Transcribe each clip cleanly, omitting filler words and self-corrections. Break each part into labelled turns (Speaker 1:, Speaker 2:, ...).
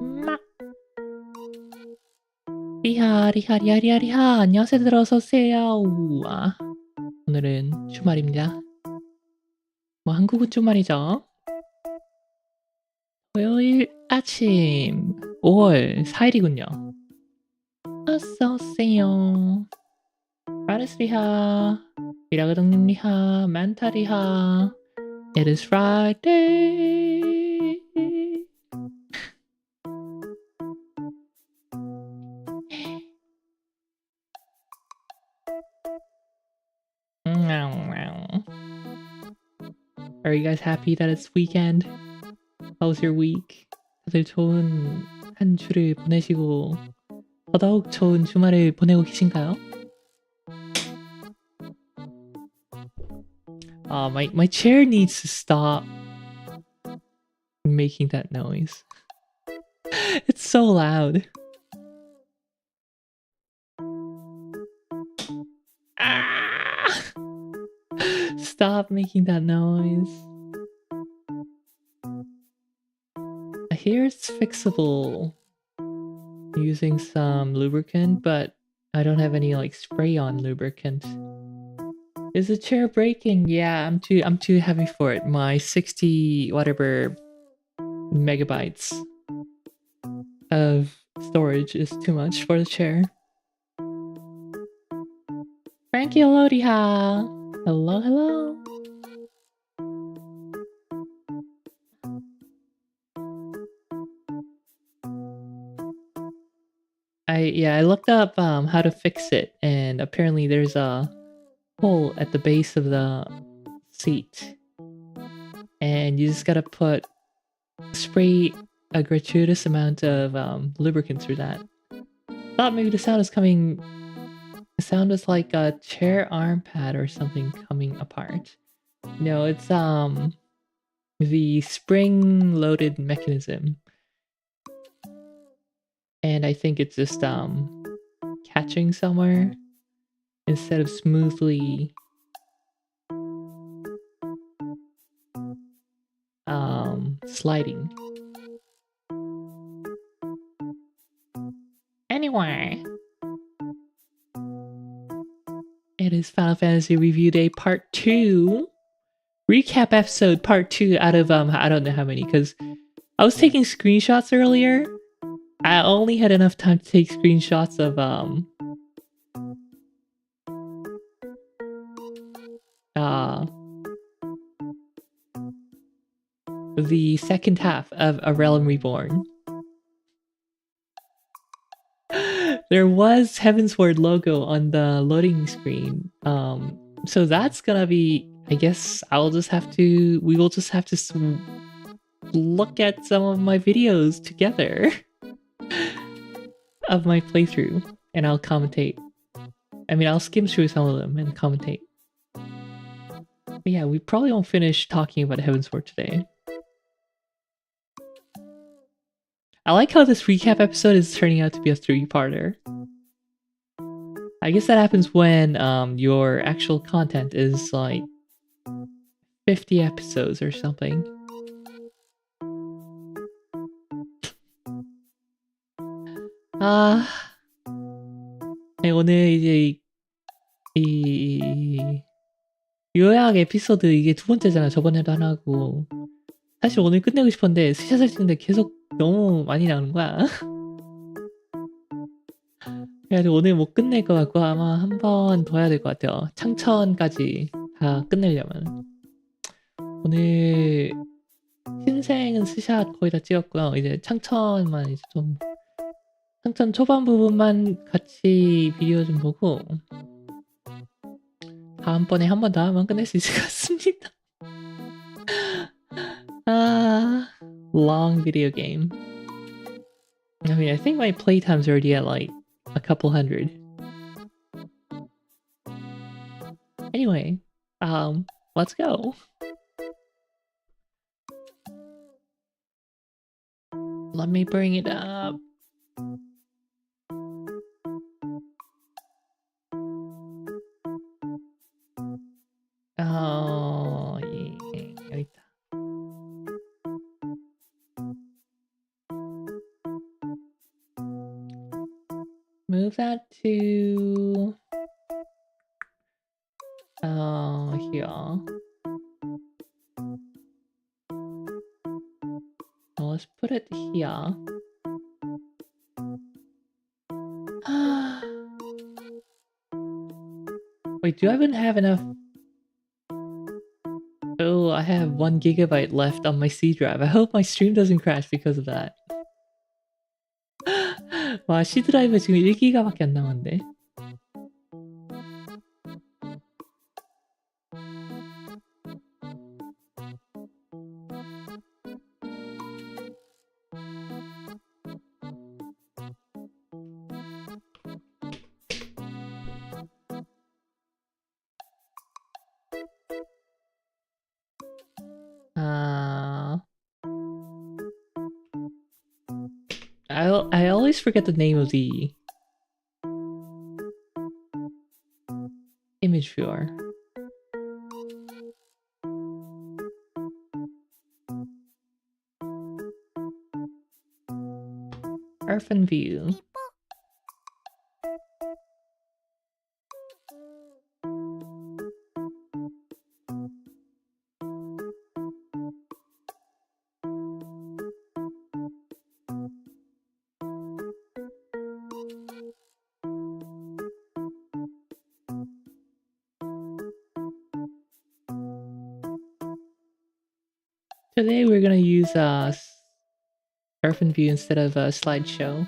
Speaker 1: 마. 리하 리하 리하 리하 리하 안녕하세요. 어서오세요. 우와. 오늘은 주말입니다. 뭐 한국은 주말이죠. 토요일 아침 5월 4일이군요. 어서오세요. 파리스 리하 미라그동님 리하 만타 리하 It is Friday. Are you guys happy that it's weekend? How was your week? 다들 좋은 한 주를 보내시고 더더욱 좋은 주말을 보내고 계신가요? My chair needs to stop making that noise. It's so loud. Ah! Stop making that noise. I hear it's fixable using some lubricant, but I don't have any like spray-on lubricant. Is the chair breaking? Yeah, I'm too heavy for it. My 60 whatever megabytes of storage is too much for the chair. Frankie Elodiha! Hello, hello. I looked up how to fix it, and apparently there's a hole at the base of the seat, and you just gotta spray a gratuitous amount of lubricant through that. Thought maybe the sound was like a chair arm pad or something coming apart. No, it's the spring-loaded mechanism. And I think it's just catching somewhere instead of smoothly sliding. Anyway, it is Final Fantasy Review Day Part 2. Recap episode Part 2 out of I don't know how many, because I was taking screenshots earlier. I only had enough time to take screenshots of the second half of A Realm Reborn. There was Heavensward logo on the loading screen. So that's gonna be, I guess we will just have to look at some of my videos together of my playthrough, and I'll commentate. I mean, I'll skim through some of them and commentate. But yeah, we probably won't finish talking about Heavensward today. I like how this recap episode is turning out to be a 3-parter. I guess that happens when your actual content is like 50 episodes or something. 네, 오늘 이제 이 요약 에피소드 이게 2번째잖아. 저번에도 하나 하고. 사실 오늘 끝내고 싶었는데 스샷을 찍는데 계속 너무 많이 나오는 거야. 그래가지고 오늘 못 끝낼 것 같고 아마 한 번 더 해야 될 것 같아요. 창천까지 다 끝내려면. 오늘 신생은 스샷 거의 다 찍었고요. 이제 창천만 이제 좀 창천 초반 부분만 같이 비디오 좀 보고 다음번에 한 번 더 하면 끝낼 수 있을 것 같습니다. Long video game. I mean, I think my playtime's already at like a couple hundred. Anyway, let's go. Let me bring it up. 여기 있다. move that to here. Well, let's put it here. Wait, do I even have enough? Oh, I have 1 GB left on my C drive. I hope my stream doesn't crash because of that. 와, C 드라이브 지금 1GB밖에 안 남았는데. I always forget the name of the image viewer. Orphan view. Today we're gonna use orphan view instead of a slideshow.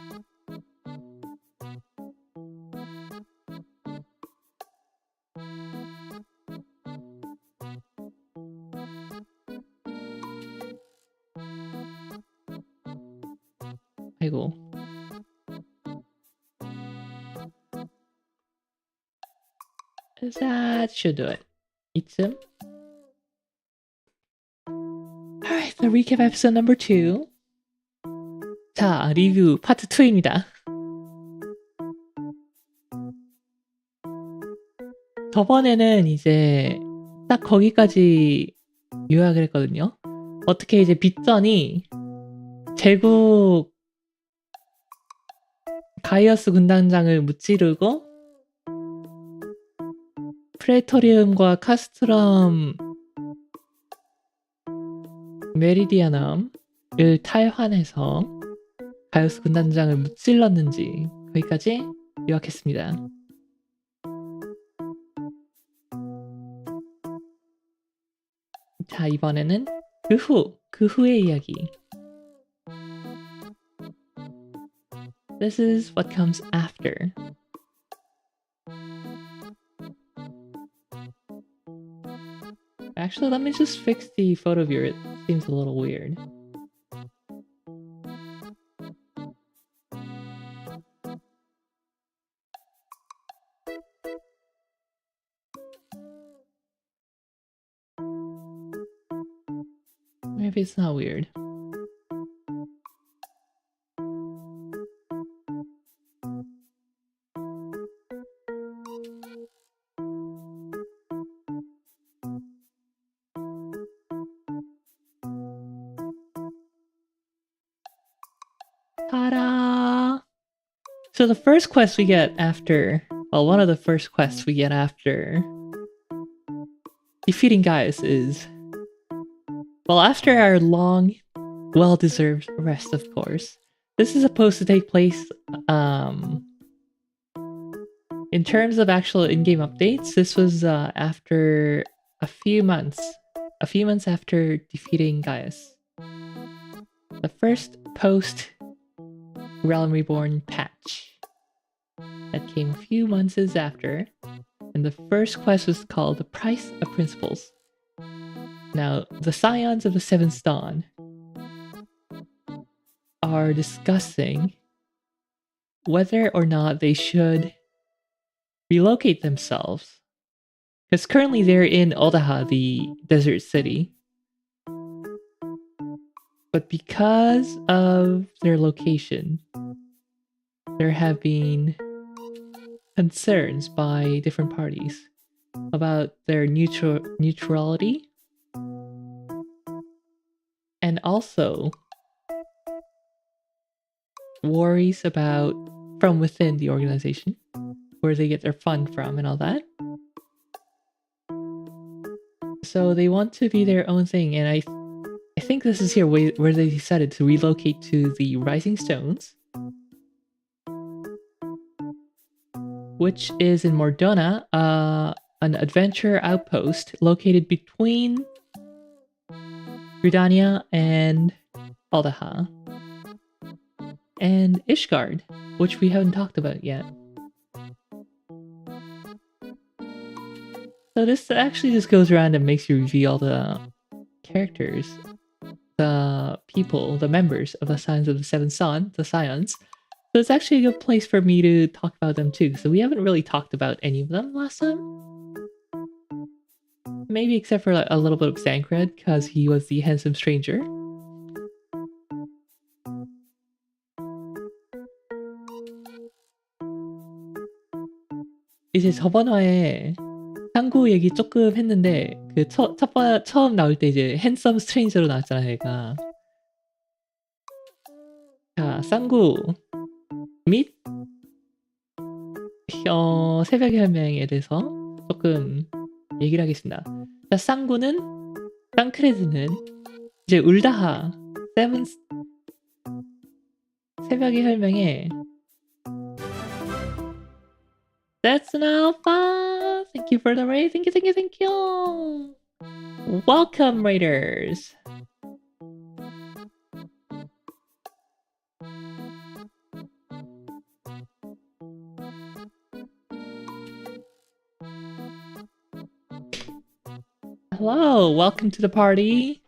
Speaker 1: 아이고. That should do it. 이쯤. Alright, the recap episode number 2. 자, 리뷰 파트 2입니다. 저번에는 이제 딱 거기까지 요약을 했거든요. 어떻게 이제 빗전이 제국 가이어스 군단장을 무찌르고 프레토리움과 카스트럼 메리디아넘을 탈환해서 가이오스 군단장을 무찔렀는지 거기까지 요약했습니다. 자, 이번에는 그 후의 이야기. This is what comes after. Actually, let me just fix the photo viewer. It seems a little weird. Maybe it's not weird. Ta-da! So the first quest we get after... Well, one of the first quests we get after defeating Gaius is... Well, after our long, well-deserved rest, of course. This is supposed to take place, in terms of actual in-game updates, this was after a few months after defeating Gaius. The first post-Realm Reborn patch that came a few months after, and the first quest was called The Price of Principles. Now, the Scions of the Seventh Dawn are discussing whether or not they should relocate themselves. Because currently they're in Odaha, the desert city. But because of their location, there have been concerns by different parties about their neutrality. And also worries about from within the organization, where they get their fund from and all that. So they want to be their own thing, and I think this is here where they decided to relocate to the Rising Stones, which is in Mordona, an adventure outpost located between Gridania and Aldaha, and Ishgard, which we haven't talked about yet. So this actually just goes around and makes you reveal the characters, the people, the members of the Scions of the Seven Sun, the Scions. So it's actually a good place for me to talk about them too. So we haven't really talked about any of them last time. Maybe except for like a little bit of Zankred, because he was the handsome stranger. 이제 저번 화에 짱구 얘기 조금 했는데 그 처음 나올 때 이제 핸섬 스트레인저로 나왔잖아 얘가. 자, 쌍구 및 새벽의 혈맹에 대해서 조금 얘기를 하겠습니다. 자, 쌍크레드는 이제 울다하 새벽의 혈맹에 That's an alpha! Thank you for the raid. Thank you. Welcome, raiders. Hello, welcome to the party.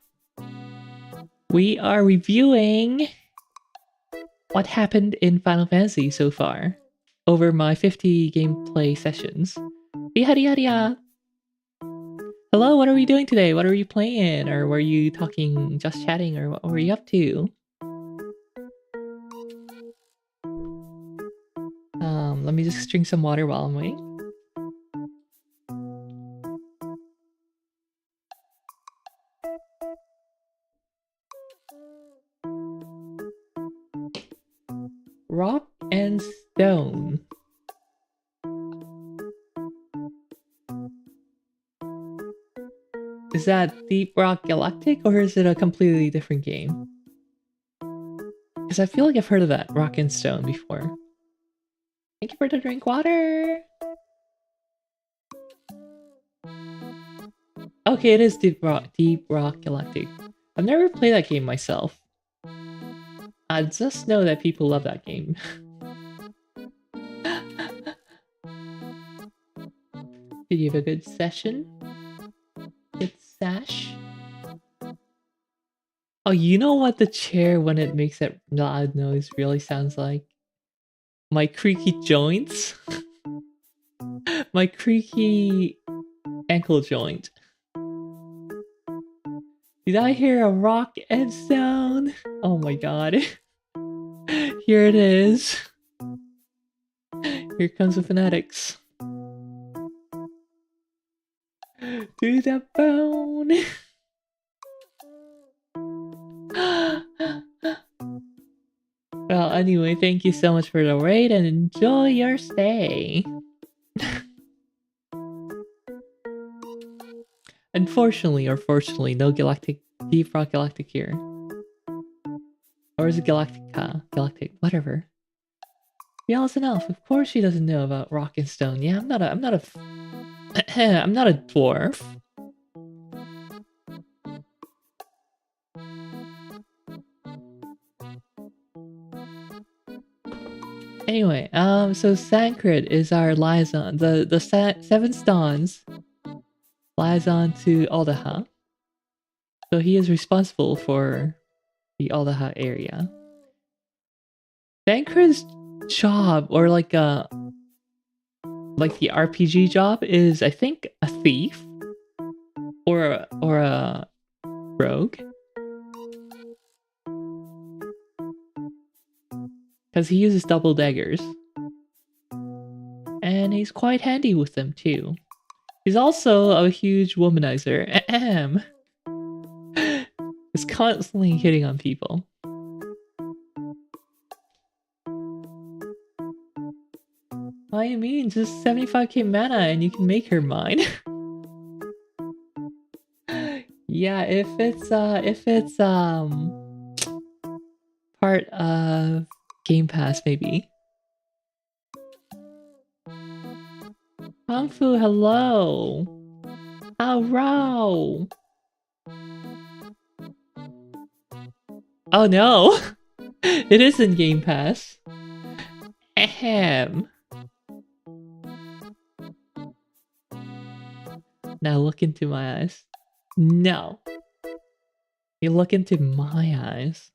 Speaker 1: We are reviewing what happened in Final Fantasy so far over my 50 gameplay sessions. Hello, what are we doing today? What are you playing? Or were you talking, just chatting, or what were you up to? Let me just drink some water while I'm waiting. Rock and Stone. Is that Deep Rock Galactic, or is it a completely different game? Because I feel like I've heard of that, Rock and Stone, before. Thank you for the drink water! Okay, it is Deep Rock Galactic. I've never played that game myself. I just know that people love that game. Did you have a good session? Good sash? Oh, you know what the chair, when it makes that loud noise, really sounds like? My creaky joints? My creaky ankle joint. Did I hear a rock and sound? Oh my god. Here it is. Here comes the fanatics. To the bone. Well, anyway, thank you so much for the raid and enjoy your stay. Unfortunately, or fortunately, no Deep Rock Galactic here. Or is it Galactica? Galactic, whatever. Riel's an elf. Of course she doesn't know about rock and stone. Yeah, I'm not a I'm not a dwarf. Anyway, so Sankrid is our liaison. The Seven Stans liaison to Aldaha. So he is responsible for the Aldaha area. Sankrid's job, or like the RPG job, is I think a thief or a rogue. Because he uses double daggers. And he's quite handy with them too. He's also a huge womanizer. He's constantly hitting on people. What do you mean? Just 75k mana and you can make her mine. Yeah, if it's part of Game Pass, maybe. Kung Fu, hello. Hello. Oh no, it isn't Game Pass. Ahem. Now look into my eyes. No. You look into my eyes.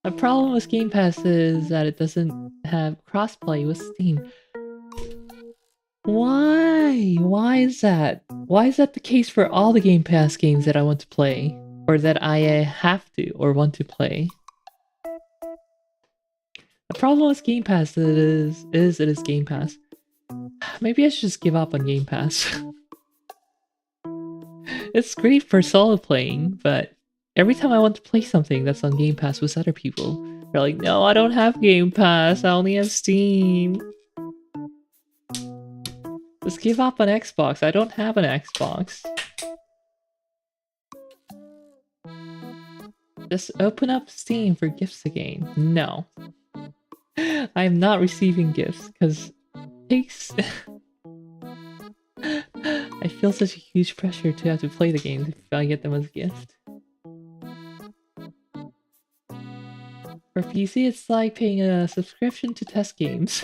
Speaker 1: The problem with Game Pass is that it doesn't have crossplay with Steam. Why? Why is that? Why is that the case for all the Game Pass games that I want to play? Or that I have to or want to play? The problem with Game Pass is it is Game Pass. Maybe I should just give up on Game Pass. It's great for solo playing, but every time I want to play something that's on Game Pass with other people, they're like, no, I don't have Game Pass, I only have Steam. Just give up on Xbox, I don't have an Xbox. Just open up Steam for gifts again. No. I am not receiving gifts, because it takes... I feel such a huge pressure to have to play the games if I get them as a gift. For PC, it's like paying a subscription to test games.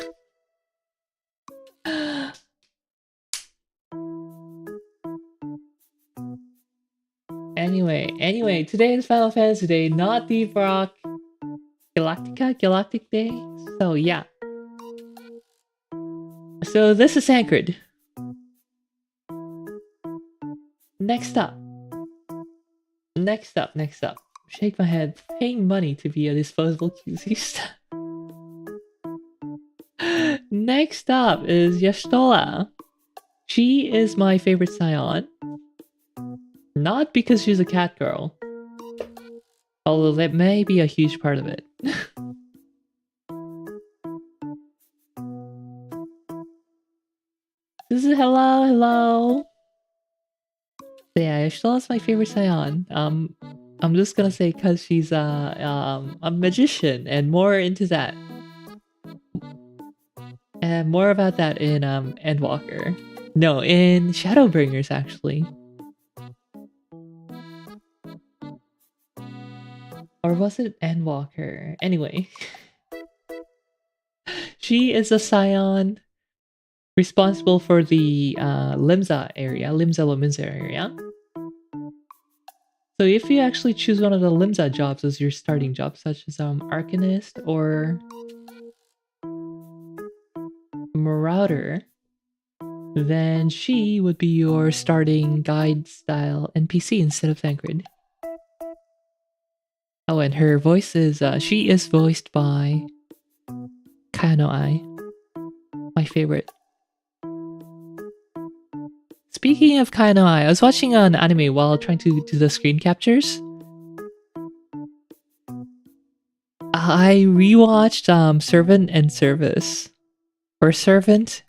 Speaker 1: Anyway, today is Final Fantasy Day, not Deep Rock Galactic Day. So yeah. So this is Anchored. Next up. Shake my head. Paying money to be a disposable QC. Next up is Y'shtola. She is my favorite Scion. Not because she's a cat girl. Although that may be a huge part of it. This is hello. So yeah, Y'shtola's my favorite Scion. I'm just gonna say because she's a magician and more into that. And more about that in Endwalker. No, in Shadowbringers actually. Or was it Endwalker? Anyway. She is a Scion responsible for the Limsa area. So if you actually choose one of the Limsa jobs as your starting job, such as Arcanist or Marauder, then she would be your starting guide style NPC instead of Thancred. Oh, and her voice is, she is voiced by Kano Ai, my favorite. Speaking of Kano Ai, I was watching an anime while trying to do the screen captures. I rewatched Servant and Service. Or Servant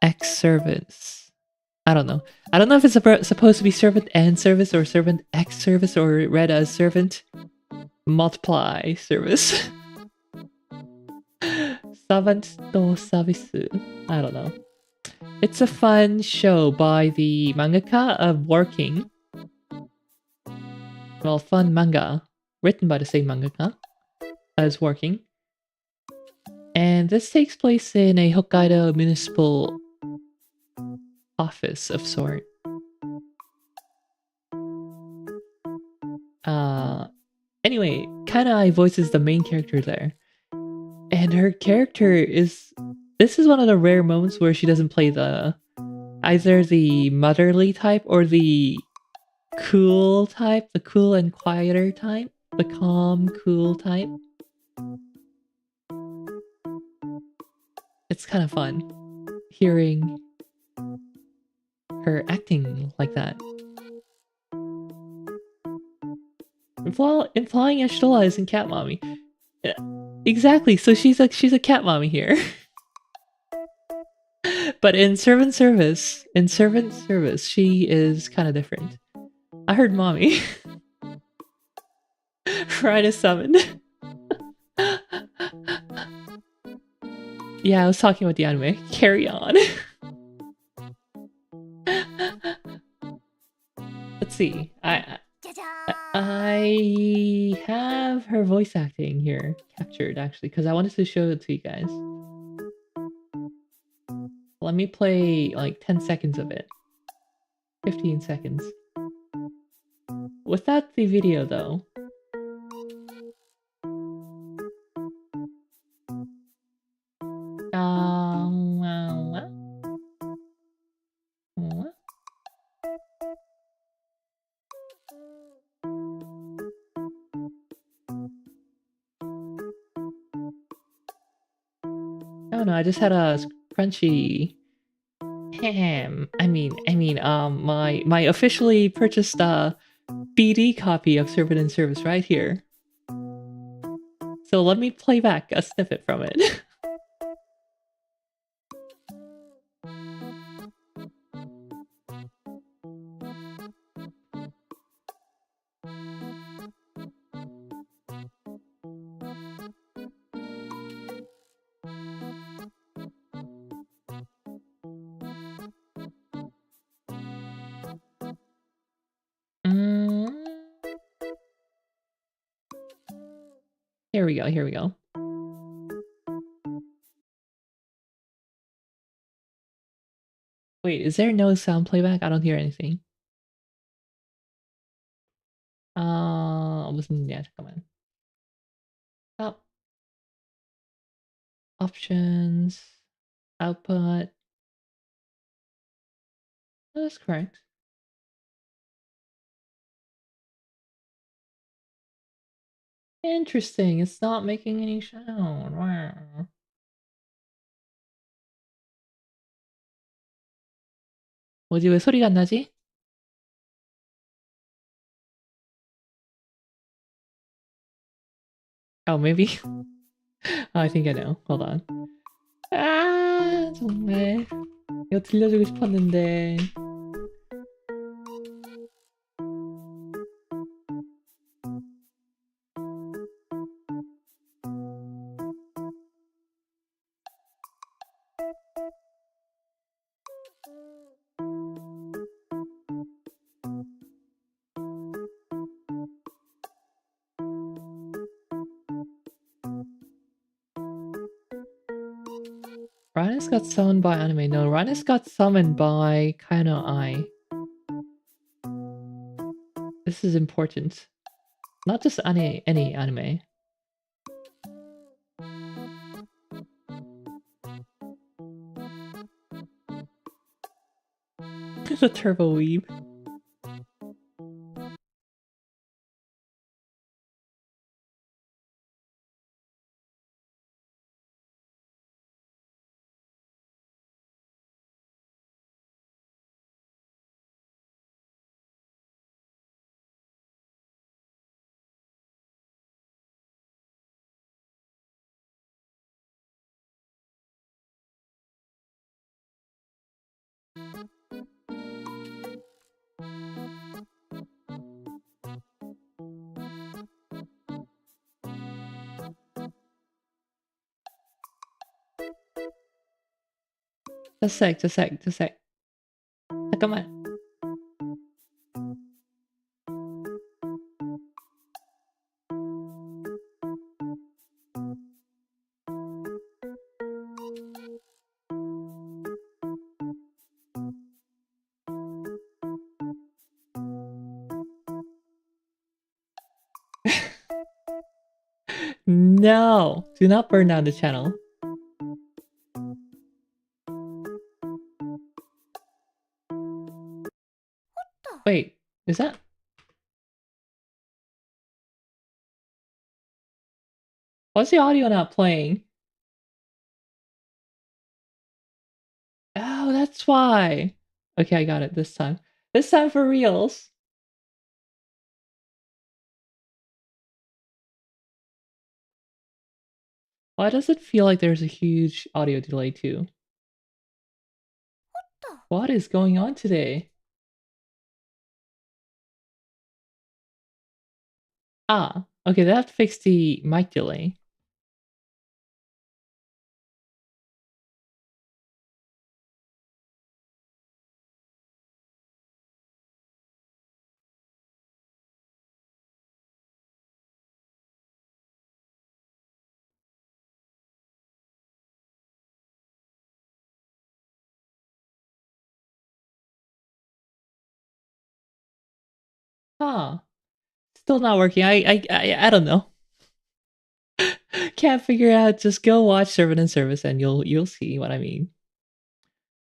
Speaker 1: X Service. I don't know. I don't know if it's supposed to be Servant and Service or Servant X Service or read as Servant Multiply Service. Savant do Service. I don't know. It's a fun show by the mangaka of Working. Well, fun manga. Written by the same mangaka as Working. And this takes place in a Hokkaido municipal office of sort. Anyway, Kanai voices the main character there. And her character is... This is one of the rare moments where she doesn't play the... either the motherly type or the cool type. The cool and quieter type. The calm, cool type. It's kind of fun hearing her acting like that. implying Ashtola isn't cat mommy. Exactly, so she's a cat mommy here. But in servant service, she is kind of different. I heard mommy. Right as summoned. Yeah, I was talking about the anime. Carry on. Let's see. I have her voice acting here captured actually because I wanted to show it to you guys. Let me play like 10 seconds of it. 15 seconds. Without the video though. Oh no, I just had a crunchy my officially purchased BD copy of Servant in Service right here. So let me play back a snippet from it. Here we go, here we go. Wait, is there no sound playback? I don't hear anything. Listen, yeah, come on. Oh. Options. Output. Oh, that's correct. Interesting, it's not making any sound. Wow. 뭐지, 왜 소리가 안 나지? Oh, maybe? Oh, I think I know. Hold on. 아, 정말. 이거 들려주고 싶었는데. Rhinus got summoned by anime. No, Rhinus got summoned by Kaino Ai. This is important. Not just any anime. The turbo weave. Just a sec. 잠깐만. No! Do not burn down the channel. Wait, is that? Why's the audio not playing? Oh, that's why. Okay, I got it this time. This time for reals. Why does it feel like there's a huge audio delay too? What is going on today? Ah, okay, that fixed the mic delay. Huh. Still not working. I don't know. Can't figure out. Just go watch Servant and Service and you'll see what I mean.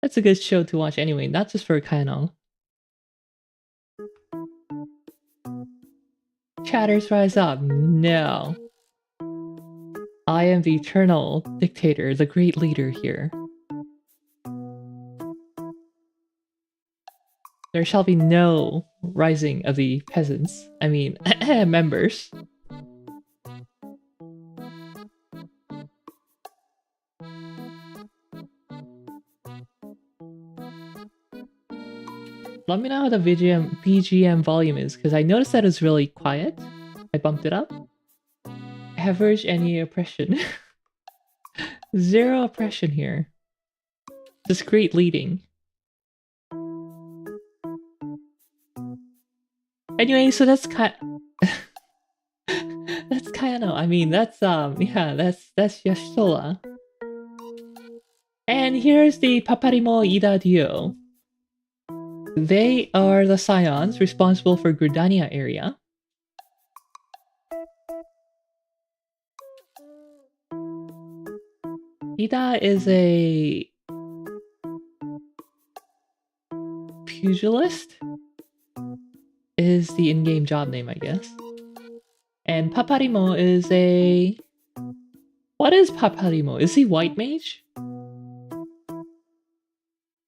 Speaker 1: That's a good show to watch anyway, not just for Kainong. Chatters rise up. No. I am the eternal dictator, the great leader here. There shall be no rising of the peasants. I mean, members. Let me know how the BGM volume is, because I noticed that it's really quiet. I bumped it up. Average any oppression. Zero oppression here. Discreet leading. Anyway, so that's kind. That's kind of. I mean, that's yeah, that's Yashola. And here's the Paparimo Ida Dio. They are the scions responsible for Gridania area. Ida is a pugilist, is the in-game job name, I guess. And Paparimo is a... What is Paparimo? Is he white mage?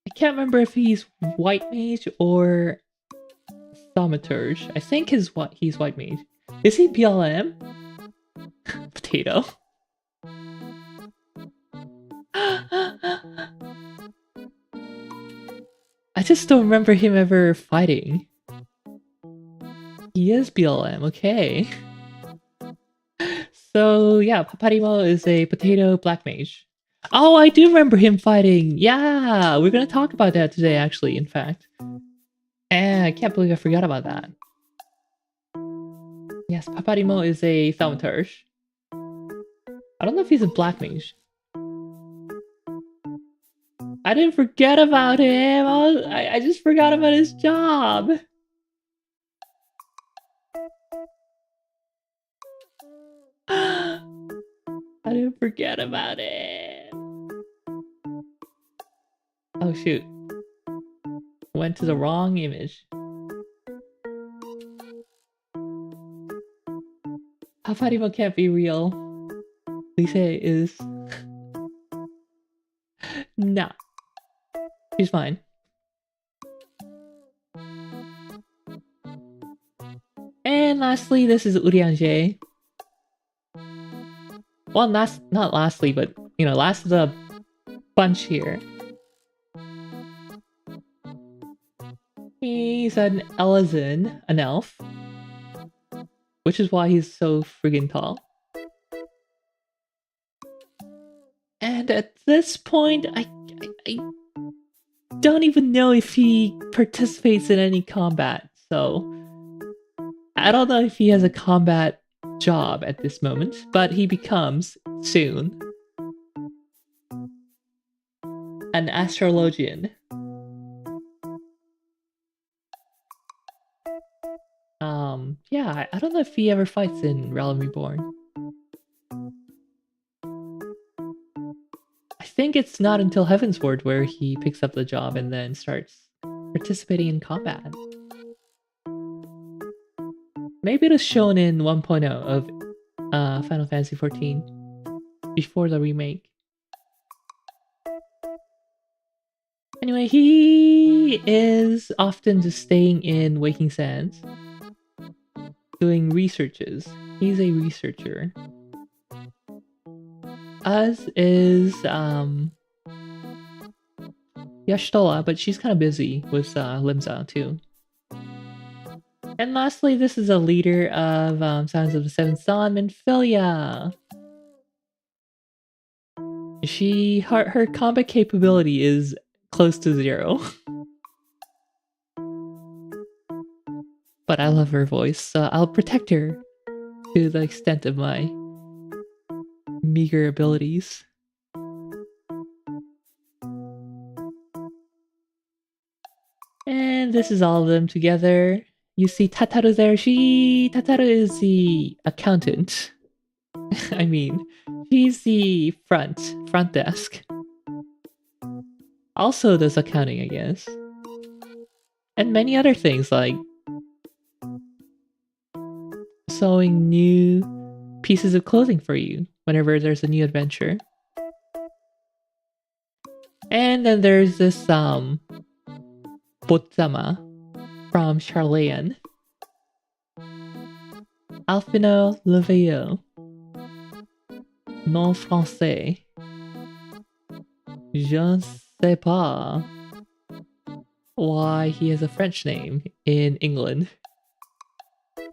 Speaker 1: I can't remember if he's white mage or thaumaturge. I think he's white mage. Is he BLM? Potato. I just don't remember him ever fighting. He is BLM, okay. So yeah, Paparimo is a potato black mage. Oh, I do remember him fighting! Yeah! We're gonna talk about that today, actually, in fact. And I can't believe I forgot about that. Yes, Paparimo is a thaumaturge. I don't know if he's a black mage. I didn't forget about him! I just forgot about his job! I didn't forget about it. Oh shoot. Went to the wrong image. Paparimo can't be real. Lise is... Nah. She's fine. And lastly, this is Urianger. Well, not lastly, but, you know, last of the bunch here. He's an Elazin, an elf. Which is why he's so friggin' tall. And at this point, I don't even know if he participates in any combat, so... I don't know if he has a combat job at this moment, but he becomes, soon, an astrologian. Yeah, I don't know if he ever fights in Realm Reborn. I think it's not until Heavensward where he picks up the job and then starts participating in combat. Maybe it was shown in 1.0 of Final Fantasy XIV before the remake. Anyway, he is often just staying in Waking Sands, doing researches. He's a researcher. us is Yashtoa, but she's kind of busy with Limza too. And lastly, this is a leader of Sons of the Seventh Son, Minfilia. Her combat capability is close to 0. But I love her voice, so I'll protect her to the extent of my meager abilities. And this is all of them together. You see Tataru there. Tataru is the accountant. I mean, she's the front desk. Also does accounting, I guess. And many other things like sewing new pieces of clothing for you whenever there's a new adventure. And then there's this Botsama from Charlayan. Alphino Leveilleux. Non français. Je ne sais pas why he has a French name in England.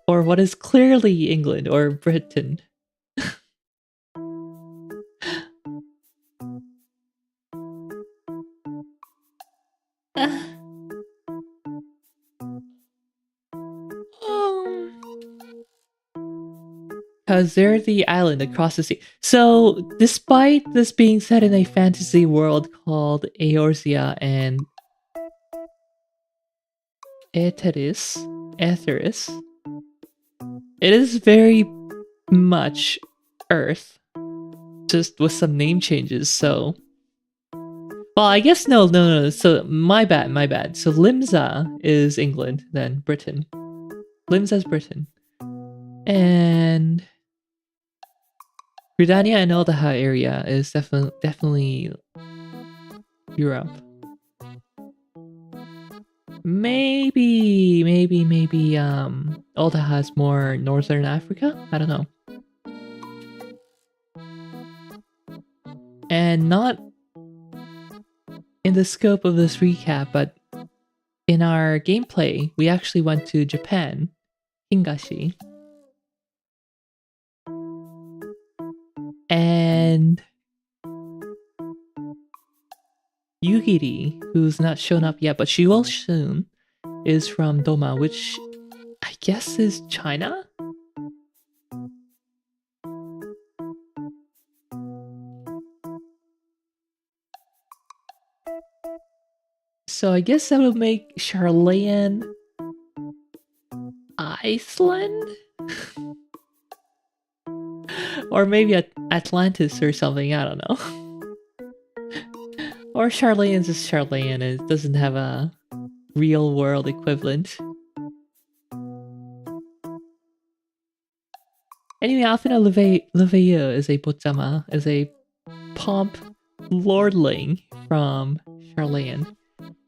Speaker 1: Or what is clearly England or Britain. Because they're the island across the sea. So, despite this being set in a fantasy world called Eorzea and Etheris, it is very much Earth, just with some name changes, so... Well, I guess no, so my bad. So Limza is England, then Britain. Limza's Britain. And... Gridania and Eldaha area is definitely Europe. Maybe Eldaha is more Northern Africa? I don't know. And not in the scope of this recap, but in our gameplay, we actually went to Japan, Hingashi. And Yugiri, who's not shown up yet, but she will soon, is from Doma, which I guess is China? So I guess that would make Charlayan Iceland? Or maybe Atlantis or something, I don't know. Or Charlayan's is Charlayan, it doesn't have a real world equivalent. Anyway, Alphino Leveilleux is a Botsama, is a pomp lordling from Charlayan.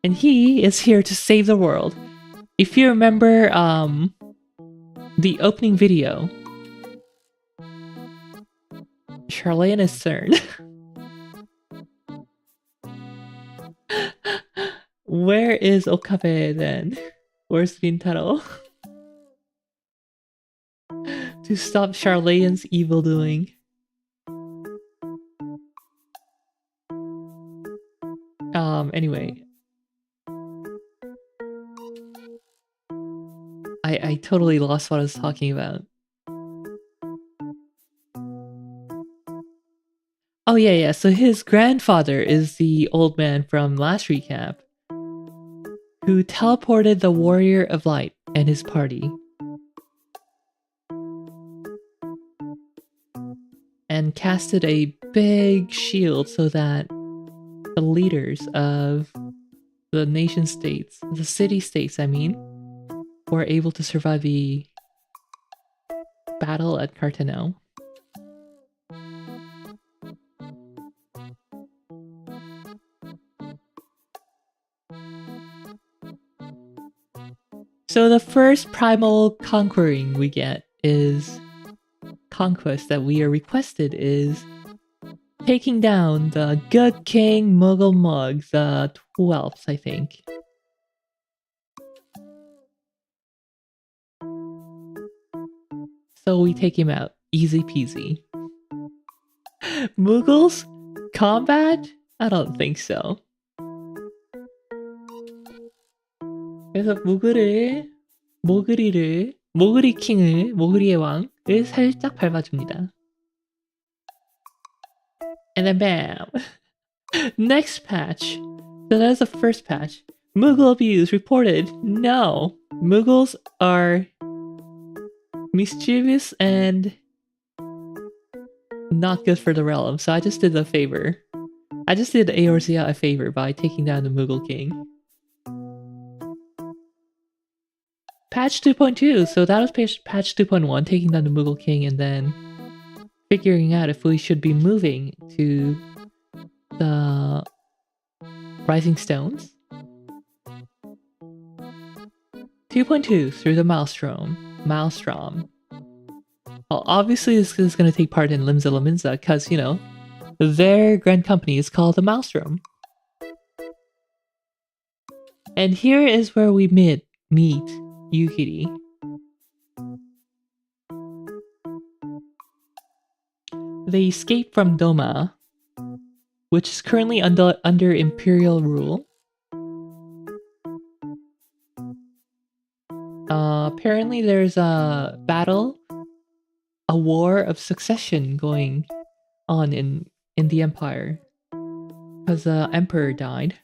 Speaker 1: And he is here to save the world. If you remember the opening video, Charlayan is CERN. Where is Okabe then? Where's Rintaro? To stop Charlayan's evil doing. Anyway. I totally lost what I was talking about. Oh yeah, so his grandfather is the old man from last recap who teleported the Warrior of Light and his party. And casted a big shield so that the leaders of the nation states, the city states I mean, were able to survive the battle at Cartano. So the first primal conquering we get is conquest that we are requested is taking down the Good King Muggle Mug, the 12th, I think. So we take him out. Easy peasy. Muggles? Combat? I don't think so. 그래서 모그리 킹을, 모그리의 왕을 살짝 밟아줍니다. And then bam! Next patch. So that's the first patch. Moogle abuse reported. No. Moogles are mischievous and not good for the realm, so I just did a favor. I just did Eorzea a favor by taking down the Moogle King. Patch 2.2, so that was patch 2.1, taking down the Moogle King and then figuring out if we should be moving to the Rising Stones. 2.2, through the Maelstrom. Well, obviously this is going to take part in Limsa Lominsa, because, you know, their grand company is called the Maelstrom. And here is where we meet Yukiri. They escape from Doma, which is currently under Imperial rule. Apparently there's a battle, a war of succession going on in the Empire, because the Emperor died.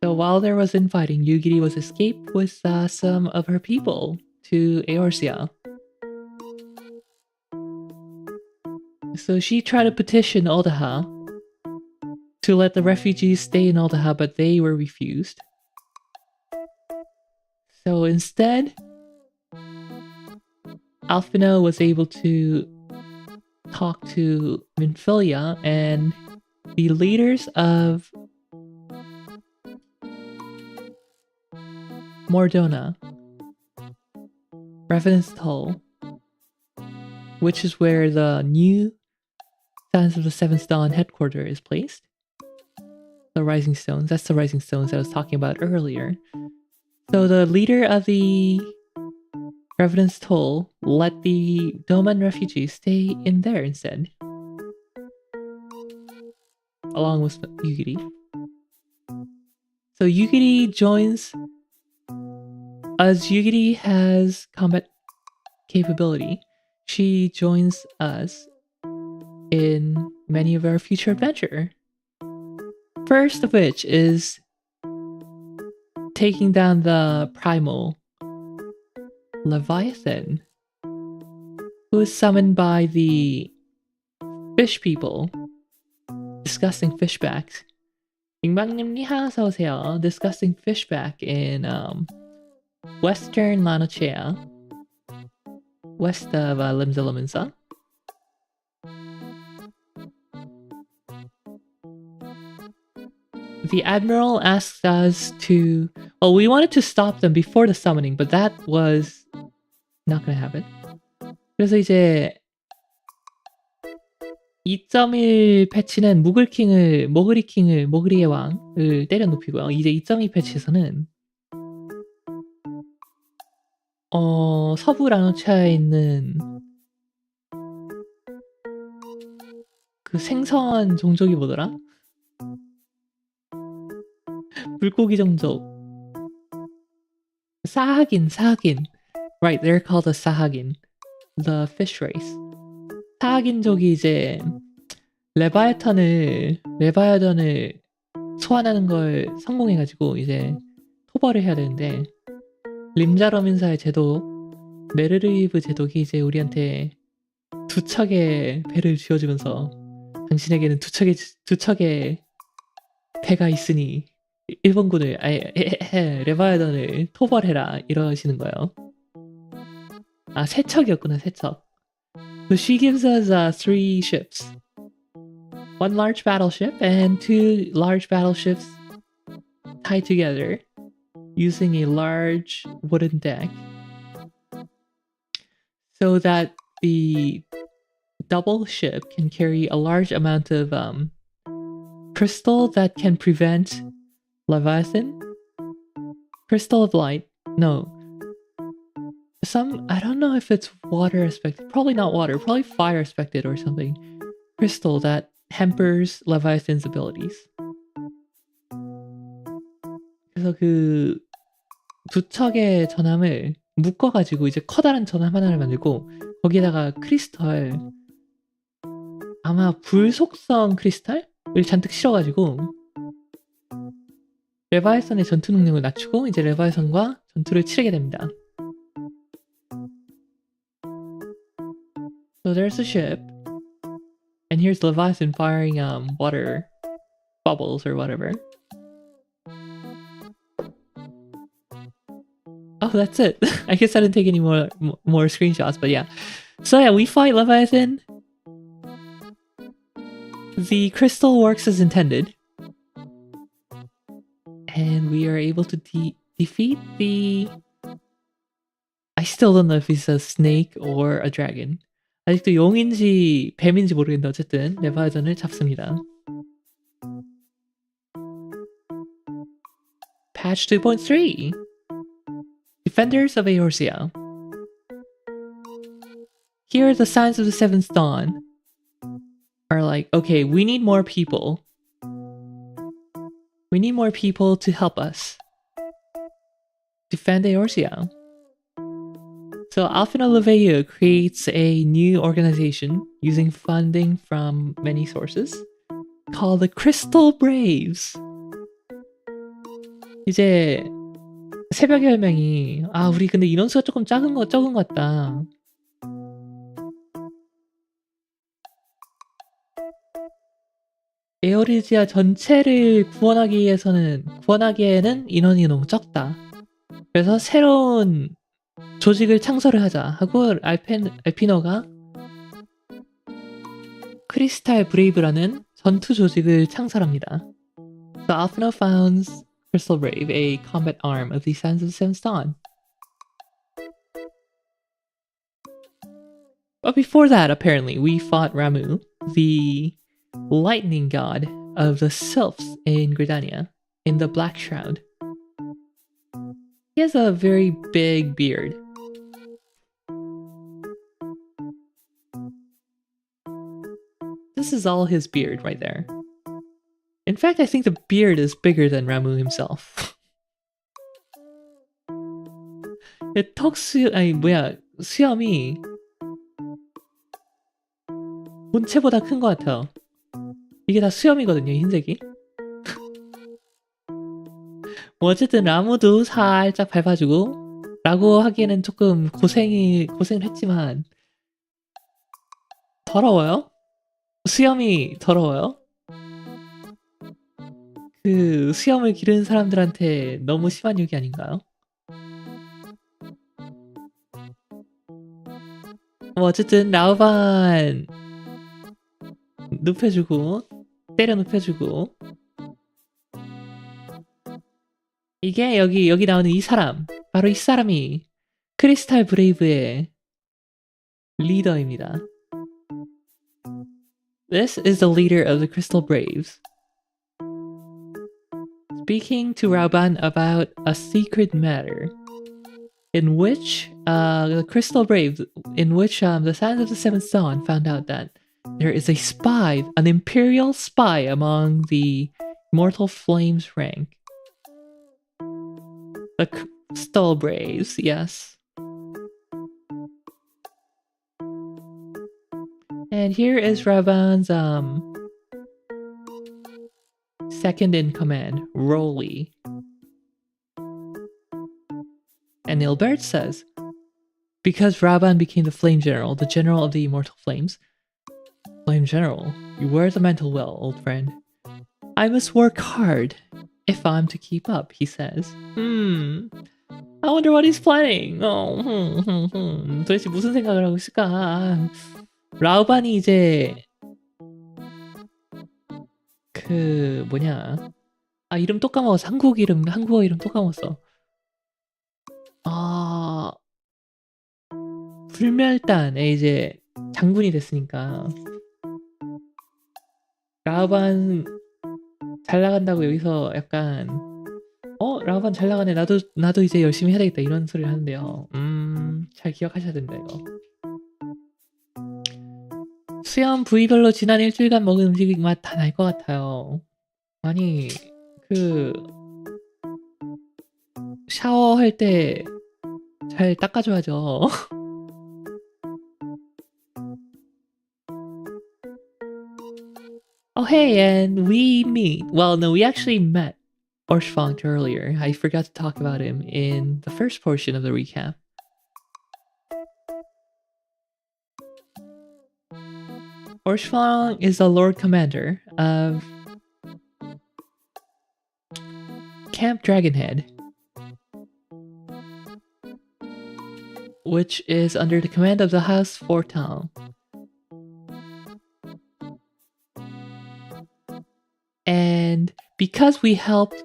Speaker 1: So while there was infighting, Yugiri was escaped with some of her people to Eorzea. So she tried to petition Aldaha to let the refugees stay in Aldaha, but they were refused. So instead, Alphino was able to talk to Minfilia and the leaders of Mordona, Revenant's Toll, which is where the new Sons of the Seventh Dawn headquarters is placed. The Rising Stones, that's the Rising Stones I was talking about earlier. So the leader of the Revenant's Toll let the Doman refugees stay in there instead, along with Yugiri. So Yugiri joins, as Yugiri has combat capability, she joins us in many of our future adventure. First of which is taking down the Primal Leviathan, who is summoned by the fish people. Disgusting fishbacks. 잉방님 니하 어서오세요. Disgusting fishback in Western Lanochea, west of Limsa Lominsa. The Admiral asked us to... Well, we wanted to stop them before the summoning, but that was not gonna happen. 그래서 이제 2.1 패치는 모그리의 왕을 때려 눕히고요. 이제 2.2 패치에서는 서부 라노차에 있는 그 생선 종족이 뭐더라? 물고기 종족. 사하긴. Right, they're called a 사하긴. The fish race. 사하긴족이 이제 레바이던을 소환하는 걸 성공해가지고 이제 토벌을 해야 되는데, 림자러민사의 제독 메르르이브 제독이 이제 우리한테 두 척의 배를 쥐어주면서 당신에게는 두 척의 배가 있으니 일본군을 레바이던을 토벌해라 이러시는 거예요. 아, 세 척이었구나, 세 척. So she gives us 3 ships. 1 large battleship and 2 large battleships tied together using a large wooden deck, so that the double ship can carry a large amount of crystal that can prevent Leviathan. Crystal of light. No. I don't know if it's water aspected. Probably not water. Probably fire aspected or something. Crystal that hampers Leviathan's abilities. 그래서 그 두 척의 전함을 묶어가지고 이제 커다란 전함 하나를 만들고 거기에다가 크리스탈 아마 불속성 크리스탈을 잔뜩 실어가지고 레바이선의 전투 능력을 낮추고 이제 레바이선과 전투를 치르게 됩니다. So there's a ship, and here's Leviathan firing water bubbles or whatever. Oh, that's it. I guess I didn't take any more screenshots, but yeah. So yeah, we fight Leviathan. The crystal works as intended. And we are able to defeat the... I still don't know if it's a snake or a dragon. 아직도 용인지 뱀인지 모르겠는데 어쨌든 레바이전을 잡습니다. Patch 2.3 Defenders of Eorzea. Here the Signs of the Seventh Dawn are like, okay, we need more people. We need more people to help us defend Eorzea. So Alfina Leveu creates a new organization using funding from many sources called the Crystal Braves. 이제 새벽의 혈맹이 우리 근데 인원수가 조금 적은 것 같다. 에어리지아 전체를 구원하기에는 인원이 너무 적다. 그래서 새로운 조직을 창설을 하자 하고 알피노가 크리스탈 브레이브라는 전투 조직을 창설합니다. So Alfino founds Crystal Brave, a combat arm of the Signs of the Seventh Dawn. But before that, apparently, we fought Ramu, the lightning god of the sylphs in Gridania, in the Black Shroud. He has a very big beard. This is all his beard right there. In fact, I think the beard is bigger than Ramu himself. 수염이 본체보다 큰 것 같아요. 이게 다 수염이거든요, 흰색이. 뭐 어쨌든 라무도 살짝 밟아주고 라고 하기에는 조금 고생을 했지만 더러워요? 수염이 더러워요? 그 수염을 기르는 사람들한테 너무 심한 욕이 아닌가요? 뭐 어쨌든 라우반 눕혀주고 때려 눕혀주고 이게 여기 나오는 이 사람 바로 이 사람이 크리스탈 브레이브의 리더입니다. This is the leader of the Crystal Braves. Speaking to Rauban about a secret matter in which the Crystal Braves, in which the Signs of the Seventh Dawn found out that there is a spy, an imperial spy among the Immortal Flames rank. The Crystal Braves, yes. And here is Rauban's second in command, Rolly. And Ilbert says, because Rauban became the Flame General, the General of the Immortal Flames. Flame General, you wear the mantle well, old friend. I must work hard if I'm to keep up, he says. I wonder what he's planning. 도대체 무슨 생각을 하고 있을까? 라우반이 이제 이름 또 까먹었어. 한국어 이름 또 까먹었어. 불멸단에 이제 장군이 됐으니까 라우반 잘 나간다고 여기서 약간 라우반 잘 나가네 나도 이제 열심히 해야 되겠다 이런 소리를 하는데요. 잘 기억하셔야 된다 이거. 수염 부위별로 지난 일주일간 먹은 음식 맛 다 날 것 같아요. 아니 그 샤워할 때 잘 닦아줘야죠. Oh hey, and we meet. Well, no, we actually met Orshfonk earlier. I forgot to talk about him in the first portion of the recap. Orshfonk is the Lord Commander of Camp Dragonhead, which is under the command of the House Fortal. And because we helped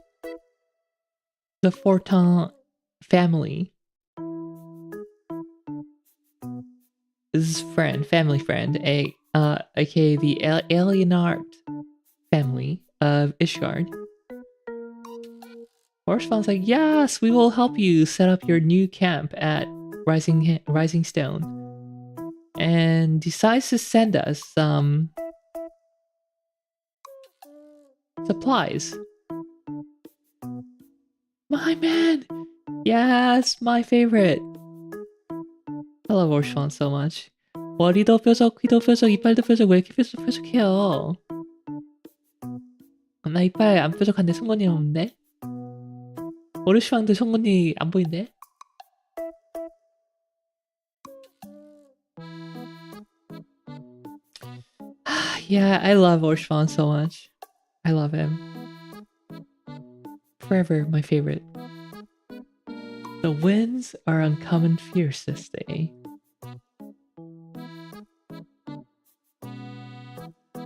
Speaker 1: the Fortal family, his family friend, aka the Alienart family of Ishgard, Orshfon's like, yes, we will help you set up your new camp at Rising Stone, and decides to send us some supplies. My man! Yes, my favorite. I love Orshfon so much. 머리도 뾰족, 귀도 뾰족, 이빨도 뾰족. 왜 이렇게 뾰족해요? 나 이빨 안 뾰족한데 송곳니 없는데? 오르시왕도 송곳니 안 보이는데? Yeah, I love Orshfon so much. I love him. Forever my favorite. The winds are uncommon fierce this day.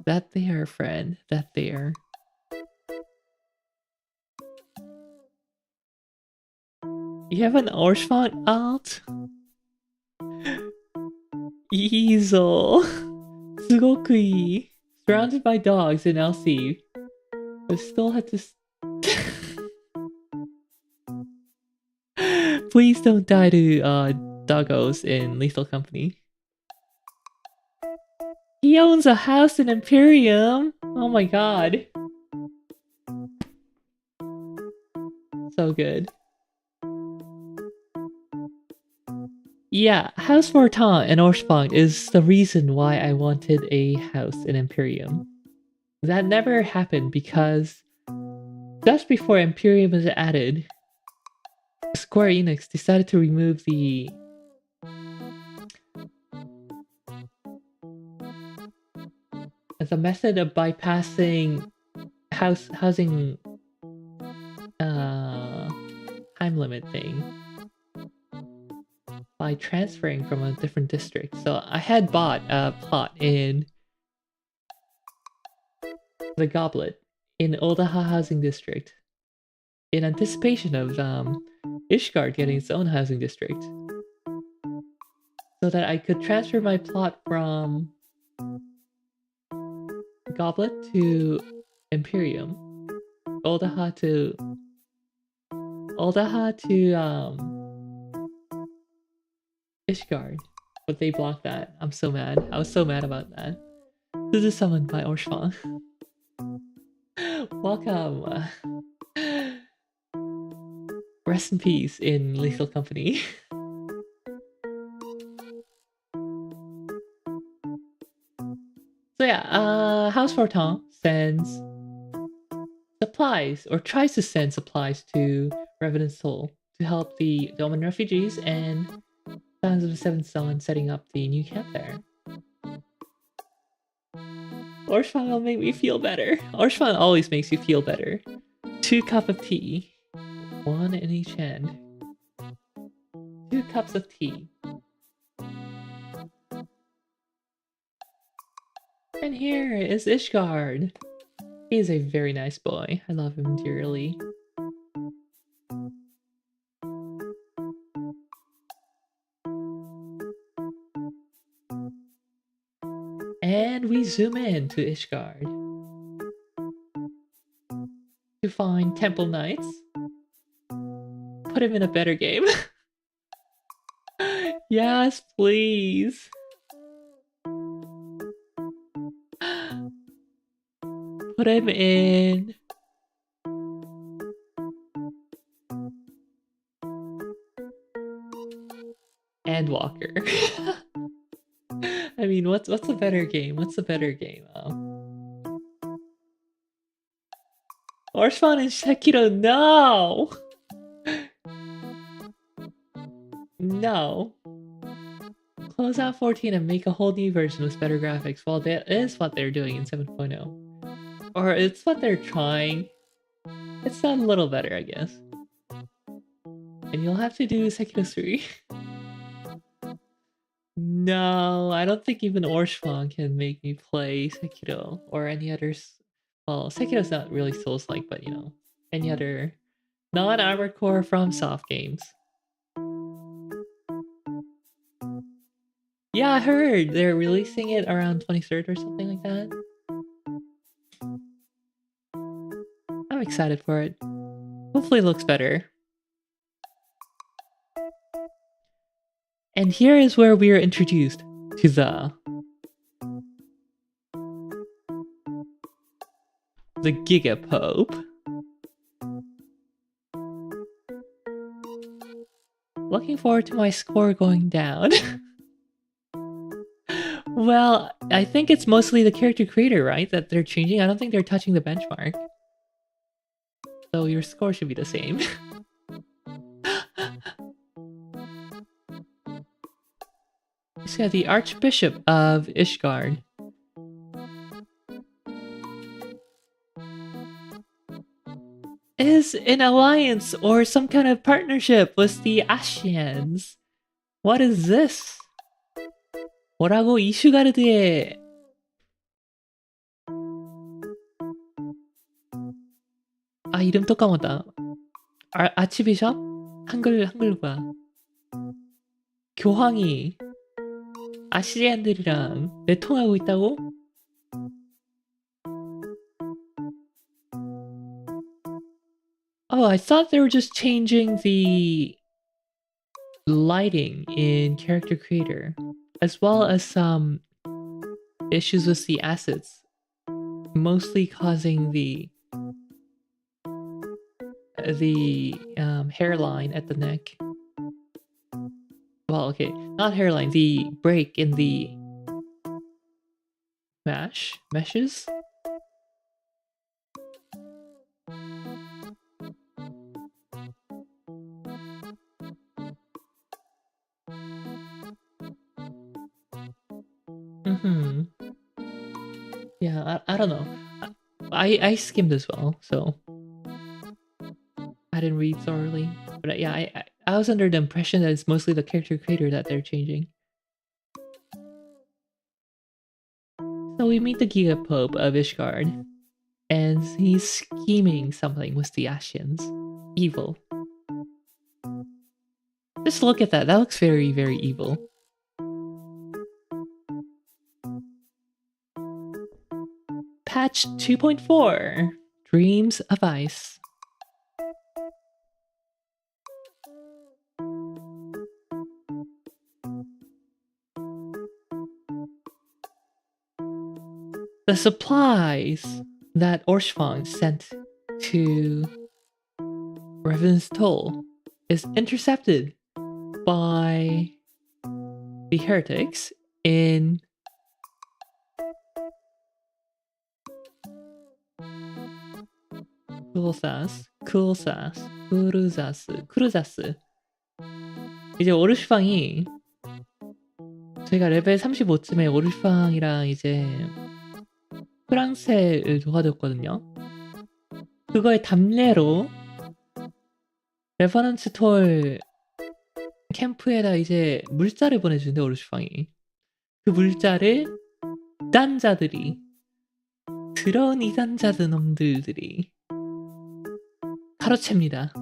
Speaker 1: That they are, friend. That they are. You have an Orshfon alt? Easel. Sugokui. Surrounded by dogs in LC. But still had to... Please don't die to doggos in Lethal Company. He owns a house in Imperium! Oh my god. So good. Yeah, House Mortan and Orshfang is the reason why I wanted a house in Imperium. That never happened because just before Imperium was added, Square Enix decided to remove the as a method of bypassing housing time limit thing by transferring from a different district. So I had bought a plot in the Goblet in Odaha Housing District in anticipation of Ishgard getting its own housing district, so that I could transfer my plot from Goblet to Imperium, Odaha to Ishgard, but they blocked that. I'm so mad. I was so mad about that. This is summoned by Orshfang. Welcome. Rest in peace in Lethal Company. So yeah, House Fortin sends supplies, or tries to send supplies to Revenant Soul to help the Doman refugees and Sons of the Seventh Sun setting up the new camp there. Orshfang will make me feel better. Orshfang always makes you feel better. 2 cups of tea. 1 in each hand. 2 cups of tea. And here is Ishgard. He is a very nice boy. I love him dearly. And we zoom in to Ishgard to find Temple Knights. Put him in a better game. Yes, please. Put him in. And Walker. I mean, what's a better game? What's a better game? Orphan and Sekiro, no! No. Close out 14 and make a whole new version with better graphics. Well, that is what they're doing in 7.0. Or it's what they're trying. It's done a little better, I guess. And you'll have to do Sekiro 3. No, I don't think even Orshfang can make me play Sekiro or any others. Well, Sekiro's not really Souls-like, but you know, any other non-Armored Core FromSoft games. Yeah, I heard they're releasing it around 23rd or something like that. I'm excited for it. Hopefully it looks better. And here is where we are introduced to the Gigapope. Looking forward to my score going down. Well, I think it's mostly the character creator, right? That they're changing. I don't think they're touching the benchmark. So your score should be the same. He's got the Archbishop of Ishgard. Is an alliance or some kind of partnership with the Ascians. What is this? 뭐라고 이슈가르드의 이름 또 까먹었다. 아치비숍? 한글로 봐. 교황이 아시리안들이랑 내통하고 있다고? Oh, I thought they were just changing the lighting in Character Creator, as well as some issues with the assets, mostly causing the hairline at the neck. Well, okay, not hairline, the break in the meshes? Yeah, I don't know. I skimmed as well, so I didn't read thoroughly. But yeah, I was under the impression that it's mostly the character creator that they're changing. So we meet the Gigapope of Ishgard, and he's scheming something with the Ascians. Evil. Just look at that. That looks very, very evil. Patch 2.4 Dreams of Ice. The supplies that Orshfang sent to Reven's Toll is intercepted by the heretics in 쿠르자스. 이제 오르시팡이 저희가 레벨 35쯤에 오르시팡이랑 이제 프랑스를 도와줬거든요. 그거의 답례로 레퍼넌스 톨 캠프에다 이제 물자를 보내주는데 오르시팡이 그 물자를 이단자들이 더러운 이단자들 놈들이 가로챕니다.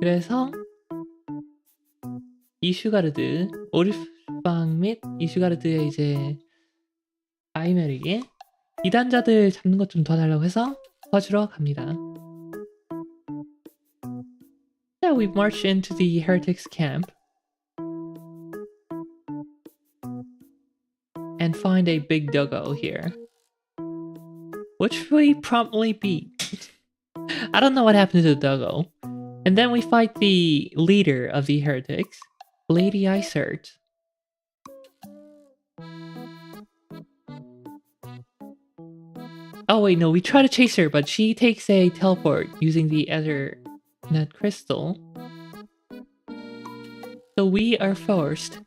Speaker 1: 그래서 이슈가르드 주방 및 이슈가르드의 이제 아이메르에게 이단자들 잡는 것 좀 도와달라고 해서 도와주러 갑니다. Yeah, we march into the heretics camp and find a big doggo here, which we promptly beat. I don't know what happened to the doggo. And then we fight the leader of the heretics, Lady Isert. Oh wait, no, we try to chase her, but she takes a teleport using the Ethernet crystal. So we are forced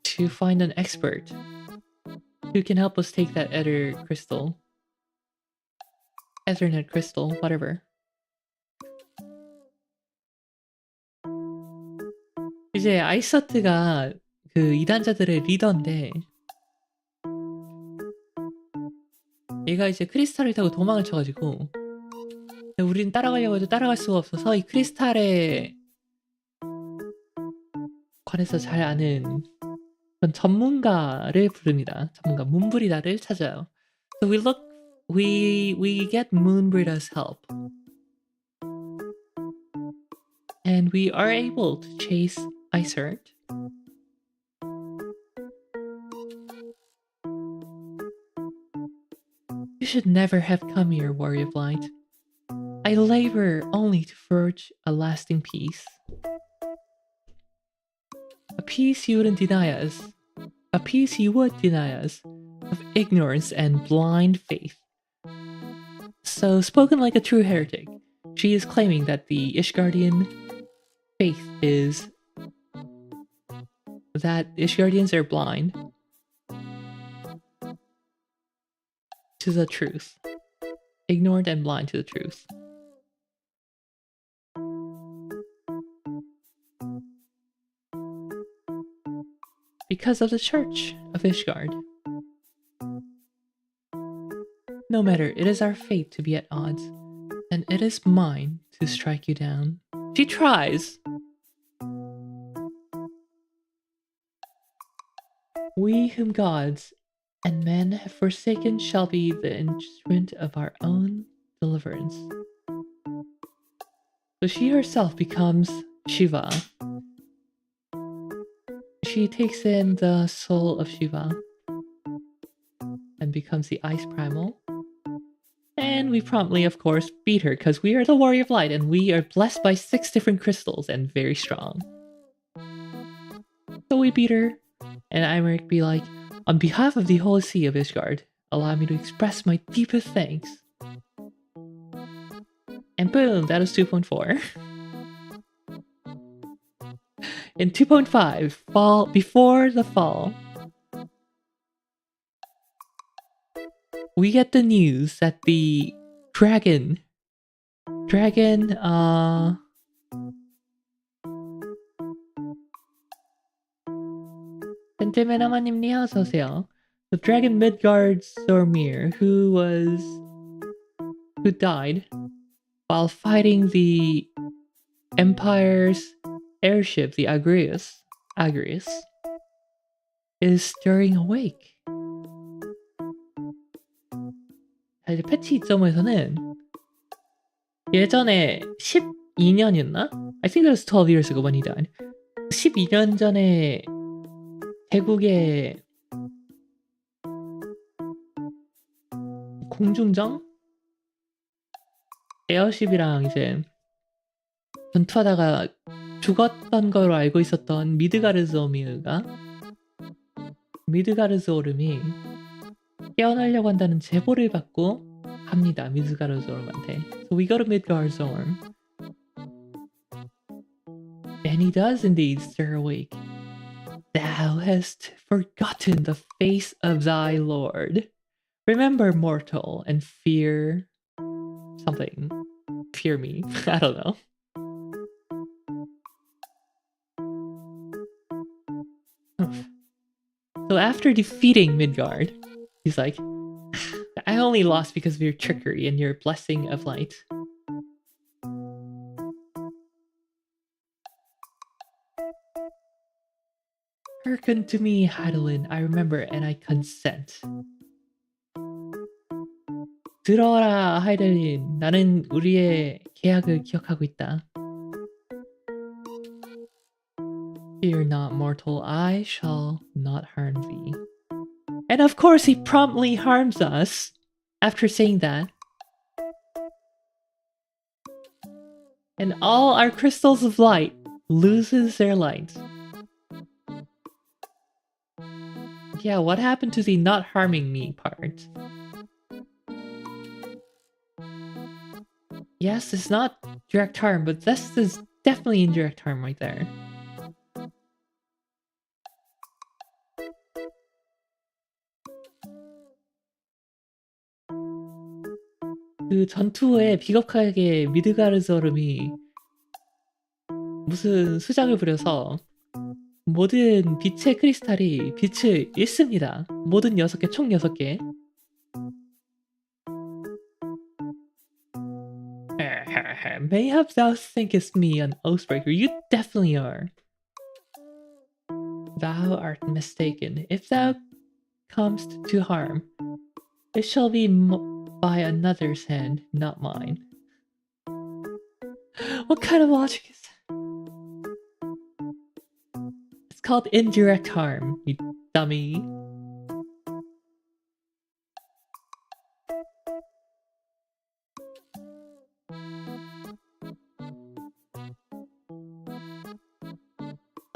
Speaker 1: to find an expert who can help us take that Ethernet crystal, whatever. 이제 아이서트가 그 이단자들의 리더인데 얘가 이제 크리스탈을 타고 도망을 쳐가지고 우리는 따라가려고 해도 따라갈 수가 없어서 이 크리스탈에 관해서 잘 아는 그런 전문가를 부릅니다. 전문가 문브리다를 찾아요. So we get Moonbrida's help. And we are able to chase Isert. You should never have come here, Warrior of Light. I labor only to forge a lasting peace. A peace you wouldn't deny us. A peace you would deny us of ignorance and blind faith. So, spoken like a true heretic, she is claiming that the Ishgardian faith is that Ishgardians are blind to the truth. Ignorant and blind to the truth. Because of the Church of Ishgard. No matter, it is our fate to be at odds, and it is mine to strike you down. She tries. We whom gods and men have forsaken shall be the instrument of our own deliverance. So she herself becomes Shiva. She takes in the soul of Shiva and becomes the Ice Primal. And we promptly, of course, beat her because we are the Warrior of Light and we are blessed by 6 different crystals and very strong. So we beat her, and Imeric be like, on behalf of the Holy See of Ishgard, allow me to express my deepest thanks. And boom, that was 2.4. In 2.5, fall before the fall, we get the news that the dragon, 펜테메나마님님 어서오세요. The dragon Midgard Zormir, who died while fighting the Empire's airship, the Agrius, is stirring awake. 이제 패치 2.5에서는 예전에 12년이었나? I think it was 12 years ago when he died. 12년 전에 대국의 공중정? 에어쉽이랑 이제 전투하다가 죽었던 걸로 알고 있었던 미드가르즈오름이 깨어나려고 한다는 제보를 받고 합니다. 미드가르즈오름한테. So we go to Midgardsorm. And he does indeed stir awake. Thou hast forgotten the face of thy lord. Remember, mortal, and fear something. Fear me. I don't know. So after defeating Midgard, he's like, I only lost because of your trickery and your blessing of light. Hearken to me, Heidelin. I remember and I consent. 들어라, 하이델린. 나는 우리의 계약을 기억하고 있다. Fear not, mortal. I shall not harm thee. And of course he promptly harms us after saying that. And all our crystals of light loses their light. Yeah, what happened to the not harming me part? Yes, it's not direct harm, but this is definitely indirect harm right there. 그 전투에 비겁하게 미드가르저름이 무슨 수작을 부려서 모든 빛의 크리스탈이 빛을 잃습니다. 모든 6개, 총 6개. Mayhap thou thinkest me an oathbreaker. You definitely are. Thou art mistaken. If thou comest to harm, it shall be by another's hand, not mine. What kind of logic is that? It's called indirect harm, you dummy.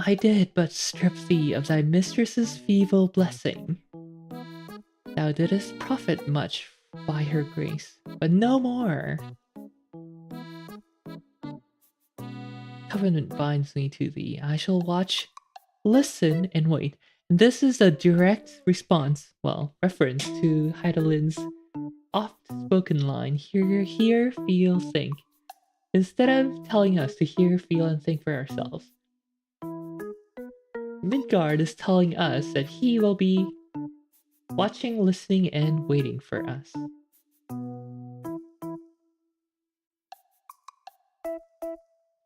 Speaker 1: I did but strip thee of thy mistress's feeble blessing. Thou didst profit much by her grace, but no more. Covenant binds me to thee. I shall watch, listen, and wait. And this is a direct response, well, reference to Heidelin's oft-spoken line, hear, feel, think. Instead of telling us to hear, feel, and think for ourselves, Midgard is telling us that he will be watching, listening, and waiting for us.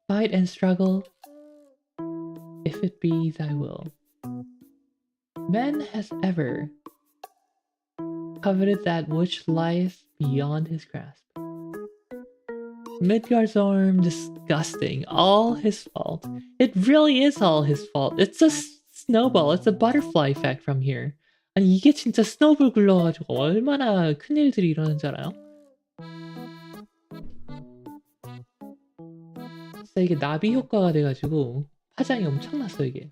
Speaker 1: Fight and struggle, if it be thy will. Man has ever coveted that which lieth beyond his grasp. Midgard's arm, disgusting, all his fault. It really is all his fault. It's a snowball, it's a butterfly effect from here. 아니 이게 진짜 스노우볼 굴러가지고 얼마나 큰일들이 일어나는 줄 알아요? 진짜 이게 나비 효과가 돼가지고 파장이 엄청났어 이게.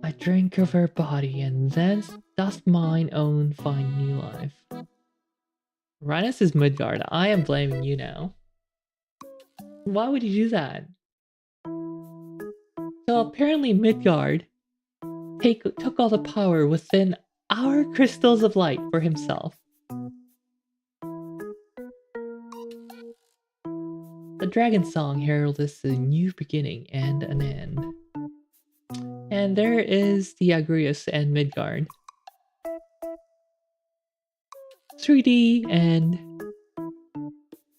Speaker 1: I drink of her body and thence doth mine own find new life. Rhinus is Midgard. I am blaming you now. Why would you do that? So apparently Midgard took all the power within our crystals of light for himself. The dragon song heralds a new beginning and an end. And there is the Agrius and Midgard. 3D and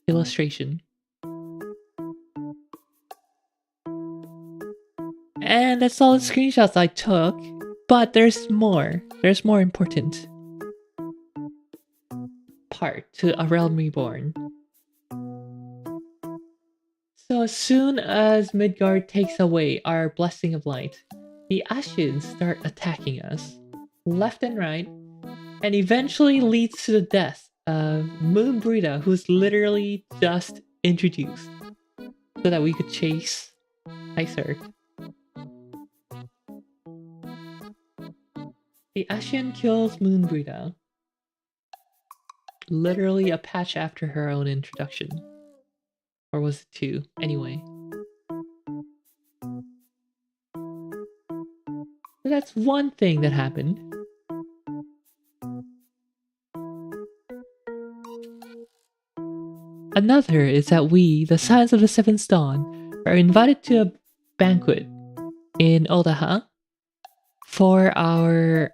Speaker 1: illustration. And that's all the screenshots I took, but there's more. There's more important part to A Realm Reborn. So as soon as Midgard takes away our blessing of light, the Ashians start attacking us, left and right, and eventually leads to the death of Moonbrita, who's literally just introduced, so that we could chase Ice Earth. The Ashian kills Moonbrita, literally a patch after her own introduction. Or was it 2? Anyway. So that's one thing that happened. Another is that we, the Sons of the Seventh Dawn, are invited to a banquet in Odaha for our...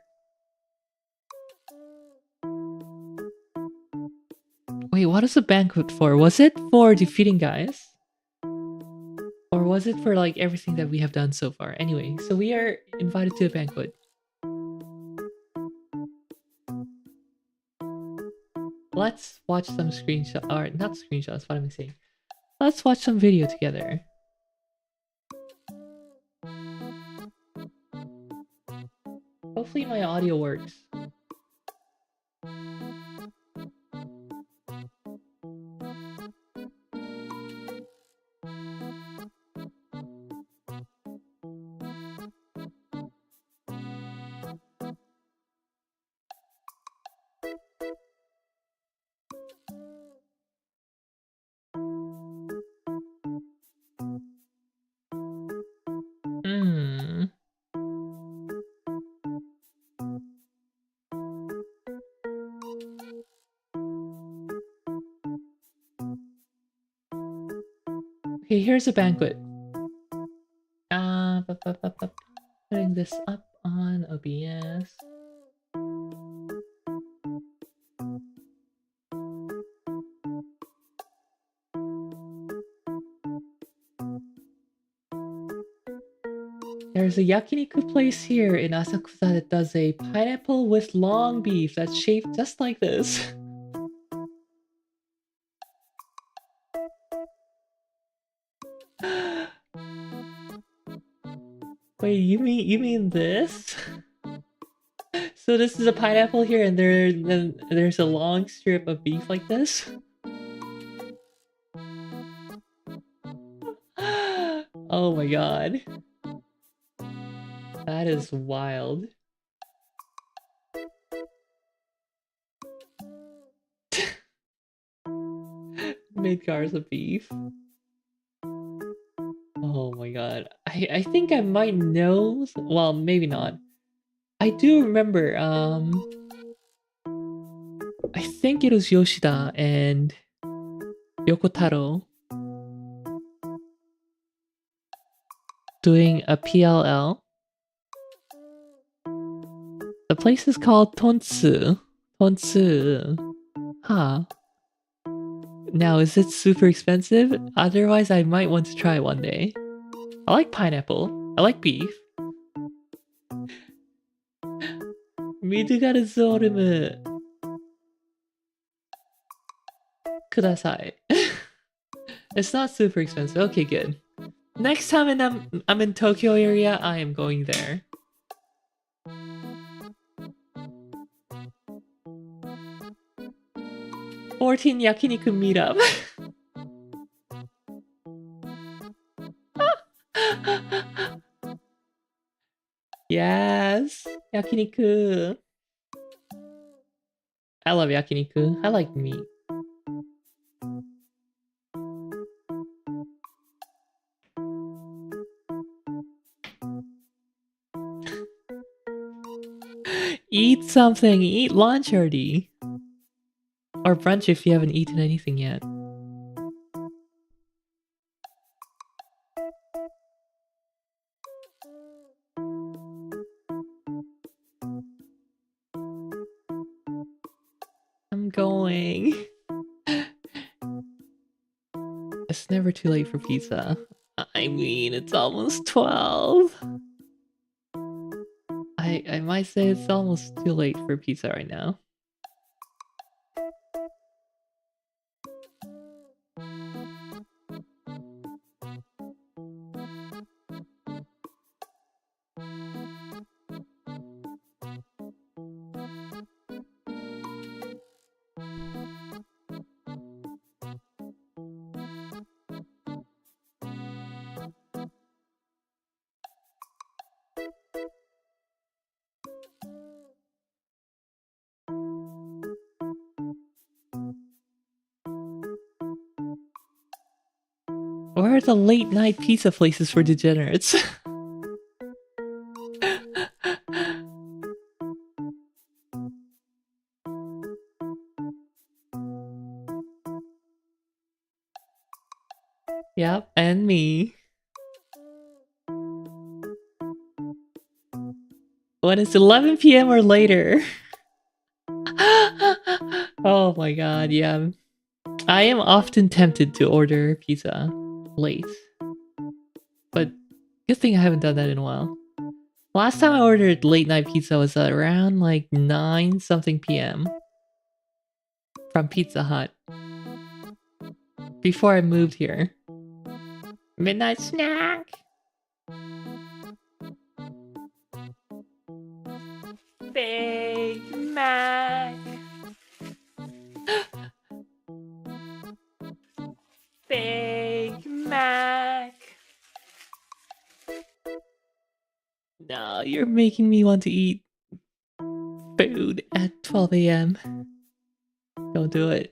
Speaker 1: Wait, what is the banquet for? Was it for defeating guys? Or was it for like everything that we have done so far? Anyway, so we are invited to a banquet. Let's watch some screenshots, or not screenshots, what am I saying? Let's watch some video together. Hopefully my audio works. Okay, here's a banquet. Putting this up on OBS. There's a yakiniku place here in Asakusa that does a pineapple with long beef that's shaped just like this. Wait, you mean this? So this is a pineapple here, and there's a long strip of beef like this. Oh my god, that is wild. Mid cars of beef. Oh my god, I think I might know. Well, maybe not. I do remember. I think it was Yoshida and Yokotaro doing a PLL. The place is called Tonsū. Tonsū. Huh. Now, is it super expensive? Otherwise, I might want to try one day. I like pineapple. I like beef. Midugaru Zorumu. Kudasai. It's not super expensive. Okay, good. Next time I'm in Tokyo area, I am going there. "14 yakiniku meetup." Yes, yakiniku. I love yakiniku. I like meat. Eat something. Eat lunch already. Or brunch if you haven't eaten anything yet. I'm going. It's never too late for pizza. I mean, it's almost 12. I might say it's almost too late for pizza right now. Where are the late night pizza places for degenerates? Yep, and me. When it's 11 PM or later. Oh my god, yeah. I am often tempted to order pizza late. But good thing I haven't done that in a while. Last time I ordered late night pizza was around like 9 something p.m. from Pizza Hut. Before I moved here. Midnight snack! Big Mac! Big Mac! No, you're making me want to eat food at 12 a.m. Don't do it.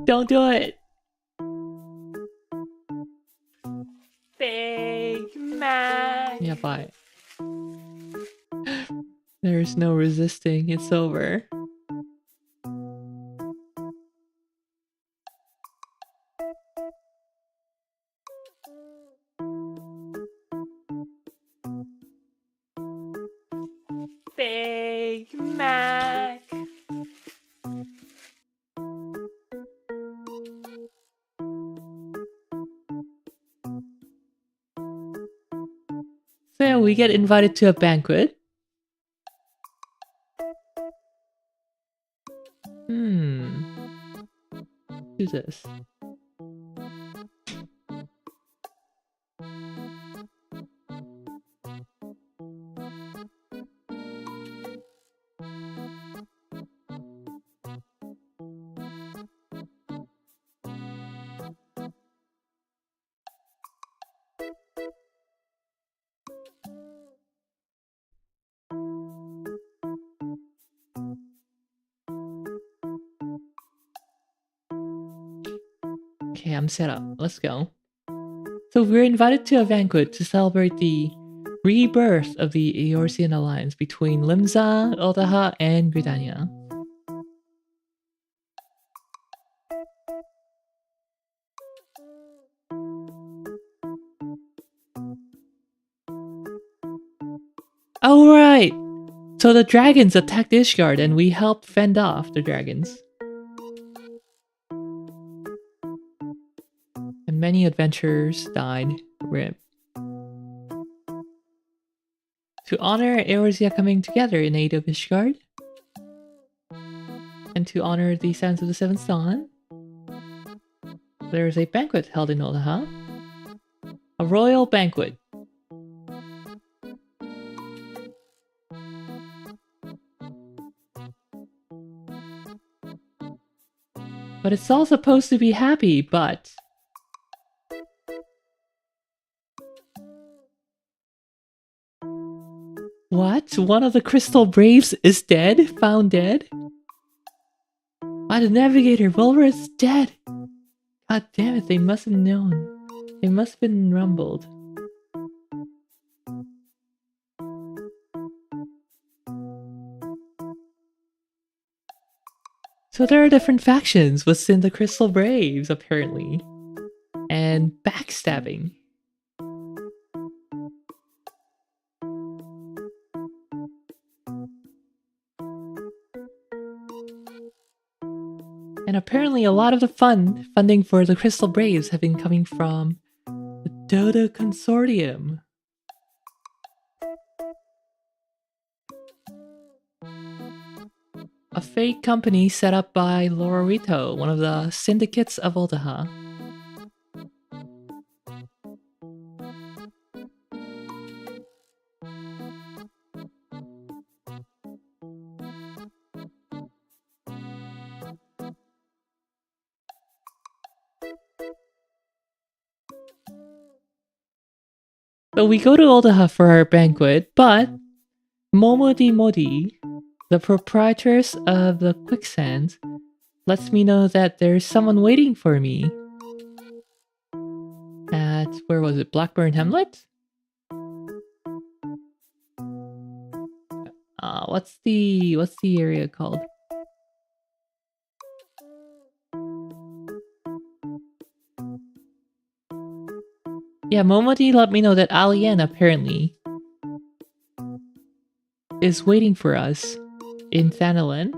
Speaker 1: Don't do it! Big Mac! Yeah, bye. There's no resisting, it's over. Big Mac! So we get invited to a banquet. Who's this? Okay, I'm set up. Let's go. So we're invited to a banquet to celebrate the rebirth of the Eorzean alliance between Limsa, Otaha, and Gridania. Oh right! So the dragons attacked Ishgard and we helped fend off the dragons. And many adventurers died. RIP. To honor Eorzea coming together in aid of Ishgard, and to honor the Sands of the Seventh Dawn, there is a banquet held in Otaha. A royal banquet. But it's all supposed to be happy, but... What? One of the Crystal Braves is dead? Found dead? Ah, the Navigator, Wilbur is dead! God damn it, they must have known. They must have been rumbled. So there are different factions within the Crystal Braves, apparently. And backstabbing. And apparently a lot of the funding for the Crystal Braves have been coming from the Dota Consortium. A fake company set up by Lorito, one of the syndicates of Otaha. So we go to Otaha for our banquet, but Momodi Modi, the proprietress of the Quicksand, lets me know that there's someone waiting for me. At, where was it, Blackburn Hamlet? What's the area called? Yeah, Momodi let me know that Alien apparently is waiting for us in Thanalan.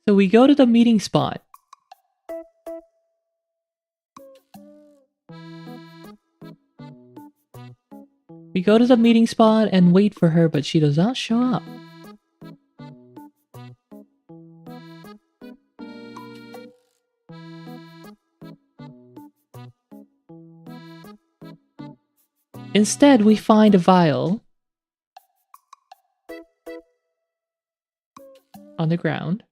Speaker 1: So we go to the meeting spot. We go to the meeting spot and wait for her, but she does not show up. Instead, we find a vial on the ground.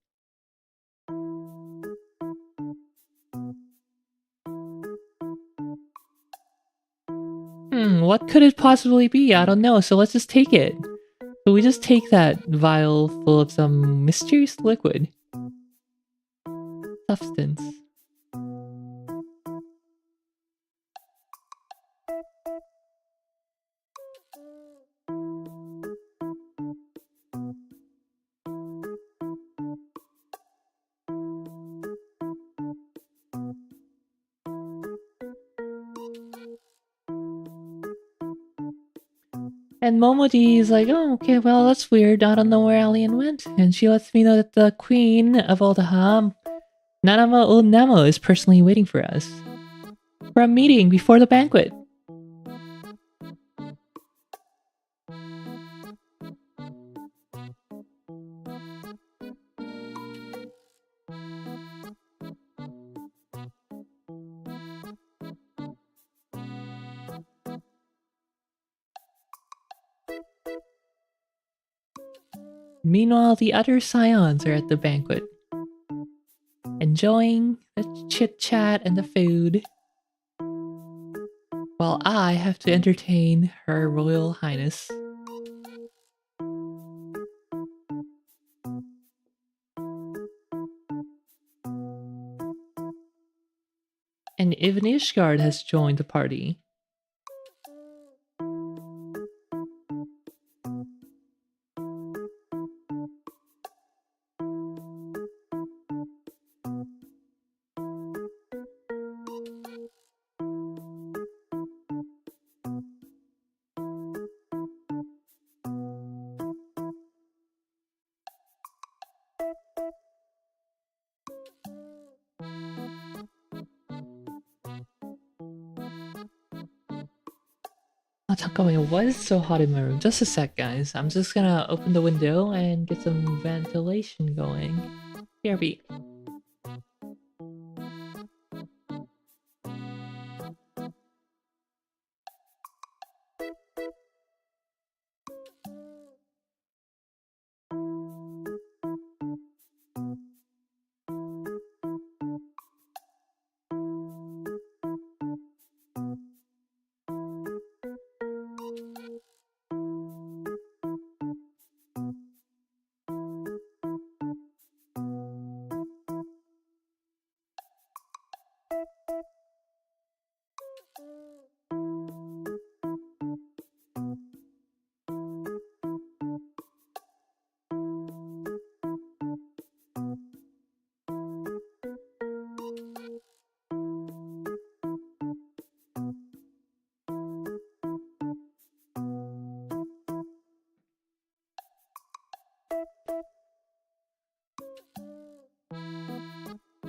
Speaker 1: What could it possibly be? I don't know, so let's just take it. So we just take that vial full of some mysterious liquid. Substance. And Momodi is like, oh, okay, well, that's weird. I don't know where Alien went. And she lets me know that the queen of Aldaha, Nanama Ulnamo, is personally waiting for us. For a meeting before the banquet. Meanwhile, the other scions are at the banquet, enjoying the chit-chat and the food, while I have to entertain Her Royal Highness. And even Ishgard has joined the party. Oh, Takami, why is it so hot in my room? Just a sec, guys. I'm just gonna open the window and get some ventilation going. BRB.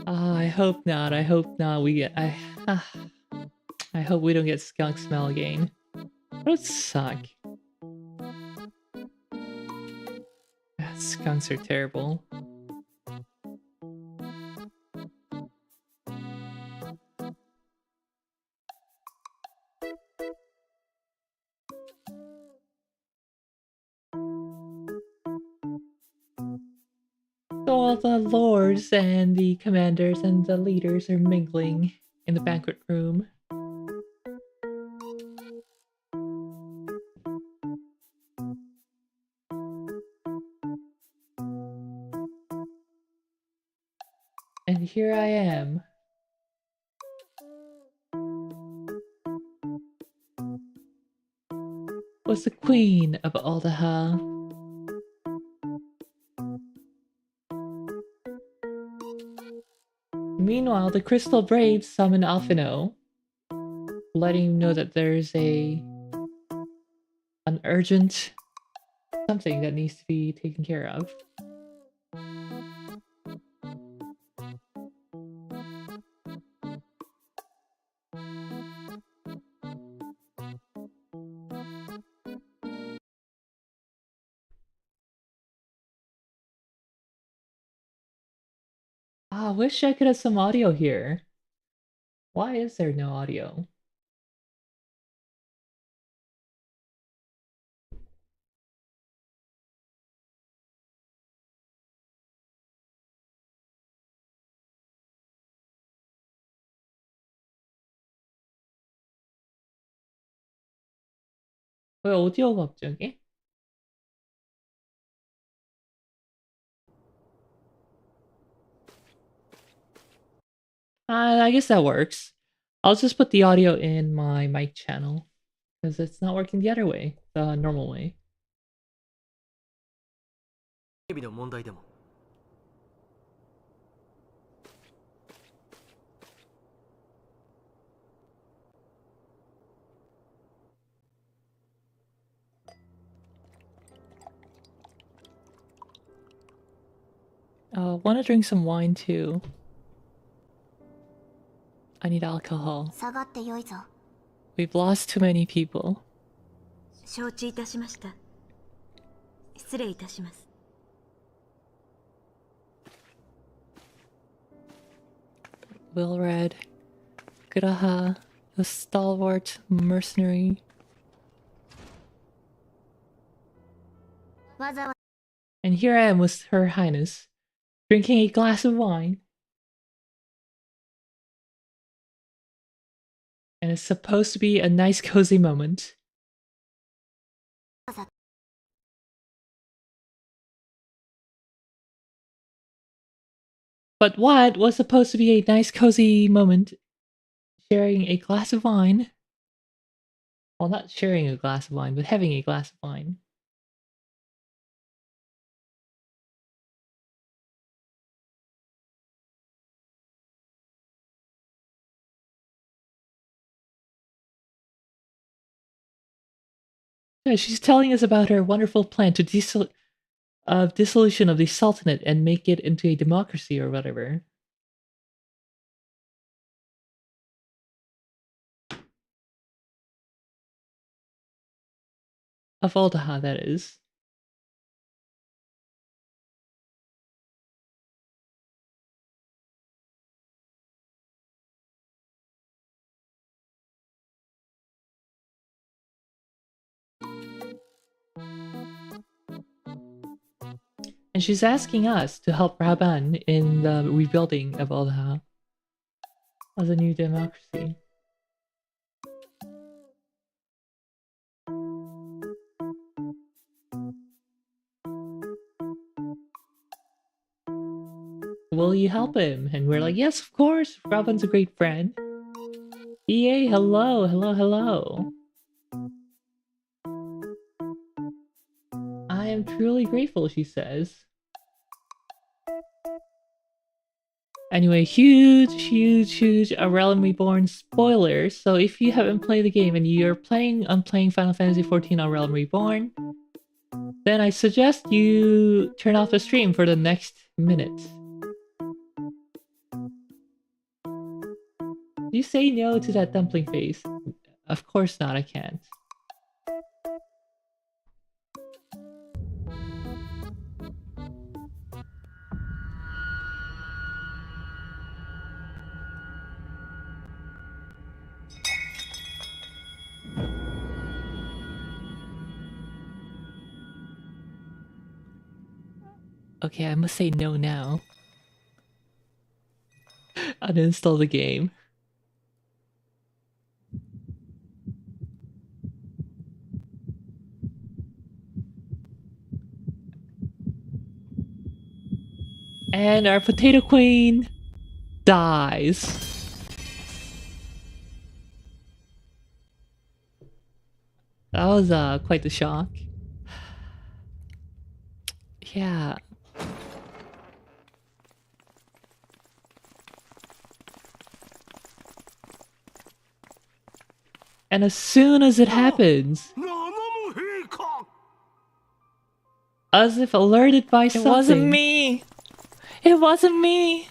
Speaker 1: I hope not. I hope not. I hope we don't get skunk smell again. That would suck. Skunks are terrible. So all the lords and the commanders and the leaders are mingling in the banquet room. And here I am. Was the queen of Aldaha. Meanwhile, the Crystal Braves summon Alphino, letting him know that there's an urgent something that needs to be taken care of. I wish I could have some audio here. Why is there no audio? 왜 오디오가 없죠, 여기? I guess that works. I'll just put the audio in my mic channel because it's not working the other way, the normal way. Want to drink some wine too. I need alcohol. We've lost too many people. Wilred, Graha, the stalwart mercenary. And here I am with Her Highness, drinking a glass of wine. And it's supposed to be a nice cozy moment. But what was supposed to be a nice cozy moment? Sharing a glass of wine. Well, not sharing a glass of wine, but having a glass of wine. Yeah, she's telling us about her wonderful plan to dissolution of the Sultanate and make it into a democracy or whatever. Of Aldaha, that is. And she's asking us to help Raban in the rebuilding of Aldaha as a new democracy. Will you help him? And we're like, yes, of course. Raban's a great friend. EA, hello, hello, hello. I am truly grateful, she says. Anyway, huge A Realm Reborn spoilers. So if you haven't played the game and you're playing Final Fantasy XIV A Realm Reborn, then I suggest you turn off the stream for the next minute. You say no to that dumpling face. Of course not, I can't. Okay, I must say no now. Uninstall the game. And our potato queen dies. That was quite the shock. Yeah. And as soon as it happens, as if alerted by something.
Speaker 2: It wasn't me! It wasn't me!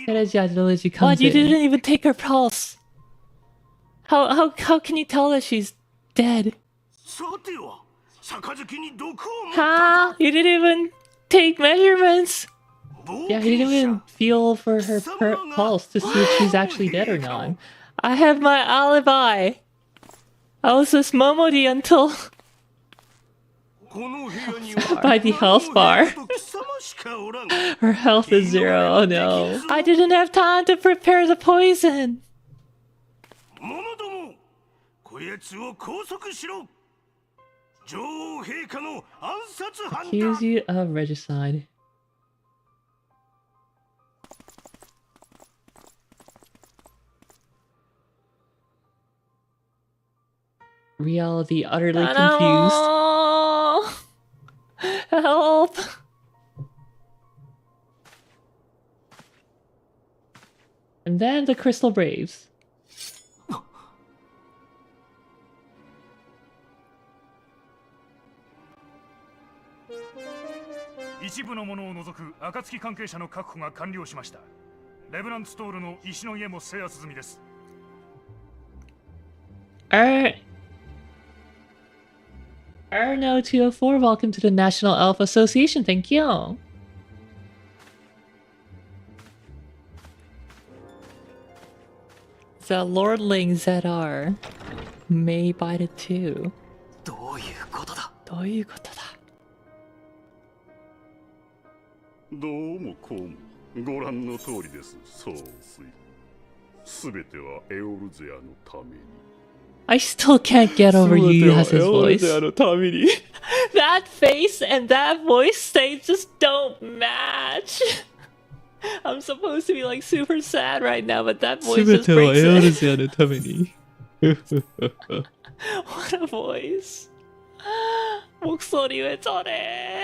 Speaker 1: Eorzea comes
Speaker 2: What? You
Speaker 1: in.
Speaker 2: didn't even take her pulse! How can you tell that she's dead? Huh? You didn't even take measurements.
Speaker 1: Yeah, he didn't even feel for her pulse to see if she's actually dead or not.
Speaker 2: I have my alibi. I was just Momodi until
Speaker 1: by the health bar. Her health is 0. Oh no.
Speaker 2: I didn't have time to prepare the poison.
Speaker 1: Accuse you of regicide. Reality utterly confused.
Speaker 2: Help!
Speaker 1: And then the Crystal Braves.
Speaker 3: 一部の者を除く暁関係者の確保が完了しました。レブランツトールの石の家も制圧済みです。
Speaker 1: Arno 204, welcome to the National Elf Association. Thank you. The lordlings that are may bite it too.
Speaker 4: どういうことだ。
Speaker 1: どういうことだ。
Speaker 5: どうもこうもご覧の通りです。そうすべてはエオルゼアのために。
Speaker 1: I still can't get over Yuya's voice.
Speaker 2: That face and that voice, they just don't match. I'm supposed to be like super sad right now, but that voice just breaks it. What a voice. 목소리 왜 저래?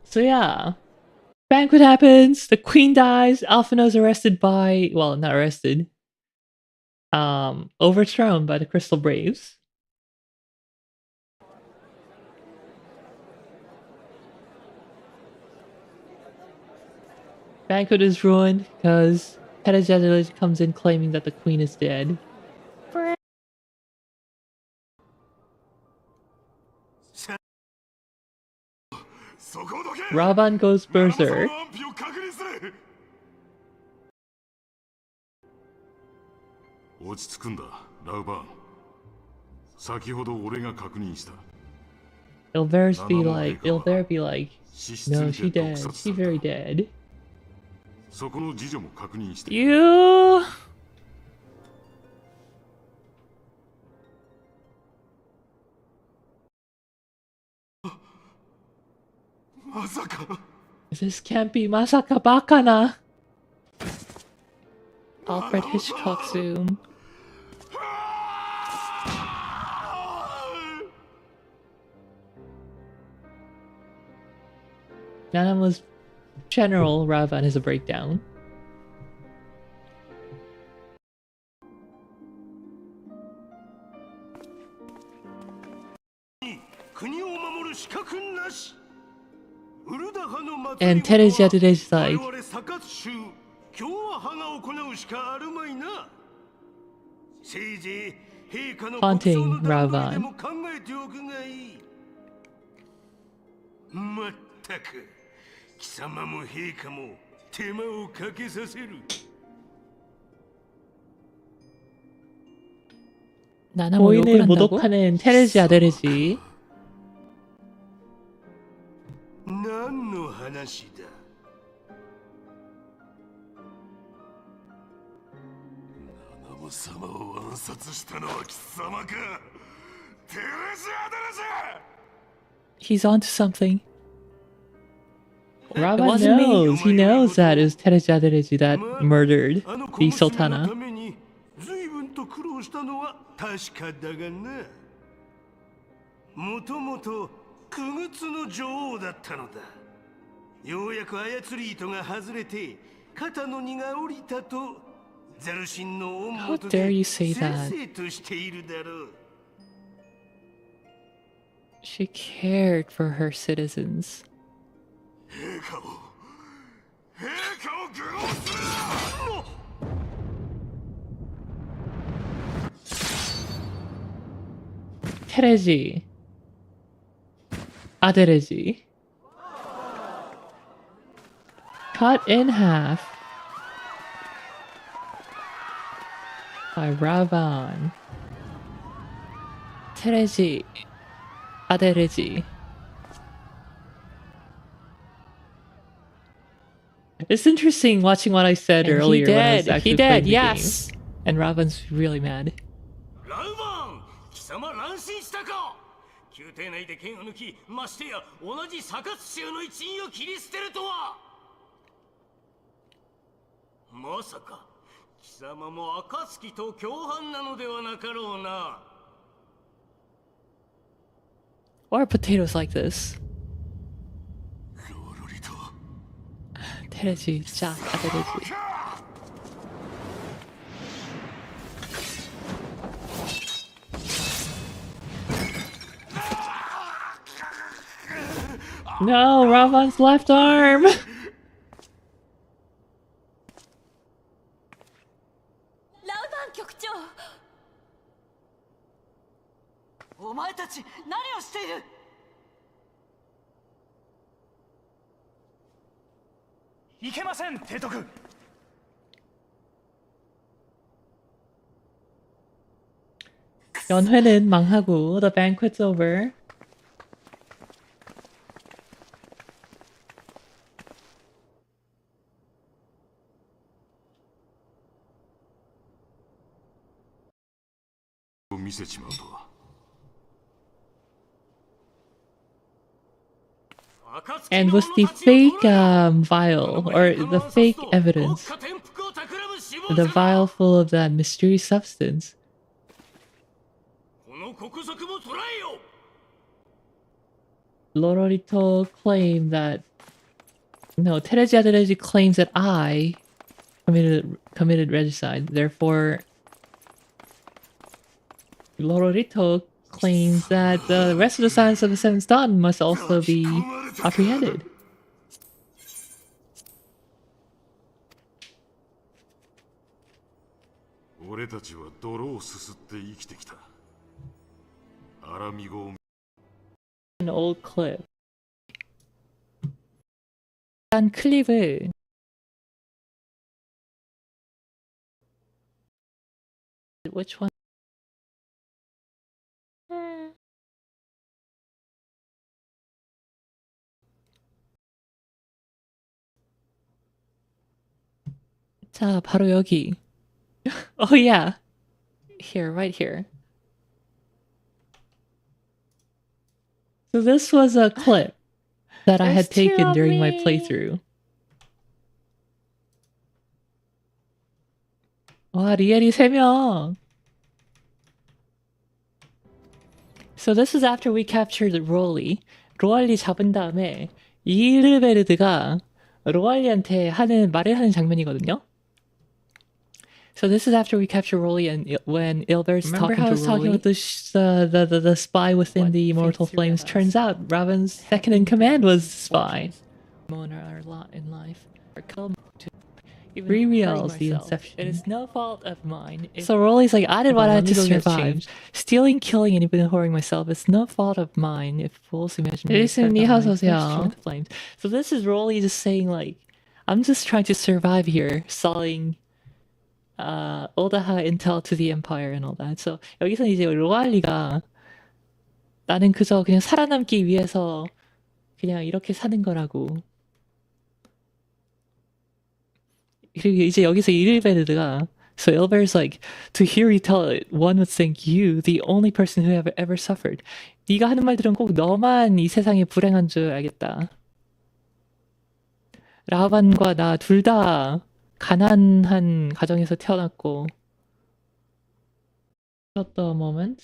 Speaker 1: So yeah, banquet happens, the queen dies, Alphinaud's arrested by, well, not arrested, overthrown by the Crystal Braves. Banquet is ruined because Terajadilage comes in claiming that the queen is dead. Ravan goes berserk. Ilver's be like, no, she dead. She very dead.
Speaker 2: You...
Speaker 1: This can't be Masaka Bakana. Alfred Hitchcock Zoom. Nana's General Ravan has a breakdown. And Terajadilage is like, haunting Ravan. 고인을 모독하는 테레지아데르지.
Speaker 5: 何の話だ。ナナム様を暗殺したのは貴様か。テレジアデルジ。
Speaker 2: He's onto something.
Speaker 1: Ravan knows. He knows that it was Terajadilage that murdered the Sultana.
Speaker 5: 随分と苦労したのは確かだがな。もともと傀儡の女王だったのだ。ようやく操り糸が外れて肩の荷が下りたとザルシンの恩元でせっせとしているだろう。
Speaker 2: She cared for her citizens.
Speaker 5: 陛下を愚弄するな。
Speaker 1: 테레지. 아데레지. Cut in half by Ravan. 테레지. 아데레지. It's interesting watching what I said
Speaker 2: And
Speaker 1: earlier.
Speaker 2: he
Speaker 1: when I was
Speaker 2: did.
Speaker 1: actually
Speaker 2: He
Speaker 1: playing
Speaker 2: did.
Speaker 1: the
Speaker 2: Yes.
Speaker 1: game. And Ravan's really mad.
Speaker 5: ラウバン、貴様乱心したか。宮廷内で剣を抜き、ましてや同じサカツ州の一員を切り捨てるとは。まさか貴様も暁と共犯なのではなかろうな。
Speaker 2: Or potatoes like this.
Speaker 5: ロロリと
Speaker 2: 테레지, 짝, 아데레지.
Speaker 1: No, Ravan's left arm!
Speaker 6: ラウバン局長、お前たち何をしている。
Speaker 3: いけません提督。
Speaker 1: 연회는 망하고 the banquet's over. And with the fake vial, or the fake evidence, the vial full of that mysterious substance,
Speaker 5: この国賊も捕らえよ。
Speaker 1: Lororito claimed that Tereji Adereji claims that I committed regicide. Therefore, Lororito claims that the rest of the Silence of the Seventh Dawn must also be apprehended.
Speaker 7: 俺たちは泥をすすって生きてきた。アラミゴを
Speaker 1: An old clip. 한 클립을 which one? 자, 바로 여기. Oh yeah. Here, right here. So this was a clip that I had taken during my playthrough. 와, 리엘이 3명. So this is after we captured Rolly. 로알리 잡은 다음에 이르베르드가 로알리한테 말을 하는 장면이거든요. So this is after we capture Rolly and when Ilbert's talking to Rolly. Remember how I was talking with the spy within the Immortal Flames? Turns out Raven's second in command was the spy. Our lot in life. Reveals the inception. It is no fault of mine. So Rolly's like, I did what I had to survive. Stealing, killing, and even whoring myself. It's no fault of mine. If fools imagine me. So this is Rolly just saying like, I'm just trying to survive here, selling Odaha intel to the empire and all that. So 여기서 이제 로알리가 나는 그저 그냥 살아남기 위해서 그냥 이렇게 사는 거라고. 그리고 이제 여기서 이르베르드가 so Ilbert's like, to hear you tell it, one would think you, the only person who have ever suffered. 네가 하는 말들은 꼭 너만 이 세상에 불행한 줄 알겠다. 라반과 나 둘 다 가난한 가정에서 태어났고. At the moment.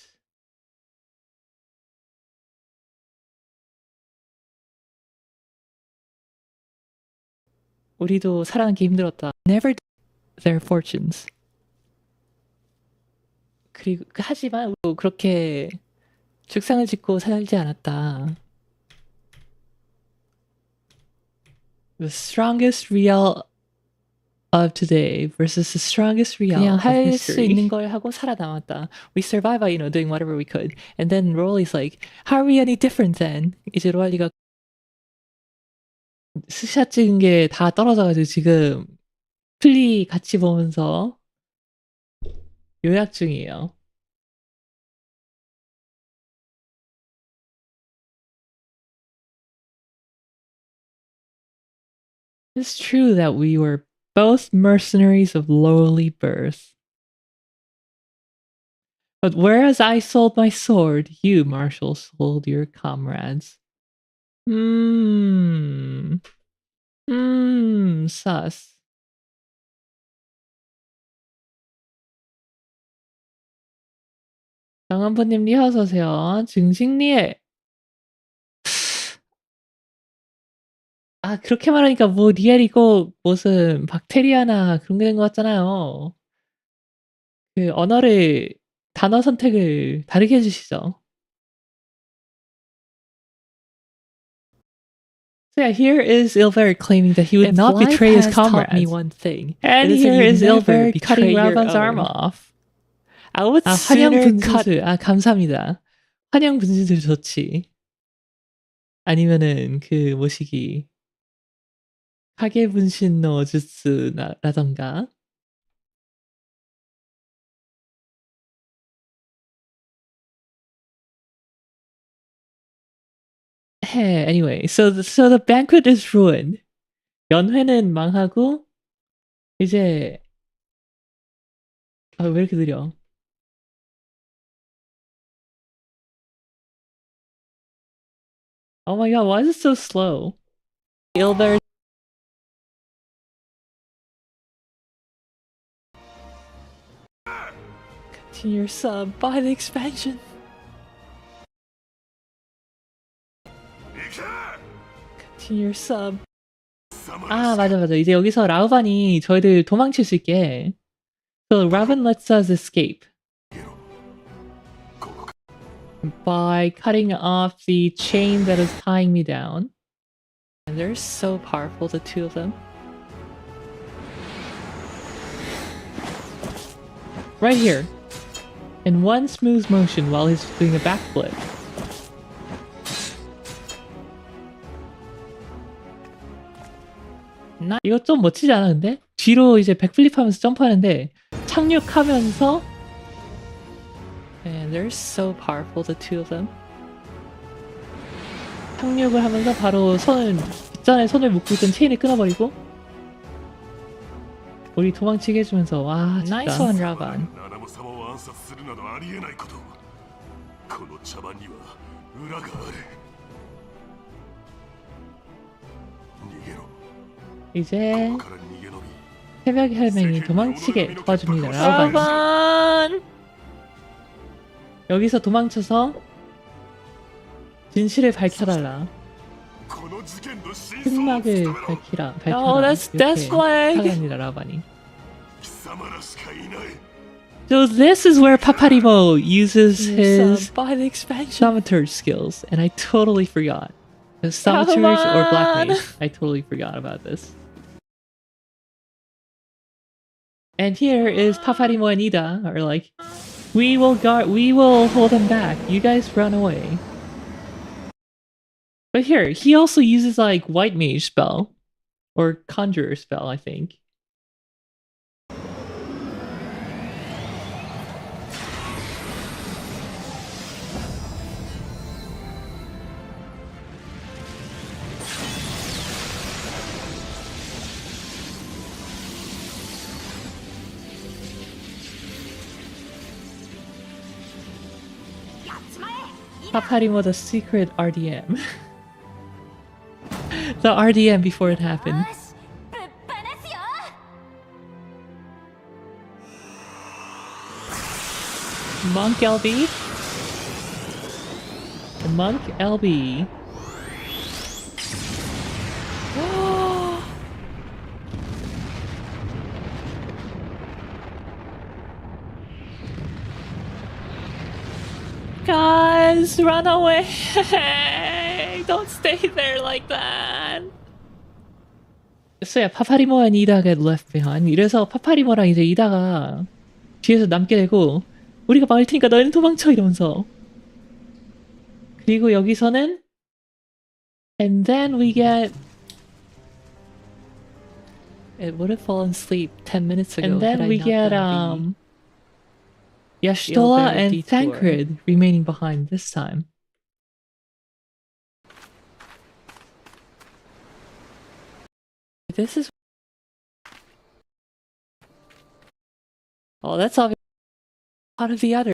Speaker 1: 우리도 살아남기 힘들었다. Never their fortunes. 그리고 하지만 그렇게
Speaker 2: 죽상을 짓고 살지 않았다. The strongest real of today versus the strongest real
Speaker 1: 그냥
Speaker 2: of
Speaker 1: 할
Speaker 2: history.
Speaker 1: 수 있는 걸 하고 살아남았다. We survive by, doing whatever we could. And then Rolly's like, how are we any different then? 이제 로알리가 스샷 찍은 게 다 떨어져가지고 지금 플리 같이 보면서 요약 중이에요. It's true that we were both mercenaries of lowly birth. But whereas I sold my sword, you, Marshal, sold your comrades. Sus. 정한부님 리 어서오세요. 증식리에. 아, 그렇게 말하니까 뭐 리엘이 꼭 무슨 박테리아나 그런 게 된 것 같잖아요. 그 언어를, 단어 선택을 다르게 해주시죠. So yeah, here is Ilver claiming that he would not betray his comrades. Me one thing. And here is Ilver cutting Ravan's arm off. I would sooner cut. 감사합니다. 환영 분신술 좋지. 아니면은 그 뭐시기 카게 분신노 주스라던가. Hey, anyway, so the banquet is ruined. 연회는 망하고 이제 왜 이렇게 느려? Oh my god, why is it so slow? Ilver. Continue your sub, buy the expansion. Continue your sub. 아, 맞아. 이제 여기서 라우반이 저희들 도망칠 수 있게. So Raven lets us escape by cutting off the chain that is tying me down. And they're so powerful, the two of them. Right here. In one smooth motion while he's doing a backflip. 이거 좀 멋지지 않아 근데? 뒤로 이제 백플립하면서 점프하는데 착륙하면서 And they're so powerful, the two of them. 착륙을 하면서 바로 빗전에 손을 묶고 있던 체인을 끊어버리고 우리 도망치게 해주면서 와 진짜 Nice one, Ravan. 이제 새벽의 혈맹이 도망치게 도와줍니다. 라우반! 여기서 도망쳐서 진실을 밝혀달라. 흑막을 밝혀라. Oh, that's flag! 라우반이. So this is where Paparimo uses his thaumaturge skills, and I totally forgot. Thaumaturge or Black Mage. I totally forgot about this. And here is Paparimo and Ida are like, we will hold them back. You guys run away. But here, he also uses like White Mage spell. Or Conjurer spell, I think. Paparimo, the secret RDM. The RDM before it happened. Monk LB. The Monk LB. Guys,
Speaker 2: Just run away. Don't stay there like that.
Speaker 1: So yeah, 파파리모 and Ida get left behind. 이래서 파파리모랑 이제 이다가 뒤에서 남게 되고 우리가 막을 테니까 너희는 도망쳐 이러면서. 그리고 여기서는 and then we get
Speaker 2: It would have fallen asleep 10 minutes ago.
Speaker 1: and then we get Yashtola and
Speaker 2: VTuber.
Speaker 1: Thancred remaining behind this time.
Speaker 2: This is. Oh, that's obviously part of the other.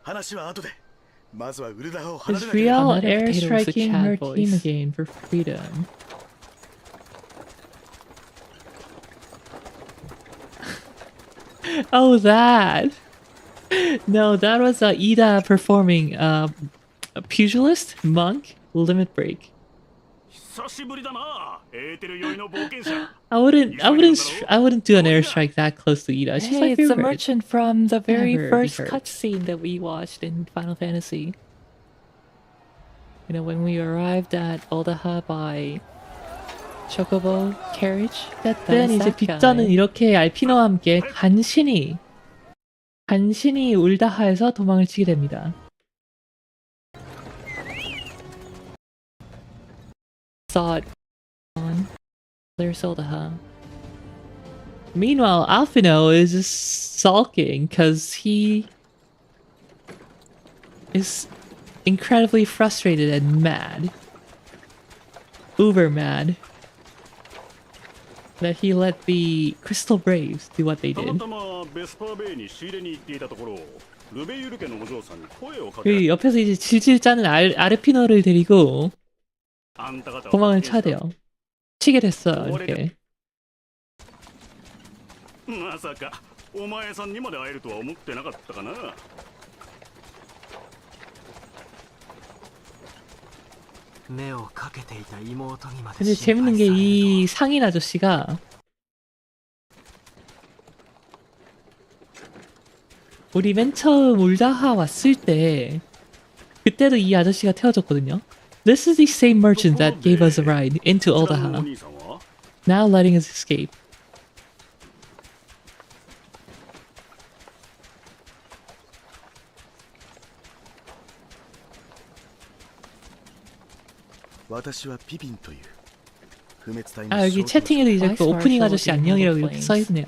Speaker 4: 話は後で。まずはウルダハを
Speaker 1: Is
Speaker 4: 離れな
Speaker 1: Riel
Speaker 4: ければ。
Speaker 2: Another potato with a
Speaker 1: airstriking
Speaker 2: cat
Speaker 1: her
Speaker 2: voice.
Speaker 1: team again for freedom? Oh, that! No, that was Ida performing a pugilist, monk, limit break.
Speaker 3: 久しぶりだな、エーテル酔いの冒険者。
Speaker 1: I wouldn't do an airstrike that close to Ida. She's my
Speaker 2: Hey, it's the
Speaker 1: favorite.
Speaker 2: merchant from the very
Speaker 1: Never be
Speaker 2: first
Speaker 1: hurt.
Speaker 2: cutscene that we watched in Final Fantasy. You know, when we arrived at Oldaha by Chocobo carriage.
Speaker 1: 어쨌든 이제
Speaker 2: that
Speaker 1: 빅전은
Speaker 2: guy.
Speaker 1: 이렇게 알피노와 함께 간신히 울다하에서 도망을 치게 됩니다.
Speaker 2: Saw it on. There's Oldaha.
Speaker 1: Meanwhile, Alphino is just sulking because he is incredibly frustrated and mad. Uber mad. That he let the Crystal Braves do what they
Speaker 3: たま
Speaker 1: did.
Speaker 3: たまベスパーベイに仕入れに行っていたところ、ルベユル家のお嬢さんに声をかけら
Speaker 1: 그
Speaker 3: れ、
Speaker 1: 옆에서 이제 질질 짜는 아르피노를 데리고
Speaker 3: あんた方は
Speaker 1: 도망을
Speaker 3: 発見
Speaker 1: 쳐야
Speaker 3: した。
Speaker 1: 돼요. 치게 됐어, 이렇게.
Speaker 3: まさかお前さんにまで会えるとは思ってなかったかな。
Speaker 4: 目をかけていた妹にまで
Speaker 1: 근데
Speaker 4: 心
Speaker 1: 재밌는
Speaker 4: 配
Speaker 1: 게
Speaker 4: される
Speaker 1: 이 상인 아저씨가 우리 맨 처음 울다하 왔을 때 그때도 이 아저씨가 태워줬거든요. This is the same merchant that gave us a ride into
Speaker 3: こちらのお
Speaker 1: Oldaha,
Speaker 3: 兄さんは
Speaker 1: now letting us escape. 아 여기 채팅에도 이제 그 오프닝 아저씨 안녕이라고 이렇게 써있네요.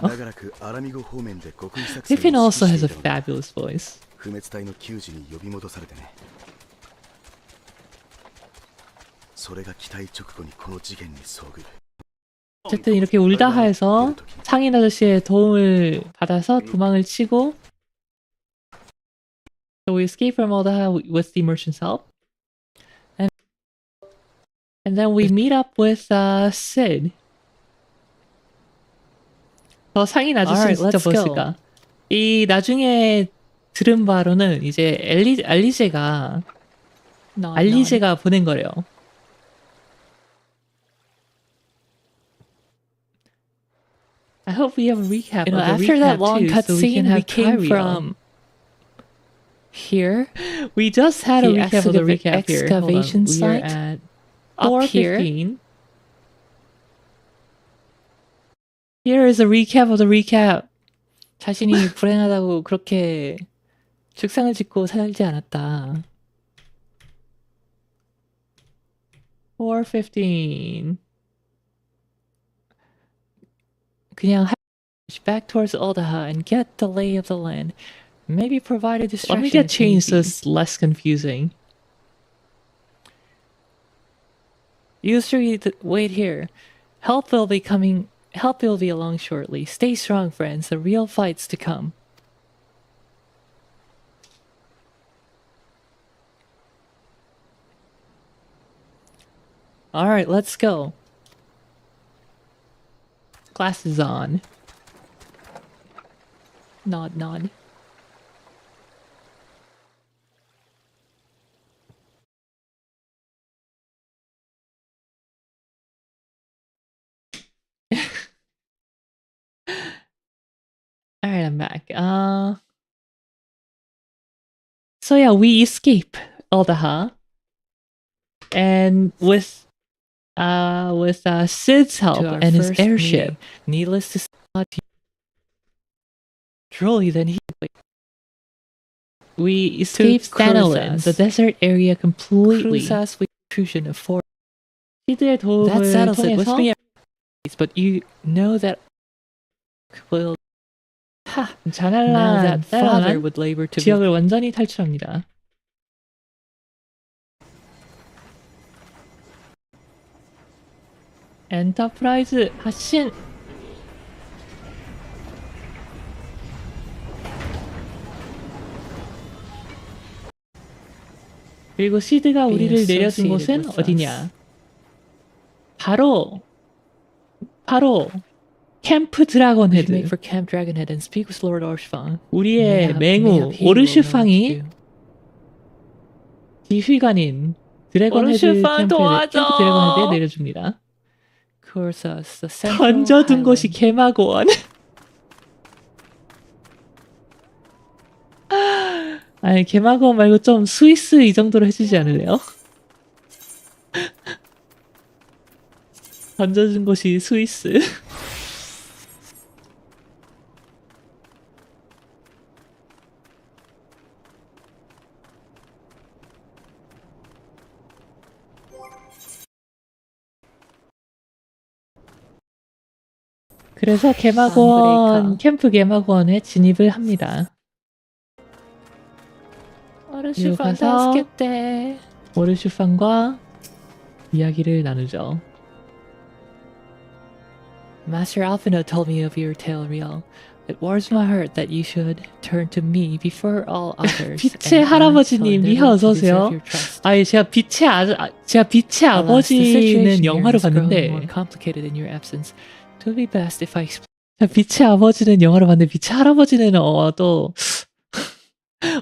Speaker 1: Pippin also has a fabulous voice.
Speaker 4: 不滅隊の救助に呼び戻されてね。それが機体直後にこの次元に遭遇。
Speaker 1: 어쨌든 이렇게 울다하에서 상인 아저씨의 도움을 받아서 도망을 치고 So we escape from Oldaha with the merchant's help. And then we meet up with Sid. 상인 아저씨를
Speaker 2: Alright,
Speaker 1: 진짜
Speaker 2: let's go.
Speaker 1: 보실까? 이 나중에 들은 바로는 이제 알리제가 보낸 거래요. I hope we have a recap
Speaker 2: You know,
Speaker 1: of the
Speaker 2: after
Speaker 1: recap
Speaker 2: that long
Speaker 1: too, so we can
Speaker 2: cutscene, we
Speaker 1: have
Speaker 2: came
Speaker 1: Kyrie
Speaker 2: from here.
Speaker 1: We just had a
Speaker 2: the
Speaker 1: recap of the recap here. Hold on.
Speaker 2: excavation
Speaker 1: We are
Speaker 2: site
Speaker 1: at
Speaker 2: up here.
Speaker 1: 4:15. Here is a recap of the recap.
Speaker 2: 자신이 불행하다고 그렇게 죽상을 짓고 살지 않았다.
Speaker 1: 4:15.
Speaker 2: 그냥 back towards Oldaha and get the lay of the land. Maybe provide a distraction.
Speaker 1: Let me get
Speaker 2: if
Speaker 1: changed so
Speaker 2: need be.
Speaker 1: it's less confusing.
Speaker 2: You three wait here. Help will be coming. Help will be along shortly. Stay strong, friends. The real fight's to come. All right, let's go.
Speaker 1: Glasses on.
Speaker 2: Nod, nod.
Speaker 1: All right, I'm back. So yeah, we escape Eldaha, and with Sid's help and his airship, needless to say, truly then we escape Stanolin, the desert area completely. Intrusion of force. That settles it with me, but you know that will. Now that father would labor to 지역을 완전히 탈출합니다. 엔터프라이즈発進. 그리고 시드가 우리를 내려준 곳은 어디냐? 바로 캠프 드래곤 헤드. 우리의 맹우 오르슈팡이 지휘관인 드래곤 헤드 캠프 드래곤 헤드에 내려줍니다. 던져둔 곳이 개마고원. 아니 개마고원 말고 좀 스위스 이 정도로 해주지 않을래요? 던져준 곳이 스위스. 그래서 개마고원, 캠프 개마고원에 진입을 합니다. 그리고 가서 오르슈팡과 이야기를 나누죠. Master Alphino told me of your tale, Riel. It warms my heart that you should turn to me before all others. 빛의 할아버지님, 니하 어서 오세요. 아예 제가 빛의 아버지는 영화로 봤는데. It would be best if I explain. 빛의 아버지는 영화로 봤는데 빛의 할아버지는 또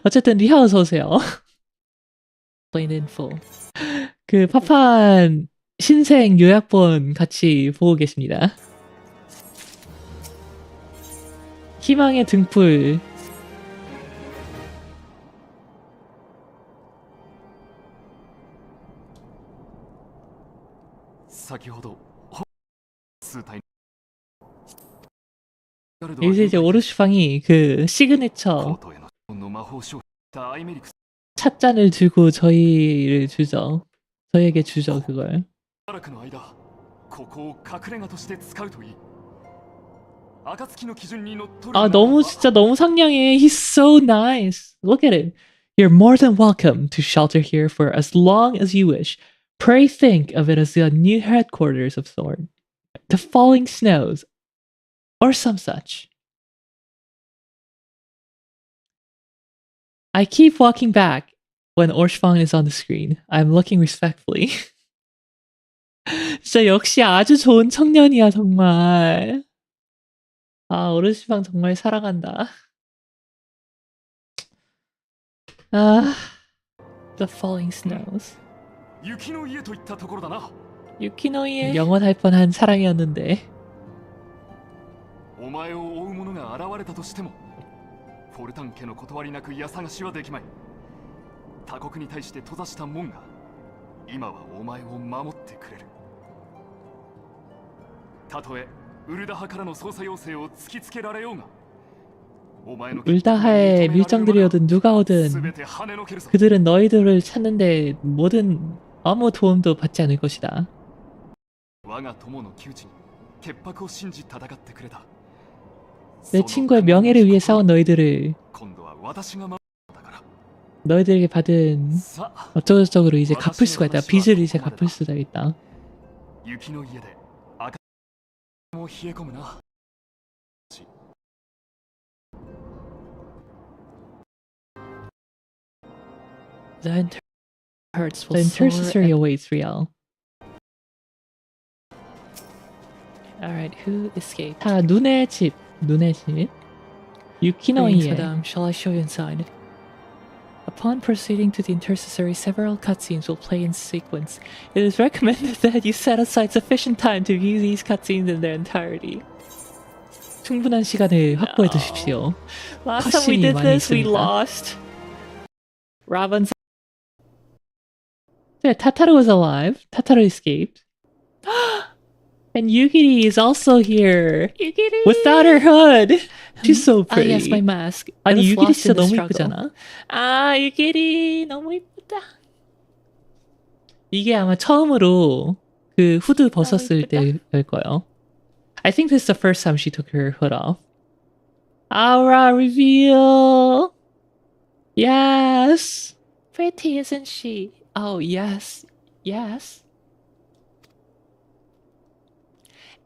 Speaker 1: 어쨌든 리하 어서 오세요. Explain in full. 그 파판 신생 요약본 같이 보고 계십니다. 희망의 등불. 여기서 이제 오르슈팡이 그 시그니처 찻잔을 들고 저희에게 주죠 그걸. 아 너무 상냥해. He's so nice. Look at it. You're more than welcome to shelter here for as long as you wish. Pray think of it as the new headquarters of Thorn. The falling snows. Or some such. I keep walking back when Orshfang is on the screen. I'm looking respectfully. 진짜 역시 아주 좋은 청년이야 정말. 아 오르슈팡 정말 사랑한다. 아, The falling snows. 유키노이의 영원할 뻔한 사랑이었는데.
Speaker 8: お前を追う者が現れたとしてもフォルタン家の断りなく家探しはできまい。他国に対して閉ざした門が今はお前を守ってくれる。たとえウルダハからの捜査要請を突きつけられようが
Speaker 1: 울다하의 밀정들이 오든 누가 오든 그들은 너희들을 찾는데 아무 도움도 받지 않을 것이다. 내 친구의 명예를 위해 싸운 너희들에게 받은 어쩌고저쩌고로 이제 갚을 수가 있다. 빚을 이제 갚을 수가 있다. The intercessory awaits Riel. Alright, who escaped? 자, 눈의 집. 유키노이에. Shall I show you inside? Upon proceeding to the intercessory, several cutscenes will play in sequence. It is recommended that you set aside sufficient time to view these cutscenes in their entirety. 충분한 시간을 확보해 두십시오.
Speaker 2: Last time we did this, we lost. Robin's
Speaker 1: Yeah, Tataru was alive. Tataru escaped. And Yugiri is also here.
Speaker 2: Yugiri!
Speaker 1: Without her hood. She's so
Speaker 2: Ah,
Speaker 1: pretty.
Speaker 2: yes, my mask. I
Speaker 1: 아니
Speaker 2: was
Speaker 1: 유기리
Speaker 2: lost
Speaker 1: 진짜
Speaker 2: in the
Speaker 1: 너무
Speaker 2: struggle.
Speaker 1: 이쁘잖아.
Speaker 2: 아, 유기리 너무 이쁘다.
Speaker 1: 이게 아마 처음으로 그 후드 벗었을
Speaker 2: 이쁘다.
Speaker 1: 때일 거예요. I think this is the first time she took her hood off. Aura reveal! Yes!
Speaker 2: Pretty, isn't she? Oh, yes. Yes.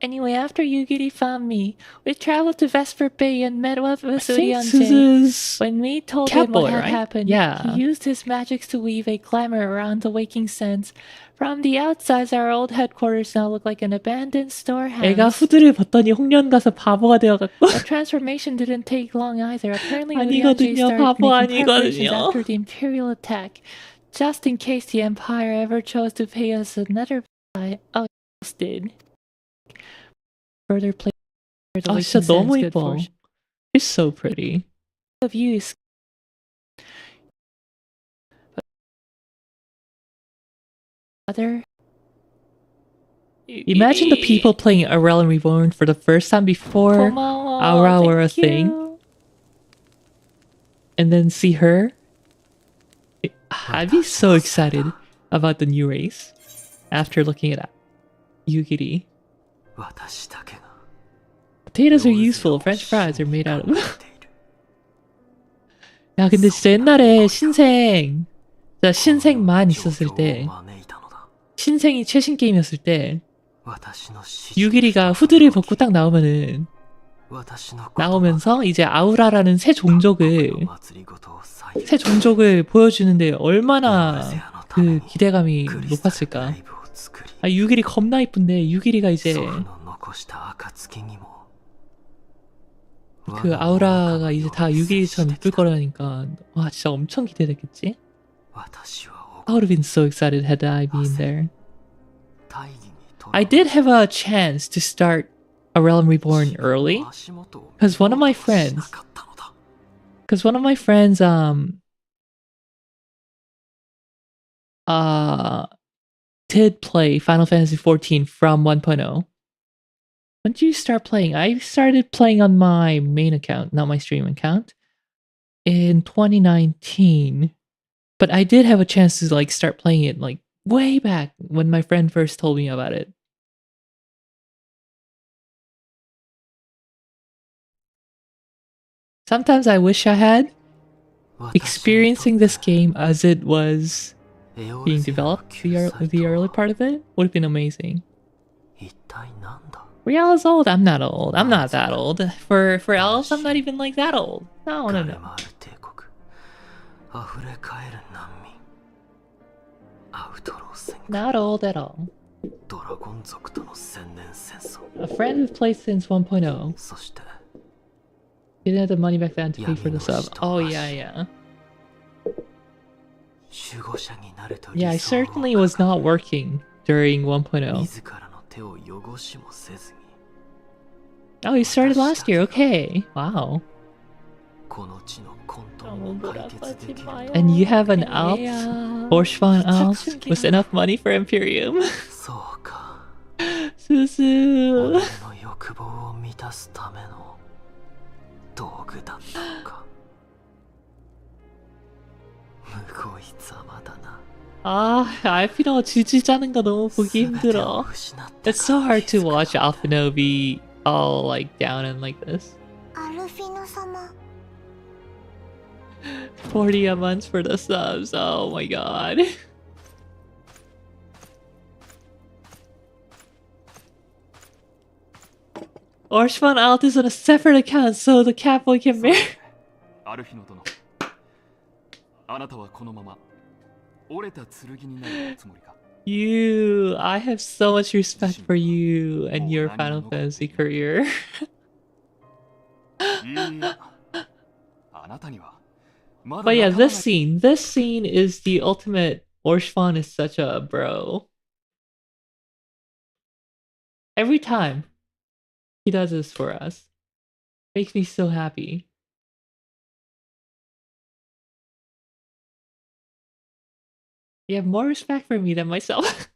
Speaker 2: Anyway, after Yugiri found me, we traveled to Vesper Bay and met with
Speaker 1: I think
Speaker 2: Uryanje.
Speaker 1: Suzu's
Speaker 2: When we told him what
Speaker 1: Catboy,
Speaker 2: had
Speaker 1: right?
Speaker 2: happened,
Speaker 1: Yeah.
Speaker 2: he used his magics to weave a glamour around the waking sense. From the outside, our old headquarters now look like an abandoned storehouse.
Speaker 1: 애가 후드를 벗더니 홍련 가서 바보가 되어갖고
Speaker 2: The transformation didn't take long either. Apparently,
Speaker 1: 아니거든요.
Speaker 2: Uryanje started
Speaker 1: 바보
Speaker 2: making preparations
Speaker 1: 아니거든요.
Speaker 2: after the Imperial attack. Just in case the Empire ever chose to pay us another visit. Oh, it did. Further play.
Speaker 1: 아 진짜 너무 이뻐. She's so pretty.
Speaker 2: Of you. Other.
Speaker 1: Imagine the people playing A Realm Reborn for the first time before Aura were a thing. And then see her. I'd be so excited about the new race after looking at Yugiri. Potatoes are useful. French fries are made out of. 야 근데 진짜 옛날에 진짜 신생만 있었을 때 신생이 최신 게임이었을 때 유기리가 후드를 벗고 딱 나오면서 이제 아우라라는 새 종족을 보여주는데 얼마나 그 기대감이 높았을까. 아 유기리 겁나 이쁜데 유기리가 이제 그 아우라가 이제 다 유기리처럼 이쁠 거라니까 와 진짜 엄청 기대됐겠지? I would have been so excited had I been there. I did have a chance to start A Realm Reborn early because one of my friends did play Final Fantasy XIV from 1.0. When did you start playing? I started playing on my main account, not my stream account, in 2019. But I did have a chance to like start playing it like way back when my friend first told me about it. Sometimes I wish I had experiencing this game as it was being developed. The early part of it would have been amazing. Rial is old. I'm not old. I'm not that old. For elves, I'm not even like that old. No. Not old at all. A friend who played since 1.0. Didn't have the money back then to pay for the sub. Oh yeah. Yeah, I certainly was not working during 1.0. Oh, you started last year. Okay. Wow. And you have an Alps, Orschwan Alps, with enough money for Imperium. Suzu. 알피노 지지 짜는 거 너무 보기 힘들어. It's so hard to watch Alphino be all like down and like this. 40 a month for the subs. Oh my god. Orschman Alt is on a separate account so the Catboy can marry. I have so much respect for you and your Final Fantasy career. But yeah, this scene is the ultimate. Orschwan is such a bro. Every time he does this for us, makes me so happy. You have more respect for me than myself.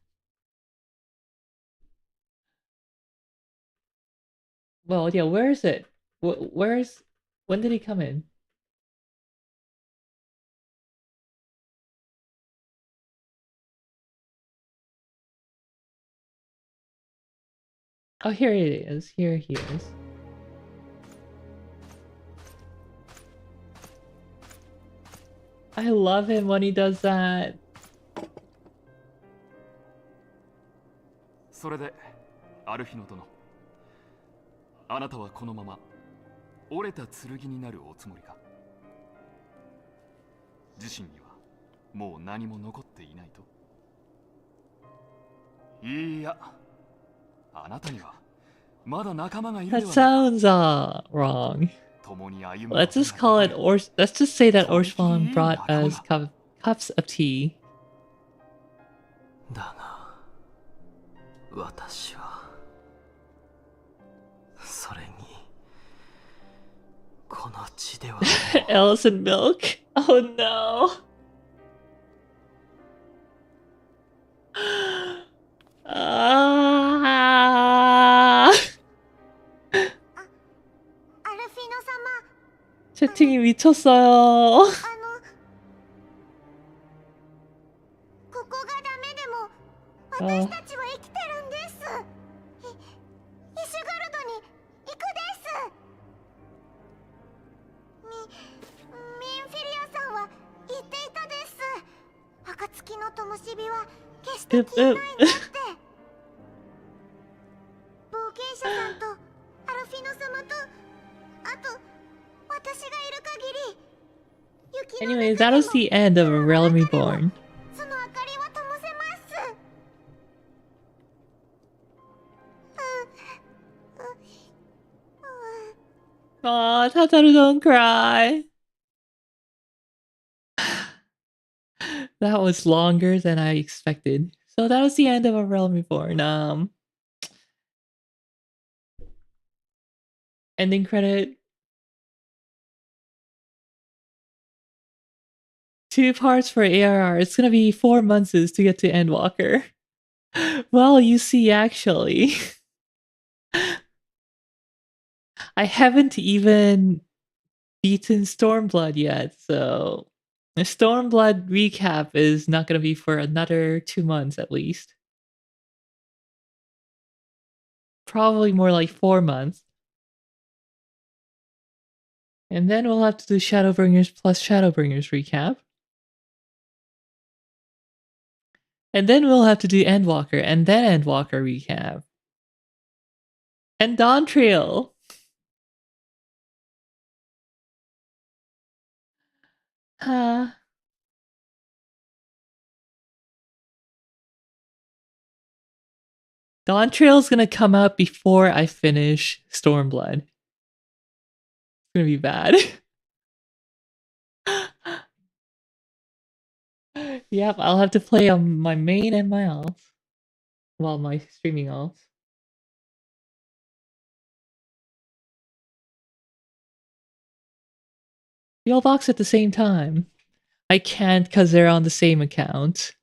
Speaker 1: Well, yeah, where is it? Where's... When did he come in? Oh, here it is. Here he is. I love him when he does that.
Speaker 8: それでアルフィノ殿、あなたはこのまま折れた剣になるおつもりか。自身にはもう何も残っていないと。いいや、あなたにはまだ仲間がいるで
Speaker 1: That
Speaker 8: はないか。
Speaker 1: sounds wrong.
Speaker 8: 共に歩む
Speaker 1: Let's
Speaker 8: ことが
Speaker 1: just call
Speaker 8: で
Speaker 1: it
Speaker 8: きる。
Speaker 1: Let's just say that Orshfong brought us cups of tea.
Speaker 4: だが私はそれにこの地では
Speaker 1: Alice and milk? Oh no. 채팅이 미쳤어요.
Speaker 9: ここがダメでも私たちは生きてるんです。イシュガルドに行くです。ミンフィリアさんは言っていたです。暁の灯火は決して消えないんだって。冒険者さんとアルフィノ様とあと私がいる限り。
Speaker 1: Anyway, that was the end of A Realm Reborn.
Speaker 9: その明かりは灯せます。
Speaker 1: Aw, Tataru, don't cry. That was longer than I expected. So that was the end of A Realm Reborn. Ending credit. 2 parts for ARR. It's gonna be 4 months to get to Endwalker. Well, you see, actually. I haven't even beaten Stormblood yet, so the Stormblood recap is not gonna be for another 2 months at least. Probably more like 4 months. And then we'll have to do Shadowbringers plus Shadowbringers recap. And then we'll have to do Endwalker and then Endwalker recap. And Dawn Trail. Dawn Trail's gonna come out before I finish Stormblood. It's gonna be bad. Yep, I'll have to play on my main and my alt. Well, my streaming alt. The all box at the same time. I can't because they're on the same account.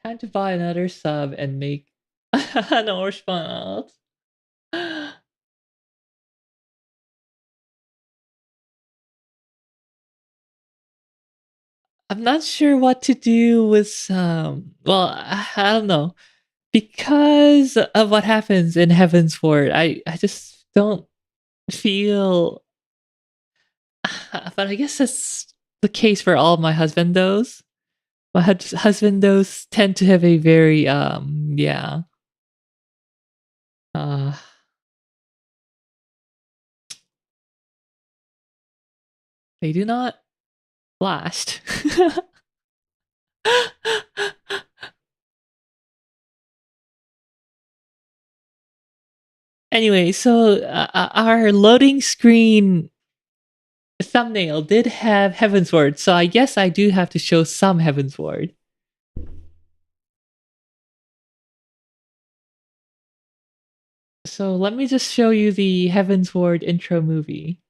Speaker 1: Time to buy another sub and make an Orshfon alt. I'm not sure what to do with some. Well, I don't know. Because of what happens in Heaven's Ward, I just don't feel. But I guess that's the case for all my husbandos. My husbandos tend to have a very yeah. They do not last. Anyway, so our loading screen thumbnail did have Heavensward, so I guess I do have to show some Heavensward. So let me just show you the Heavensward intro movie.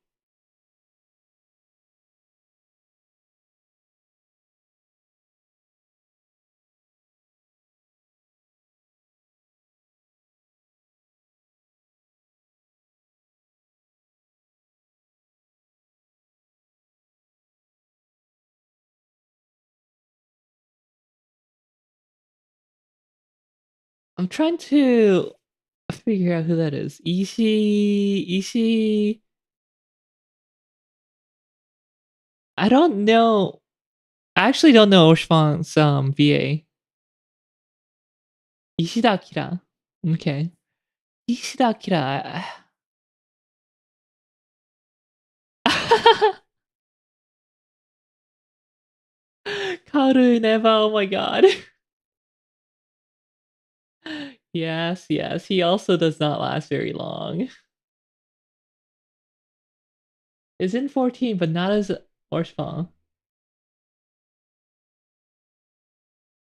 Speaker 1: I'm trying to figure out who that is. Ishi. I don't know. I actually don't know Oshfan's VA. Ishida Akira. Okay. Ishida Akira. Kaoru Neva, oh my god. Yes, yes. He also does not last very long. Is in 14, but not as Orshfang.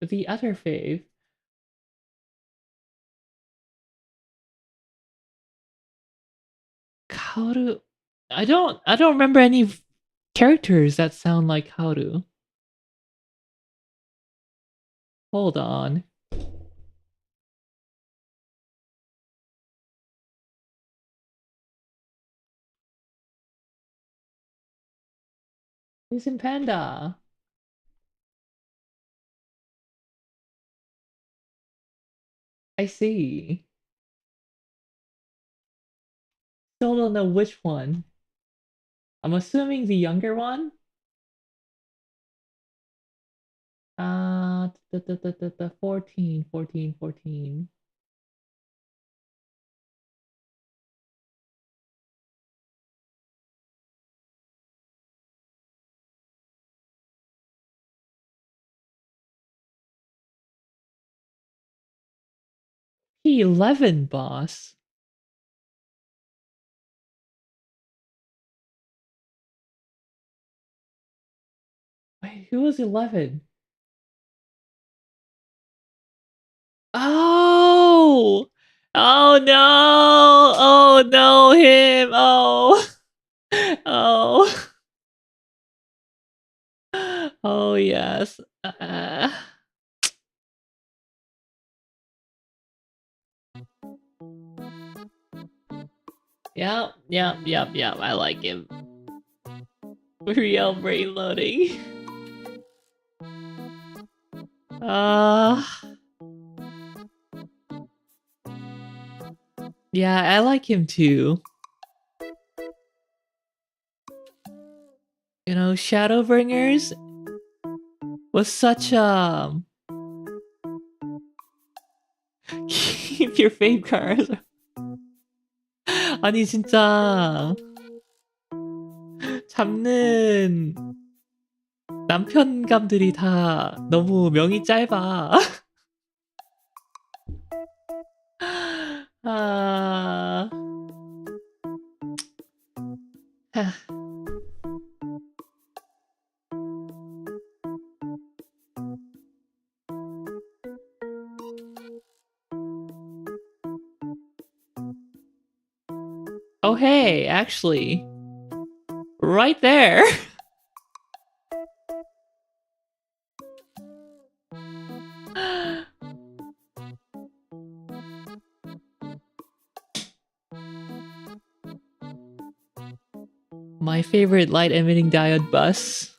Speaker 1: The other fave. Kaoru. I don't remember any characters that sound like Kaoru. Hold on. He's in Panda. I see. Still don't know which one. I'm assuming the younger one. The 14. P11 boss. Wait, who was 11? Oh! Oh no! Oh no, him! Oh! Oh! Oh yes. Yep. I like him. Real brain loading. Yeah, I like him too. You know, Shadowbringers was such a keep your fave cars. 아니 진짜 잡는 남편감들이 다 너무 명이 짧아. 아... Oh hey, actually, right there. My favorite light emitting diode bus.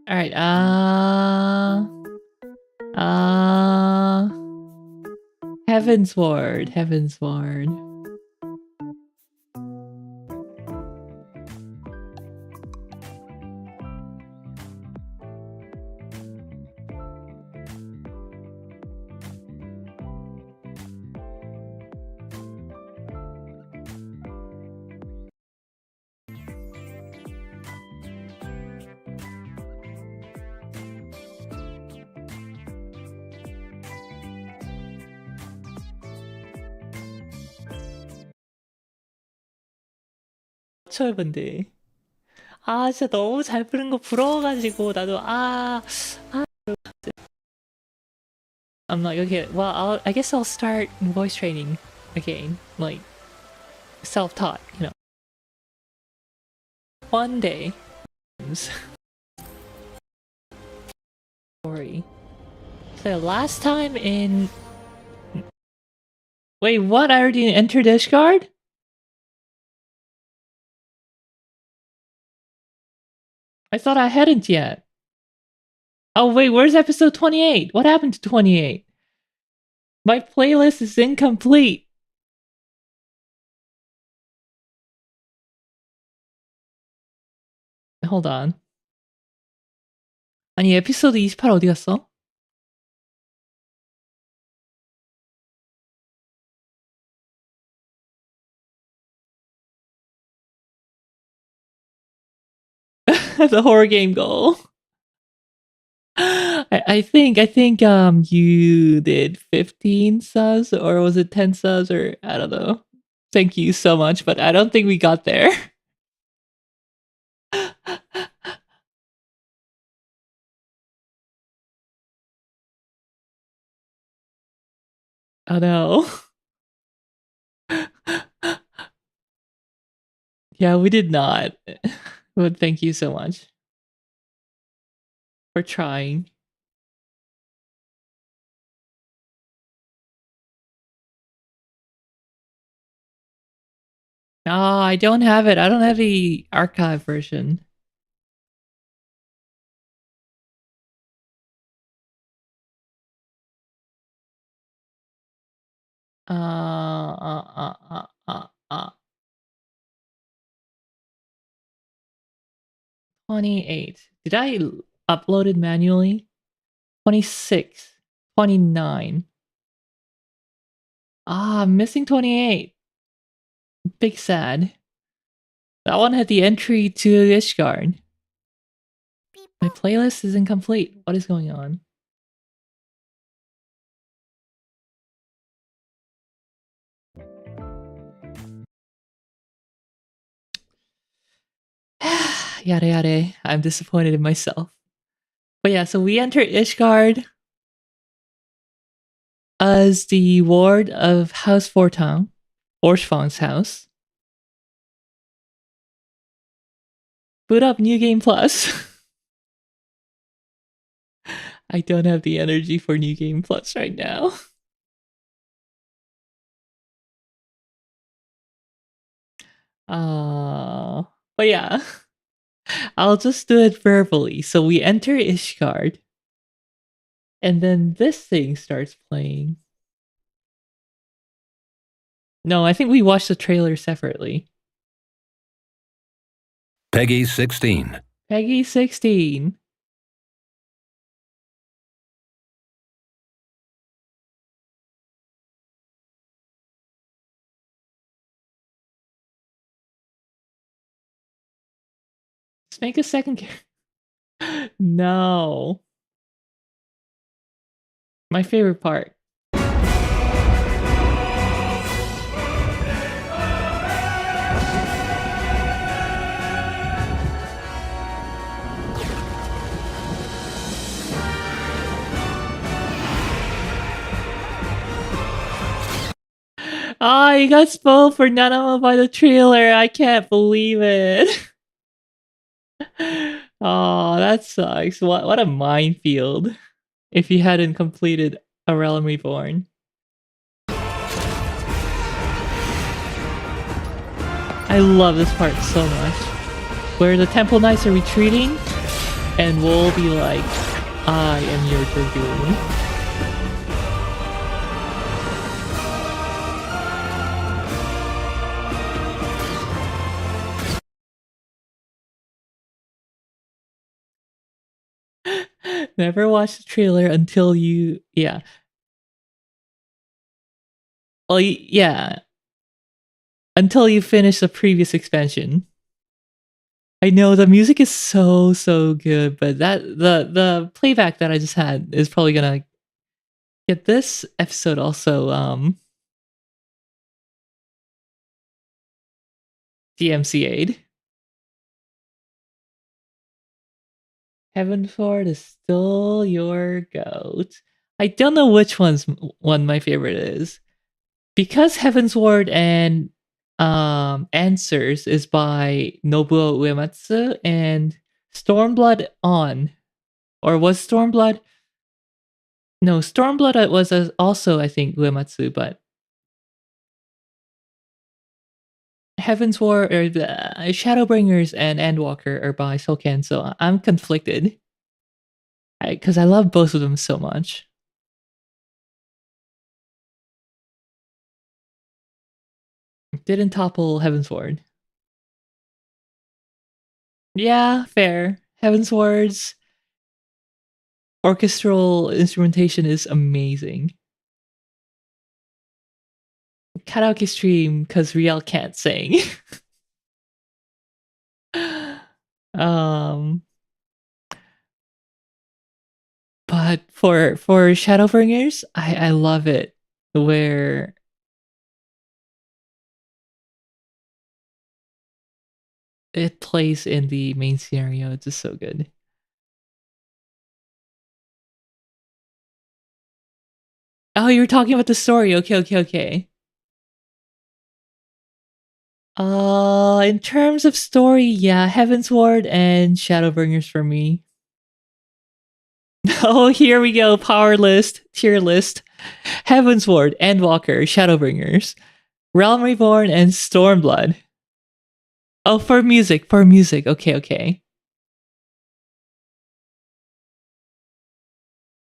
Speaker 1: Alright, Heavensward.
Speaker 2: 철분데. 아 진짜 너무 잘 부른 거 부러워가지고 나도 I'm like, okay, well, I guess I'll start voice training again, like self-taught, you know. One day. Story. So last time in. Wait, what? I already entered Ishgard? I thought I hadn't yet. Oh wait, where's episode 28? What happened to 28? My playlist is incomplete. Hold on. 아니 에피소드 28 어디 갔어? The horror game goal. I think you did 15 subs, or was it 10 subs, or I don't know. Thank you so much, but I don't think we got there. Oh no. Yeah, we did not. But thank you so much for trying. No, I don't have it. I don't have the archive version. uh, 28. Did I upload it manually? 26. 29. I'm missing 28. Big sad. That one had the entry to Ishgard. My playlist is incomplete. What is going on? Yada yada. I'm disappointed in myself. But yeah, so we enter Ishgard as the ward of House Fortang, Orshfang's house. Boot up New Game Plus. I don't have the energy for New Game Plus right now. But yeah, I'll just do it verbally. So we enter Ishgard, and then this thing starts playing. No, I think we watched the trailer separately.
Speaker 10: Peggy 16.
Speaker 2: Peggy 16. Let's make a second character. No. My favorite part. You got spoiled for Nanama by the trailer. I can't believe it. Oh, that sucks. What a minefield. If you hadn't completed A Realm Reborn. I love this part so much. Where the Temple Knights are retreating, and we'll be like, I am your Dragoon. Never watch the trailer until you... Yeah. Well, yeah. Until you finish the previous expansion. I know the music is so good, but the playback that I just had is probably gonna get this episode also
Speaker 1: DMCA'd. Heavensward is still your goat. I don't know which one my favorite is. Because Heavensward and Answers is by Nobuo Uematsu and Stormblood on. Or was Stormblood? No, Stormblood was also, I think, Uematsu, but Heavensward or the Shadowbringers and Endwalker are by Soken, so I'm conflicted. Because I love both of them so much. Didn't topple Heavensward. Yeah, fair. Heavensward's orchestral instrumentation is amazing. Karaoke stream because Riel can't sing. But for Shadowbringers, I love it where it plays in the main scenario. It's just so good. Oh, you were talking about the story. Okay. In terms of story, yeah, Heavensward and Shadowbringers for me. Oh, here we go. Power list, tier list. Heavensward, Endwalker, Shadowbringers, Realm Reborn, and Stormblood. Oh, for music. Okay.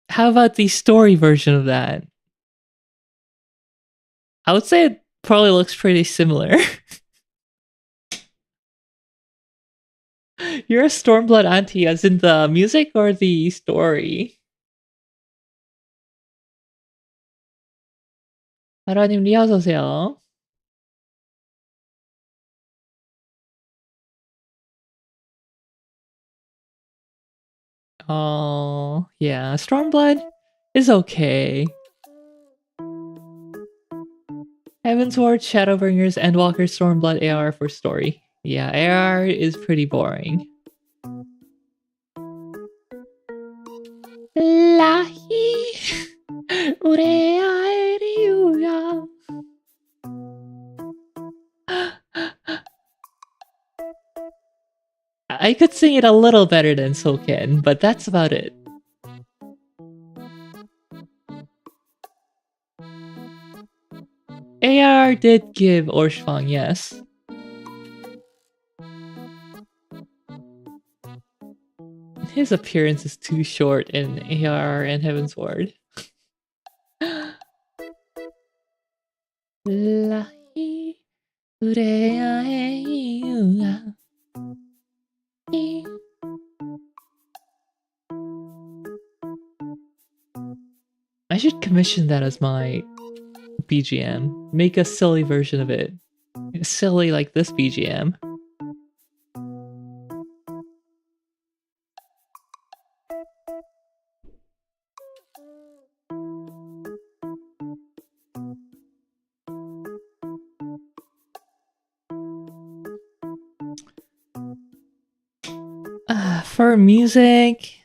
Speaker 1: How about the story version of that? I would say it probably looks pretty similar. You're a Stormblood auntie, as in the music or the story? 하라님 리 어서오세요. Oh, yeah, Stormblood is okay. Heavensward, Shadowbringers, Endwalker, Stormblood, AR for story. Yeah, AR is pretty boring. Lahi Urea Eriuya. I could sing it a little better than Soken, but that's about it. AR did give Orshfang, yes. His appearance is too short in AR and Heavensward. Lahi Urea Eriuya. I should commission that as my BGM. Make a silly version of it. Silly like this BGM. For music...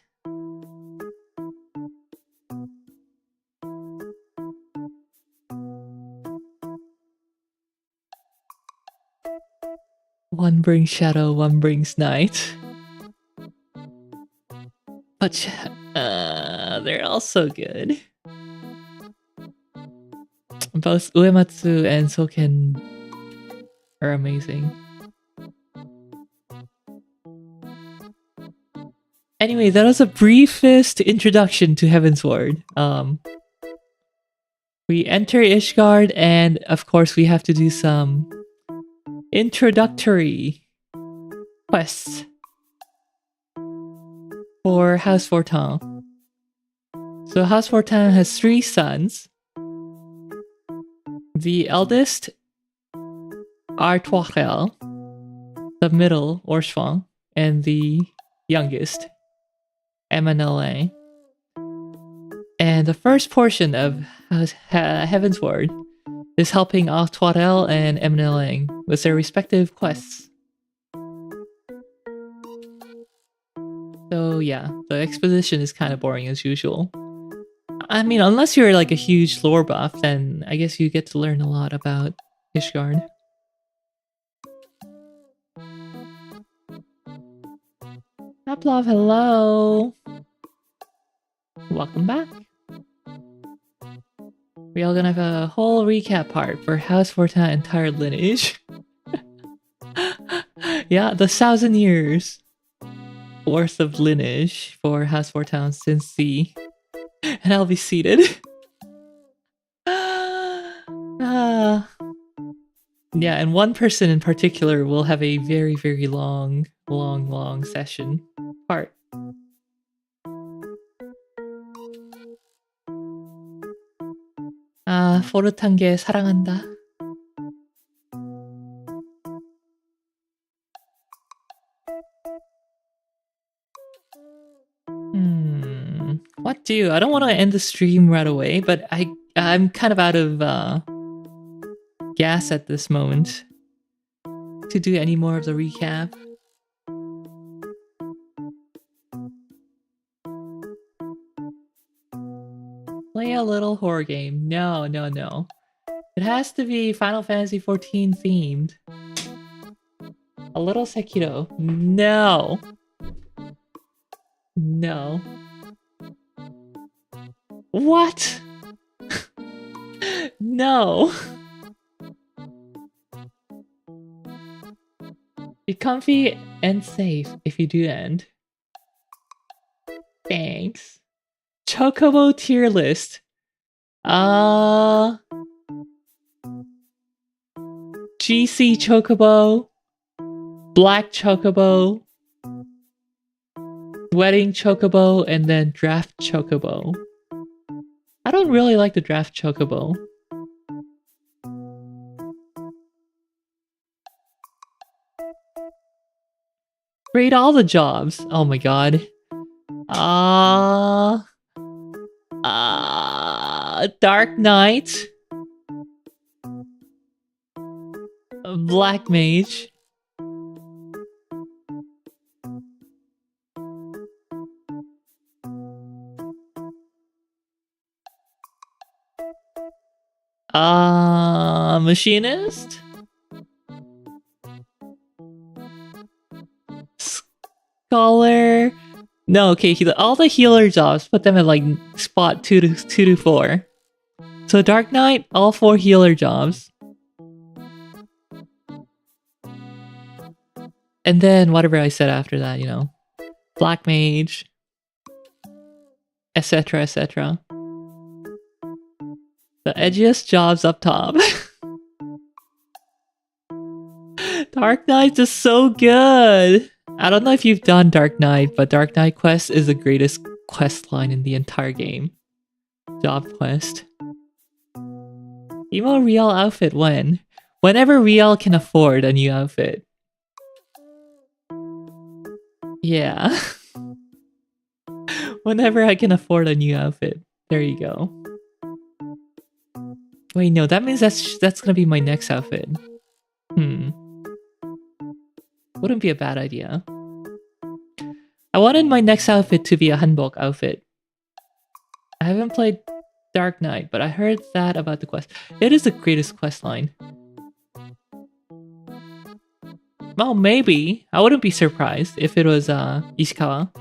Speaker 1: One brings shadow, one brings night. But they're also good. Both Uematsu and Soken are amazing. Anyway, that was a briefest introduction to Heavensward. We enter Ishgard, and of course we have to do some introductory quests for House Fortin. So House Fortin has 3 sons. The eldest, Artoirel, the middle, Orshfang, and the youngest, MNLA. And the first portion of Heavensward is helping Twaddle and Emnelang with their respective quests. So yeah, the exposition is kind of boring as usual. I mean, unless you're like a huge lore buff, then I guess you get to learn a lot about Ishgard. Uplove, hello! Welcome back. We are gonna have a whole recap part for House Fortin entire lineage. Yeah, the 1,000 years worth of lineage for House Fortin since the... And I'll be seated. Yeah, and one person in particular will have a very, very long session part. 포르탄게 사랑한다. What do? I don't want to end the stream right away, but I'm kind of out of gas at this moment to do any more of the recap. Play a little horror game. No. It has to be Final Fantasy XIV themed. A little Sekiro. No. What? No. Be comfy and safe if you do end. Thanks. Chocobo tier list. GC Chocobo, Black Chocobo, Wedding Chocobo, and then Draft Chocobo. I don't really like the Draft Chocobo. Rate all the jobs. Oh my god. Dark Knight, Black Mage, Machinist, Scholar. No, okay, all the healer jobs, put them at like spot 2 to 4. So Dark Knight, all 4 healer jobs. And then whatever I said after that, you know. Black Mage, etc, etc. The edgiest jobs up top. Dark Knight's just so good! I don't know if you've done Dark Knight, but Dark Knight Quest is the greatest quest line in the entire game. Job quest. Emo Riel outfit when? Whenever Riel can afford a new outfit. Yeah. Whenever I can afford a new outfit. There you go. Wait, no, that means that's gonna be my next outfit. Wouldn't be a bad idea. I wanted my next outfit to be a hanbok outfit. I haven't played Dark Knight, but I heard that about the quest. It is the greatest quest line. Well, maybe. I wouldn't be surprised if it was Ishikawa.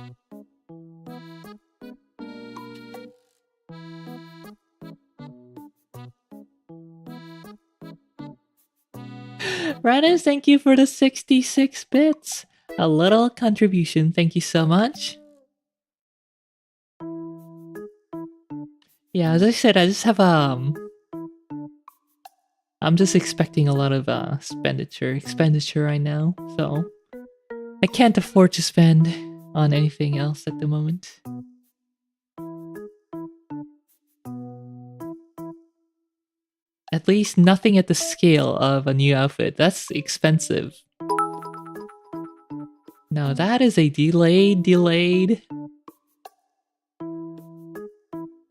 Speaker 1: Ranus, thank you for the 66 bits. A little contribution, thank you so much. Yeah, as I said, I just have I'm just expecting a lot of expenditure right now, so I can't afford to spend on anything else at the moment. At least nothing at the scale of a new outfit. That's expensive. No, that is a delayed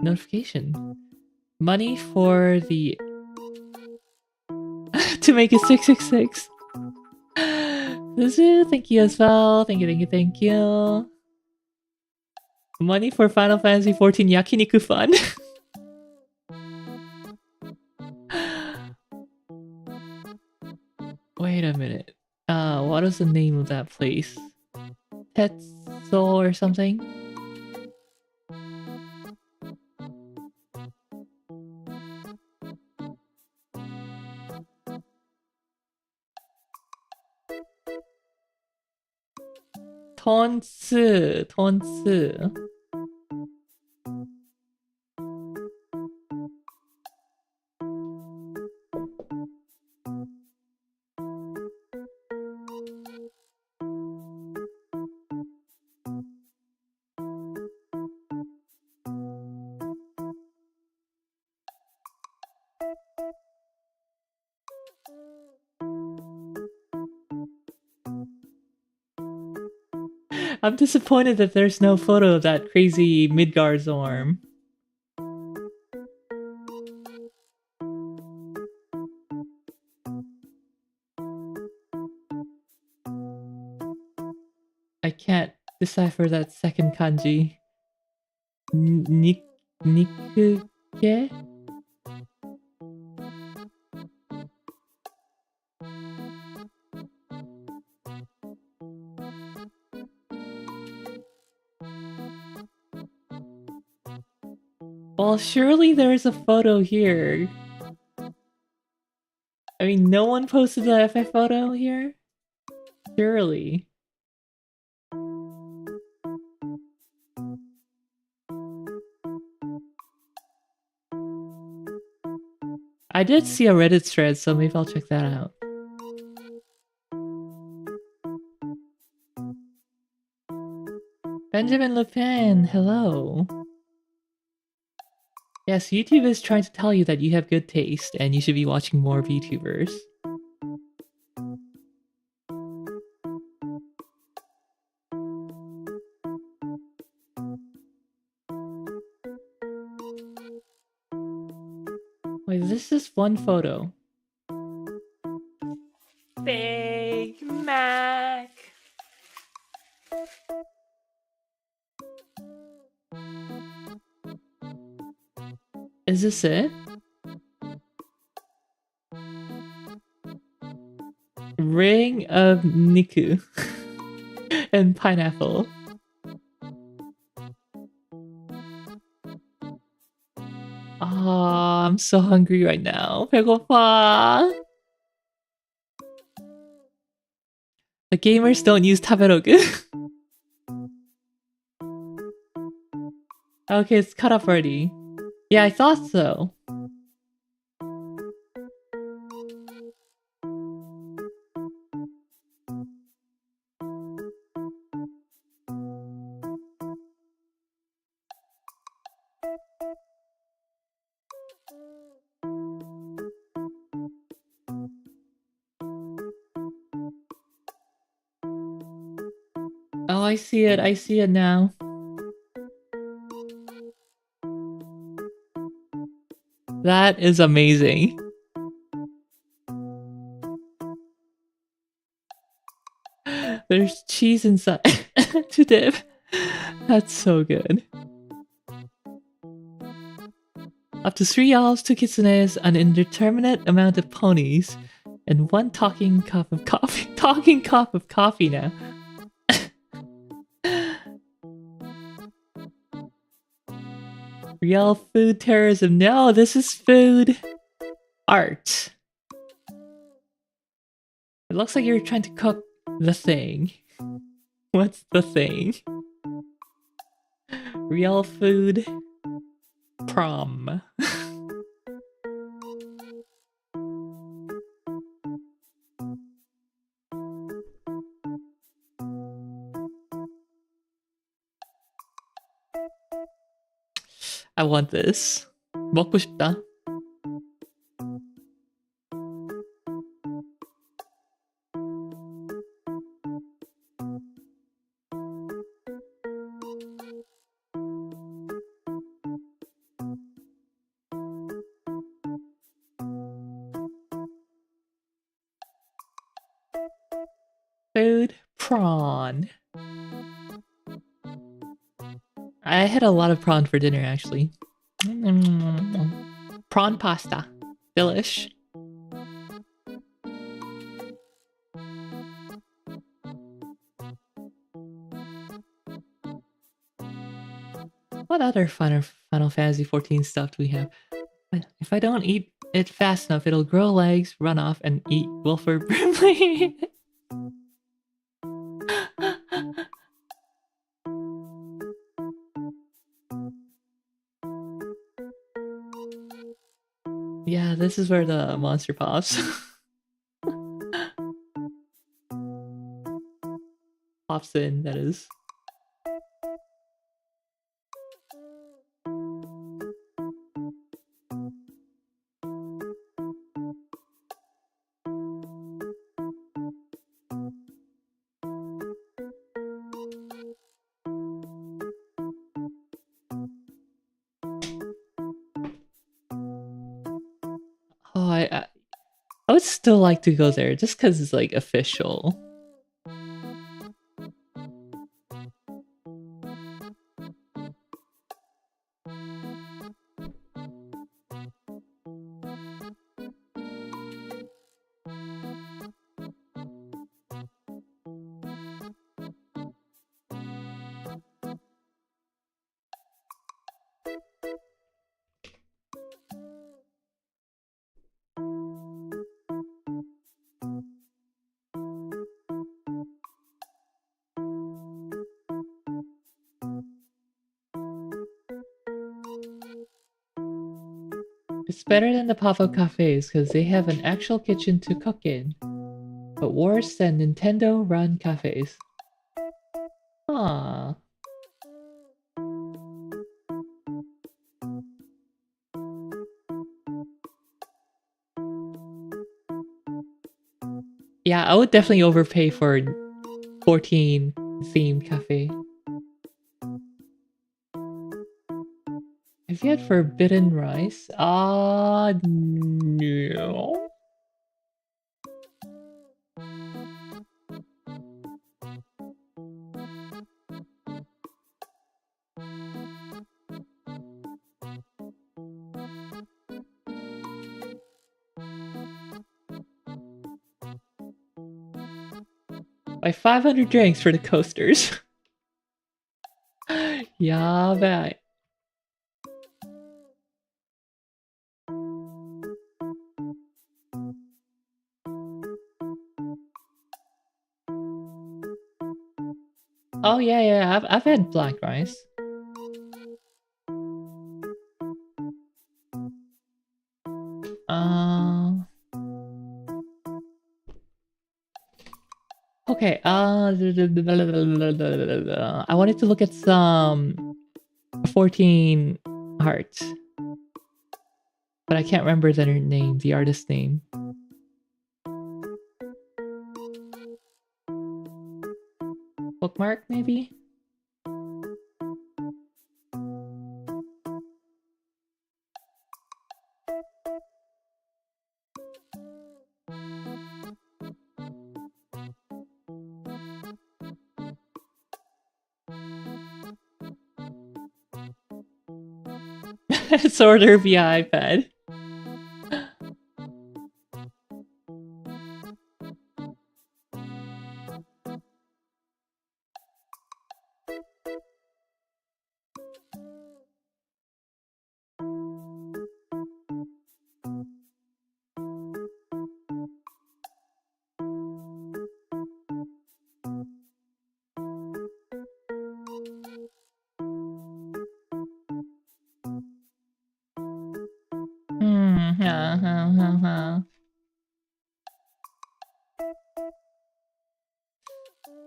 Speaker 1: notification. Money for the to make it 666. Thank you as well. Thank you, thank you, thank you. Money for Final Fantasy 14 Yakiniku fun. Wait a minute. What is the name of that place? Tetsuo or something? Tonsu. I'm disappointed that there's no photo of that crazy Midgard's arm. I can't decipher that second kanji. Nikuge? Well, surely there's a photo here. I mean, no one posted the FF photo here? Surely. I did see a Reddit thread, so maybe I'll check that out. Benjamin Le Pen, hello. Yes, YouTube is trying to tell you that you have good taste and you should be watching more VTubers. Wait, this is one photo.
Speaker 2: Big Mac.
Speaker 1: Is this it? Ring of Niku. And pineapple. Ah, I'm so hungry right now. 배고파. The gamers don't use taberogu. Okay, it's cut off already. Yeah, I thought so. Oh, I see it. I see it now. That is amazing. There's cheese inside to dip. That's so good. Up to 3 owls, 2 kitsunes, an indeterminate amount of ponies, and 1 talking cup of coffee. Talking cup of coffee now. Real food terrorism. No, this is food art. It looks like you're trying to cook the thing. What's the thing? Real food prom. I want this. 먹고 싶다. Food prawn. I had a lot of prawn for dinner actually. Prawn pasta. Delish. What other Final Fantasy 14 stuff do we have? If I don't eat it fast enough, it'll grow legs, run off, and eat Wilford Brimley. Yeah, this is where the monster pops. Pops in, that is. Oh, I would still like to go there just because it's like official. It's better than the pop-up cafes because they have an actual kitchen to cook in, but worse than Nintendo-run cafes. Ah. Yeah, I would definitely overpay for 14 themed cafe. Have you had forbidden rice? No. By 500 drinks for the coasters. Yeah, bad. Oh yeah, I've had black rice. Okay, I wanted to look at some 14 hearts. But I can't remember their name, the artist's name. Bookmark, maybe? Sorter via iPad.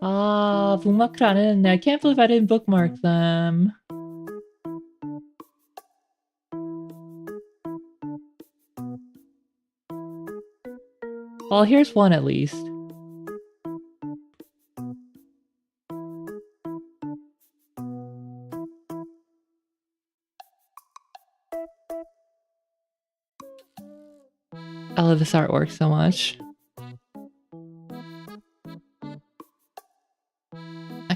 Speaker 1: Ah, bookmarkra는. I can't believe I didn't bookmark them. Well, here's one at least. I love this artwork so much.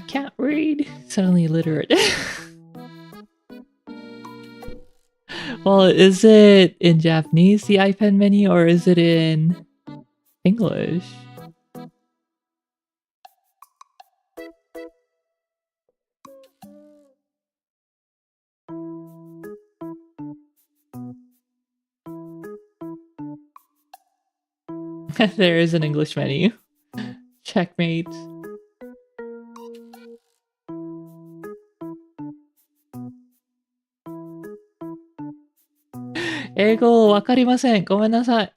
Speaker 1: Can't read. Suddenly illiterate. Well, is it in Japanese, the iPad mini, or is it in English? There is an English menu. Checkmate. Eigo わかりません。ごめんなさい。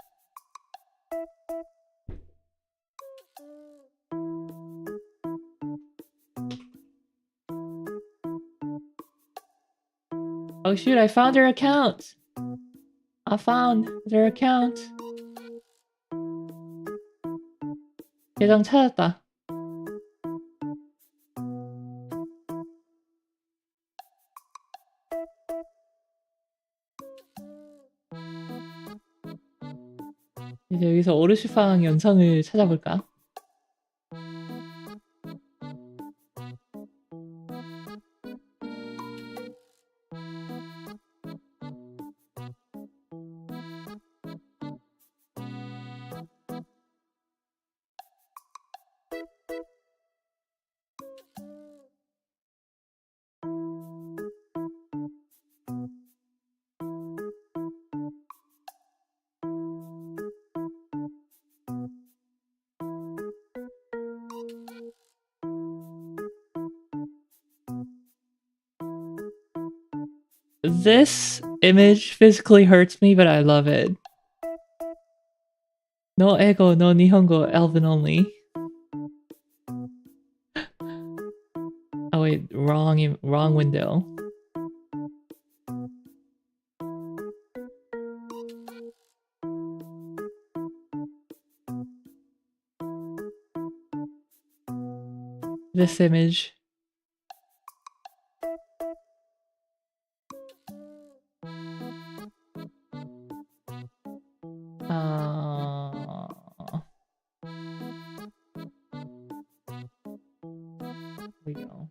Speaker 1: Oh shoot, I found their account! I found their account. 계정 찾았다. 이제 여기서 오르시팡 영상을 찾아볼까? This image physically hurts me, but I love it. No ego, no nihongo, Elven only. Oh wait, wrong window. This image. Here we go.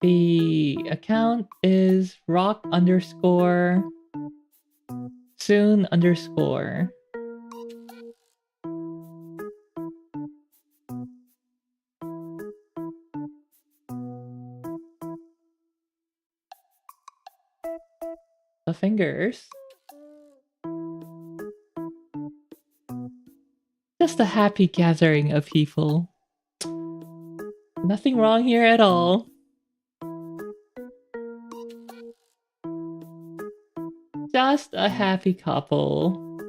Speaker 1: The account is rock_soon_. The fingers. Just a happy gathering of people. Nothing wrong here at all. Just a happy couple.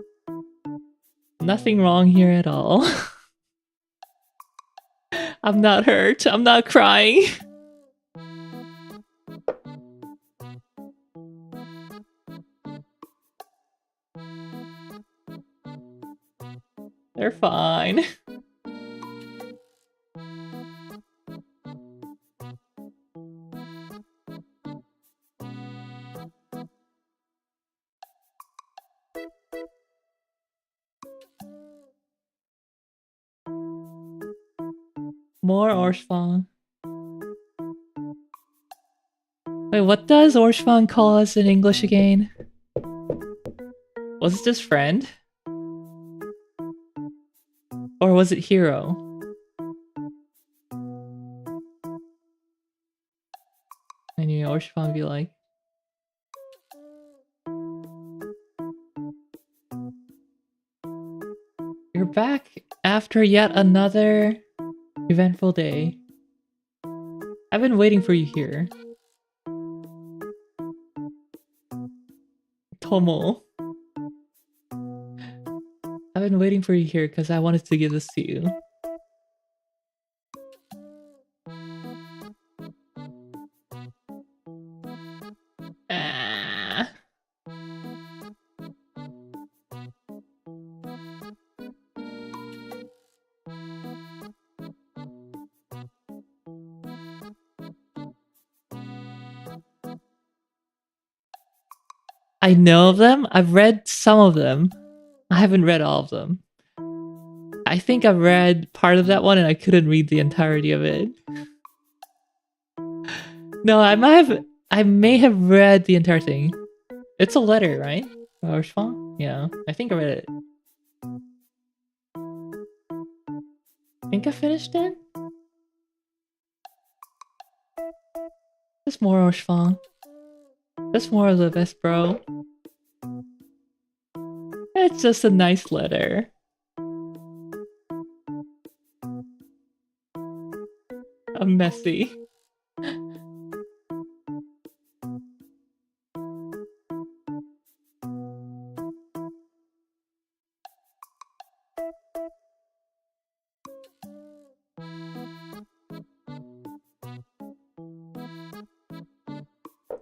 Speaker 1: Nothing wrong here at all. I'm not hurt. I'm not crying. They're fine. More Orshfang. Wait, what does Orshfang call us in English again? Was it just friend? Or was it hero? I knew Orshfang would be like. You're back after yet another eventful day. I've been waiting for you here. Tomo. I've been waiting for you here because I wanted to give this to you. Ah. I know of them. I've read some of them. I haven't read all of them. I think I've read part of that one and I couldn't read the entirety of it. No, I may have read the entire thing. It's a letter, right? Orshfang? Yeah, I think I read it. I think I finished it? Just more Orshfang. Just more of the best, bro. It's just a nice letter. I'm messy.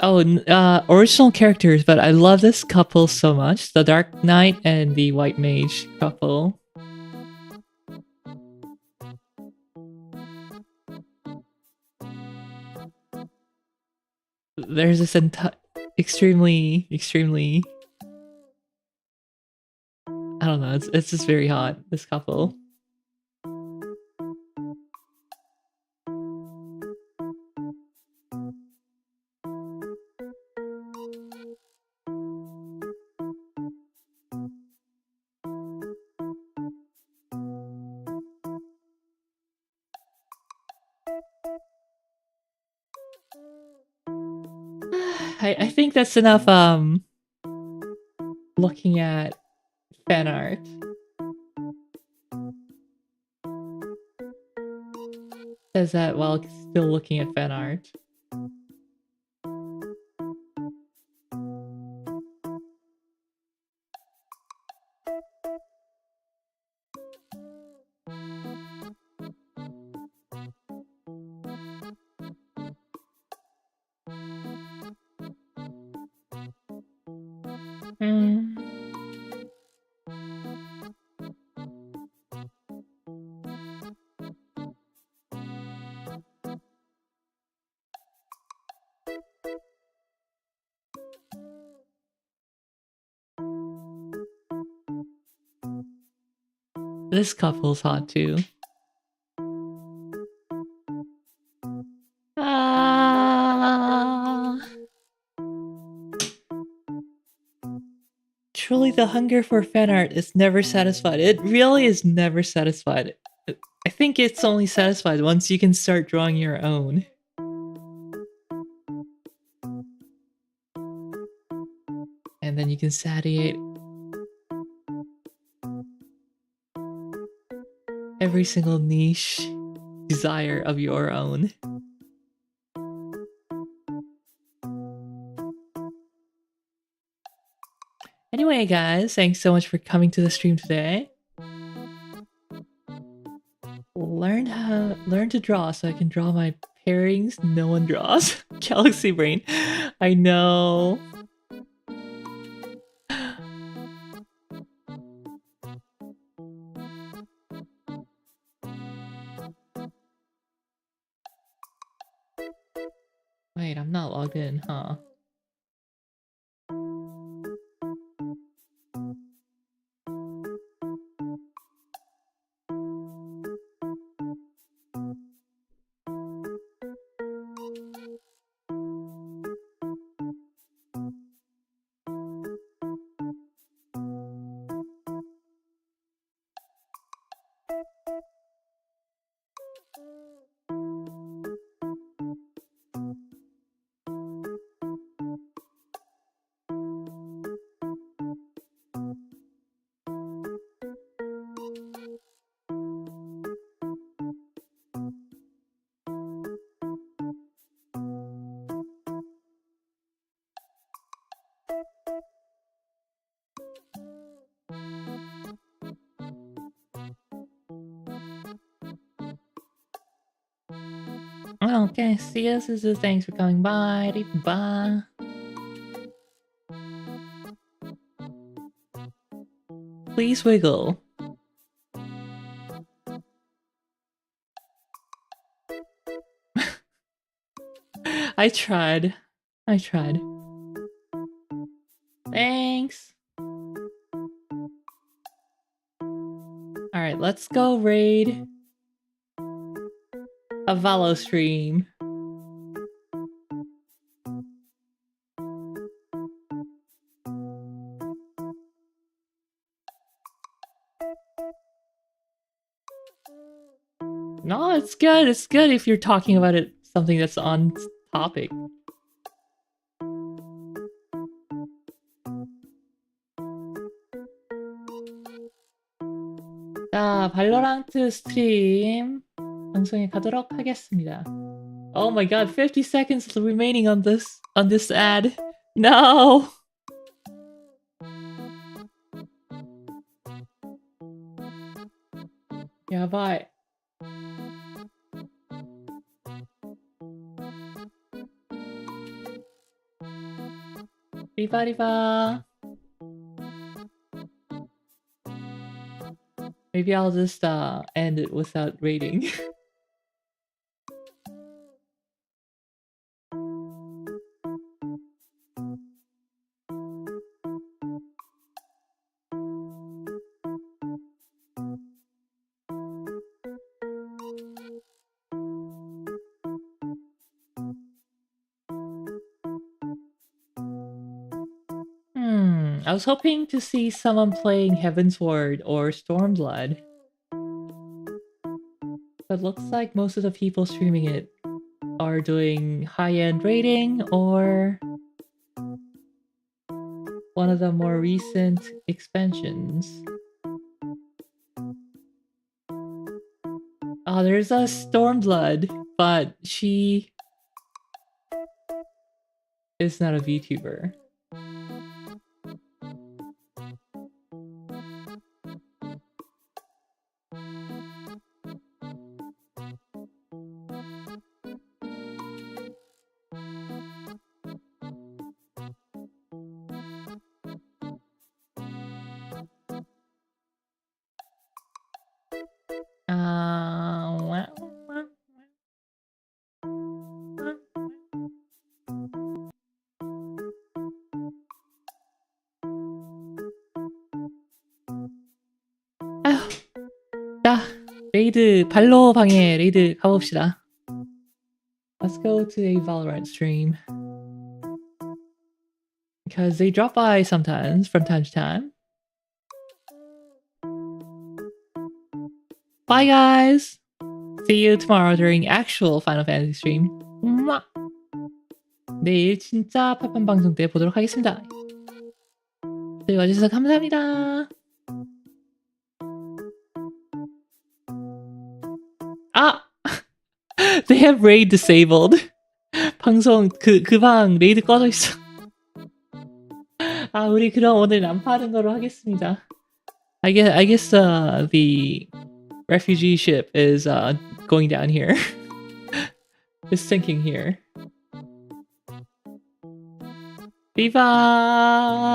Speaker 1: Oh, original characters, but I love this couple so much. The Dark Knight and the White Mage couple. There's this extremely... I don't know, it's just very hot, this couple. I think that's enough, looking at fan art. Says that while still looking at fan art. This couple's hot too. Truly, the hunger for fan art is never satisfied. It really is never satisfied. I think it's only satisfied once you can start drawing your own. And then you can satiate every single niche desire of your own. Anyway, guys, thanks so much for coming to the stream today. Learn to draw so I can draw my pairings no one draws. Galaxy Brain. I know. Wait, I'm not logged in, huh? Okay, see you, Suzu. Thanks for coming by. Bye. Please wiggle. I tried. Thanks. Alright, let's go raid a Valo stream. No, it's good. It's good if you're talking about it, something that's on topic. 자, 발로란트 스트림 방송에 가도록 하겠습니다. Oh my god, 50 seconds remaining on this ad. No. 야바이. 리바리바. Maybe I'll just end it without rating. I was hoping to see someone playing Heavensward or Stormblood. But looks like most of the people streaming it are doing high-end rating or one of the more recent expansions. Oh, there's a Stormblood, but she is not a VTuber. 자, 레이드 발로 방에 레이드 가봅시다. Let's go to a Valorant stream. Because they drop by sometimes, from time to time. Bye guys! See you tomorrow during actual Final Fantasy stream. 내일 진짜 팝판 방송 때 보도록 하겠습니다. 저희 와주셔서 감사합니다. 아! They have raid disabled. 방송 그 방 레이드 꺼져 있어. 아, 우리 그럼 오늘 난파하는 거로 하겠습니다. I guess the refugee ship is going down here. It's sinking here. Viva!